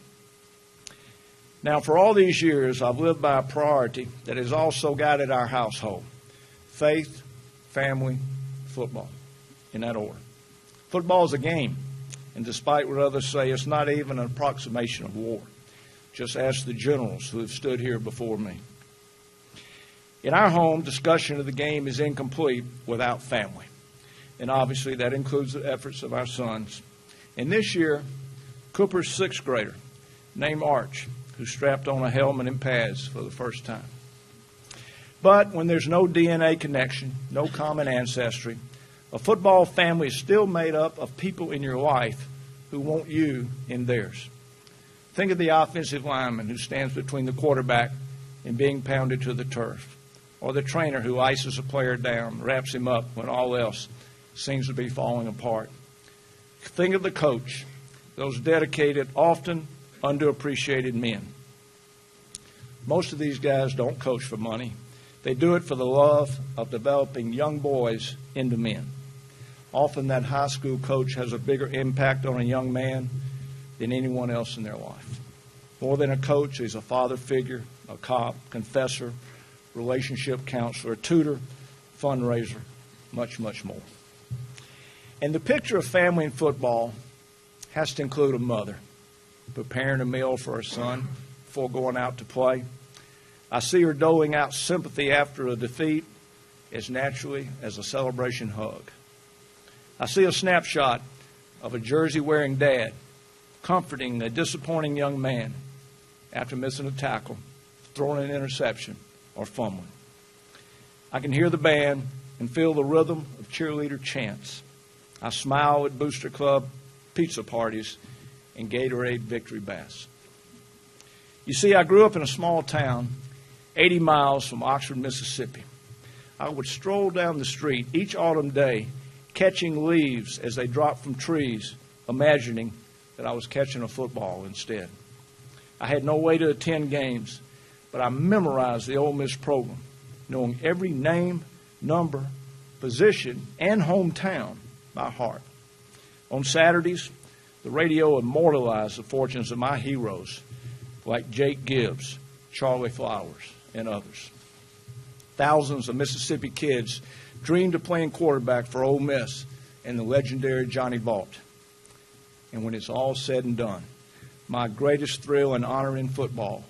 Speaker 19: Now, for all these years, I've lived by a priority that has also guided our household: faith, family, football, in that order. Football is a game, and despite what others say, it's not even an approximation of war. Just ask the generals who have stood here before me. In our home, discussion of the game is incomplete without family, and obviously that includes the efforts of our sons. And this year, Cooper's sixth grader, named Arch, who strapped on a helmet and pads for the first time. But when there's no DNA connection, no common ancestry, a football family is still made up of people in your life who want you in theirs. Think of the offensive lineman who stands between the quarterback and being pounded to the turf, or the trainer who ices a player down, wraps him up when all else seems to be falling apart. Think of the coach, those dedicated, often underappreciated men. Most of these guys don't coach for money. They do it for the love of developing young boys into men. Often that high school coach has a bigger impact on a young man than anyone else in their life. More than a coach, he's a father figure, a cop, confessor, relationship counselor, tutor, fundraiser, much, much more. And the picture of family in football has to include a mother preparing a meal for her son before going out to play. I see her doling out sympathy after a defeat as naturally as a celebration hug. I see a snapshot of a jersey-wearing dad comforting a disappointing young man after missing a tackle, throwing an interception, or fumbling. I can hear the band and feel the rhythm of cheerleader chants. I smile at Booster Club pizza parties and Gatorade victory baths. You see, I grew up in a small town 80 miles from Oxford, Mississippi. I would stroll down the street each autumn day, catching leaves as they dropped from trees, imagining that I was catching a football instead. I had no way to attend games, but I memorized the Ole Miss program, knowing every name, number, position, and hometown by heart. On Saturdays, the radio immortalized the fortunes of my heroes, like Jake Gibbs, Charlie Flowers, and others. Thousands of Mississippi kids dreamed of playing quarterback for Ole Miss and the legendary Johnny Vaught. And when it's all said and done, my greatest thrill and honor in football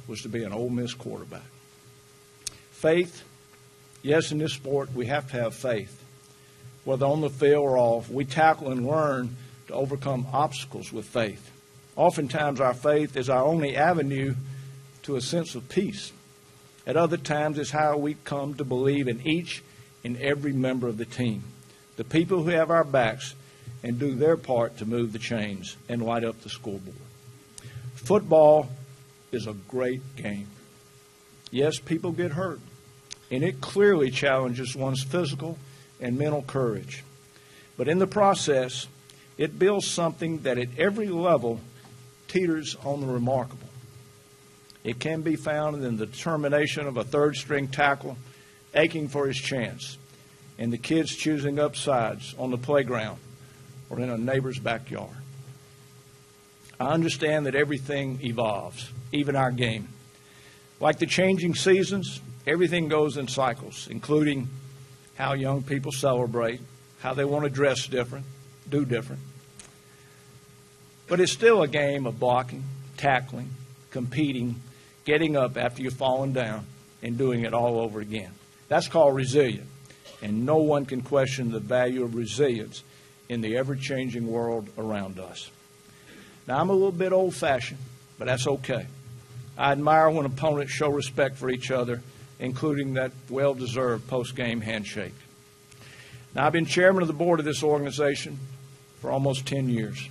Speaker 19: was to be an Ole Miss quarterback. Faith, yes, in this sport we have to have faith. Whether on the field or off, we tackle and learn to overcome obstacles with faith. Oftentimes our faith is our only avenue to a sense of peace. At other times it's how we come to believe in each and every member of the team, the people who have our backs and do their part to move the chains and light up the scoreboard. Football is a great game. Yes, people get hurt, and it clearly challenges one's physical and mental courage. But in the process, it builds something that at every level teeters on the remarkable. It can be found in the determination of a third-string tackle aching for his chance, and the kids choosing upsides on the playground or in a neighbor's backyard. I understand that everything evolves, even our game. Like the changing seasons, everything goes in cycles, including how young people celebrate, how they want to dress different, do different. But it's still a game of blocking, tackling, competing, getting up after you've fallen down, and doing it all over again. That's called resilient, and no one can question the value of resilience in the ever-changing world around us. Now, I'm a little bit old-fashioned, but that's okay. I admire when opponents show respect for each other, including that well-deserved post-game handshake. Now, I've been chairman of the board of this organization for almost 10 years.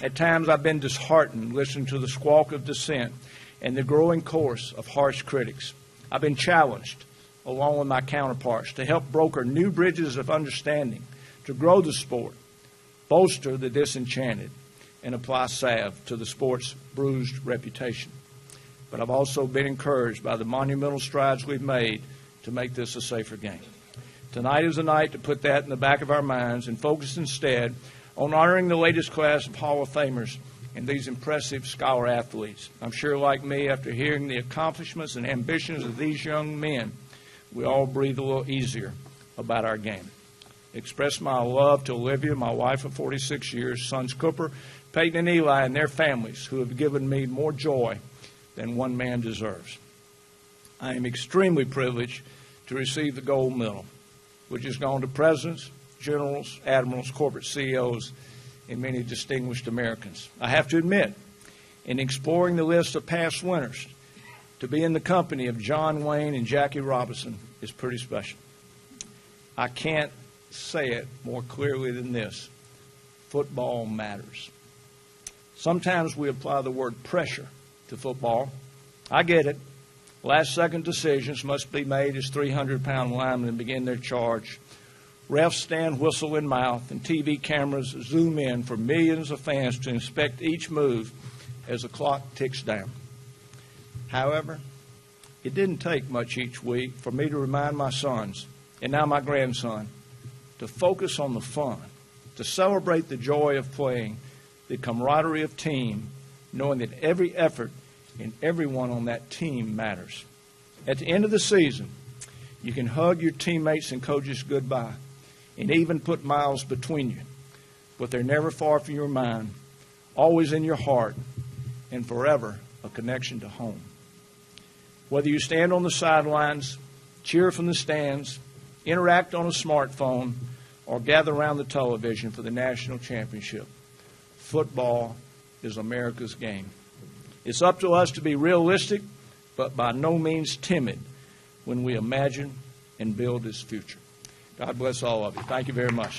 Speaker 19: At times, I've been disheartened listening to the squawk of dissent and the growing chorus of harsh critics. I've been challenged, along with my counterparts, to help broker new bridges of understanding, to grow the sport, bolster the disenchanted, and apply salve to the sport's bruised reputation. But I've also been encouraged by the monumental strides we've made to make this a safer game. Tonight is a night to put that in the back of our minds and focus instead on honoring the latest class of Hall of Famers and these impressive scholar athletes. I'm sure, like me, after hearing the accomplishments and ambitions of these young men, we all breathe a little easier about our game. Express my love to Olivia, my wife of 46 years, sons Cooper, Peyton, and Eli, and their families, who have given me more joy than one man deserves. I am extremely privileged to receive the gold medal, which has gone to presidents, generals, admirals, corporate CEOs, and many distinguished Americans. I have to admit, in exploring the list of past winners, to be in the company of John Wayne and Jackie Robinson is pretty special. I can't say it more clearly than this. Football matters. Sometimes we apply the word pressure to football. I get it. Last-second decisions must be made as 300-pound linemen begin their charge. Refs stand whistle in mouth, and TV cameras zoom in for millions of fans to inspect each move as the clock ticks down. However, it didn't take much each week for me to remind my sons, and now my grandson, to focus on the fun, to celebrate the joy of playing, the camaraderie of team, knowing that every effort and everyone on that team matters. At the end of the season, you can hug your teammates and coaches goodbye and even put miles between you, but they're never far from your mind, always in your heart, and forever a connection to home. Whether you stand on the sidelines, cheer from the stands, interact on a smartphone, or gather around the television for the national championship, football is America's game. It's up to us to be realistic, but by no means timid when we imagine and build this future. God bless all of you. Thank you very much.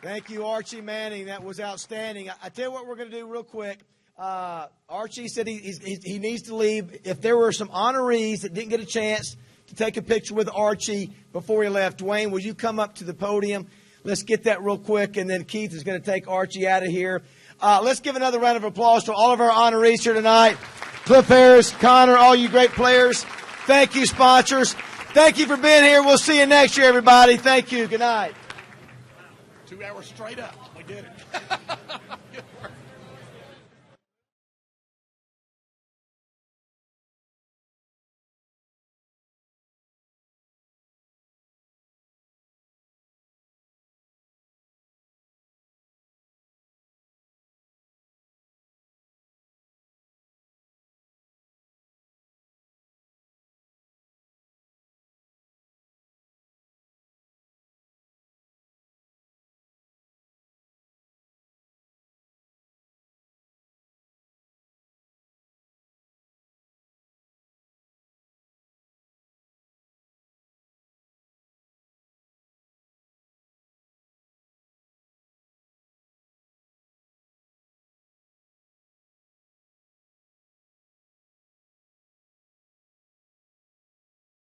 Speaker 1: Thank you, Archie Manning. That was outstanding. I tell you what we're going to do real quick. Archie said he needs to leave. If there were some honorees that didn't get a chance to take a picture with Archie before he left, Dwayne, will you come up to the podium? Let's get that real quick, and then Keith is going to take Archie out of here. Let's give another round of applause to all of our honorees here tonight. Cliff Harris, Connor, all you great players. Thank you, sponsors. Thank you for being here. We'll see you next year, everybody. Thank you. Good night.
Speaker 2: 2 hours straight up. We did it.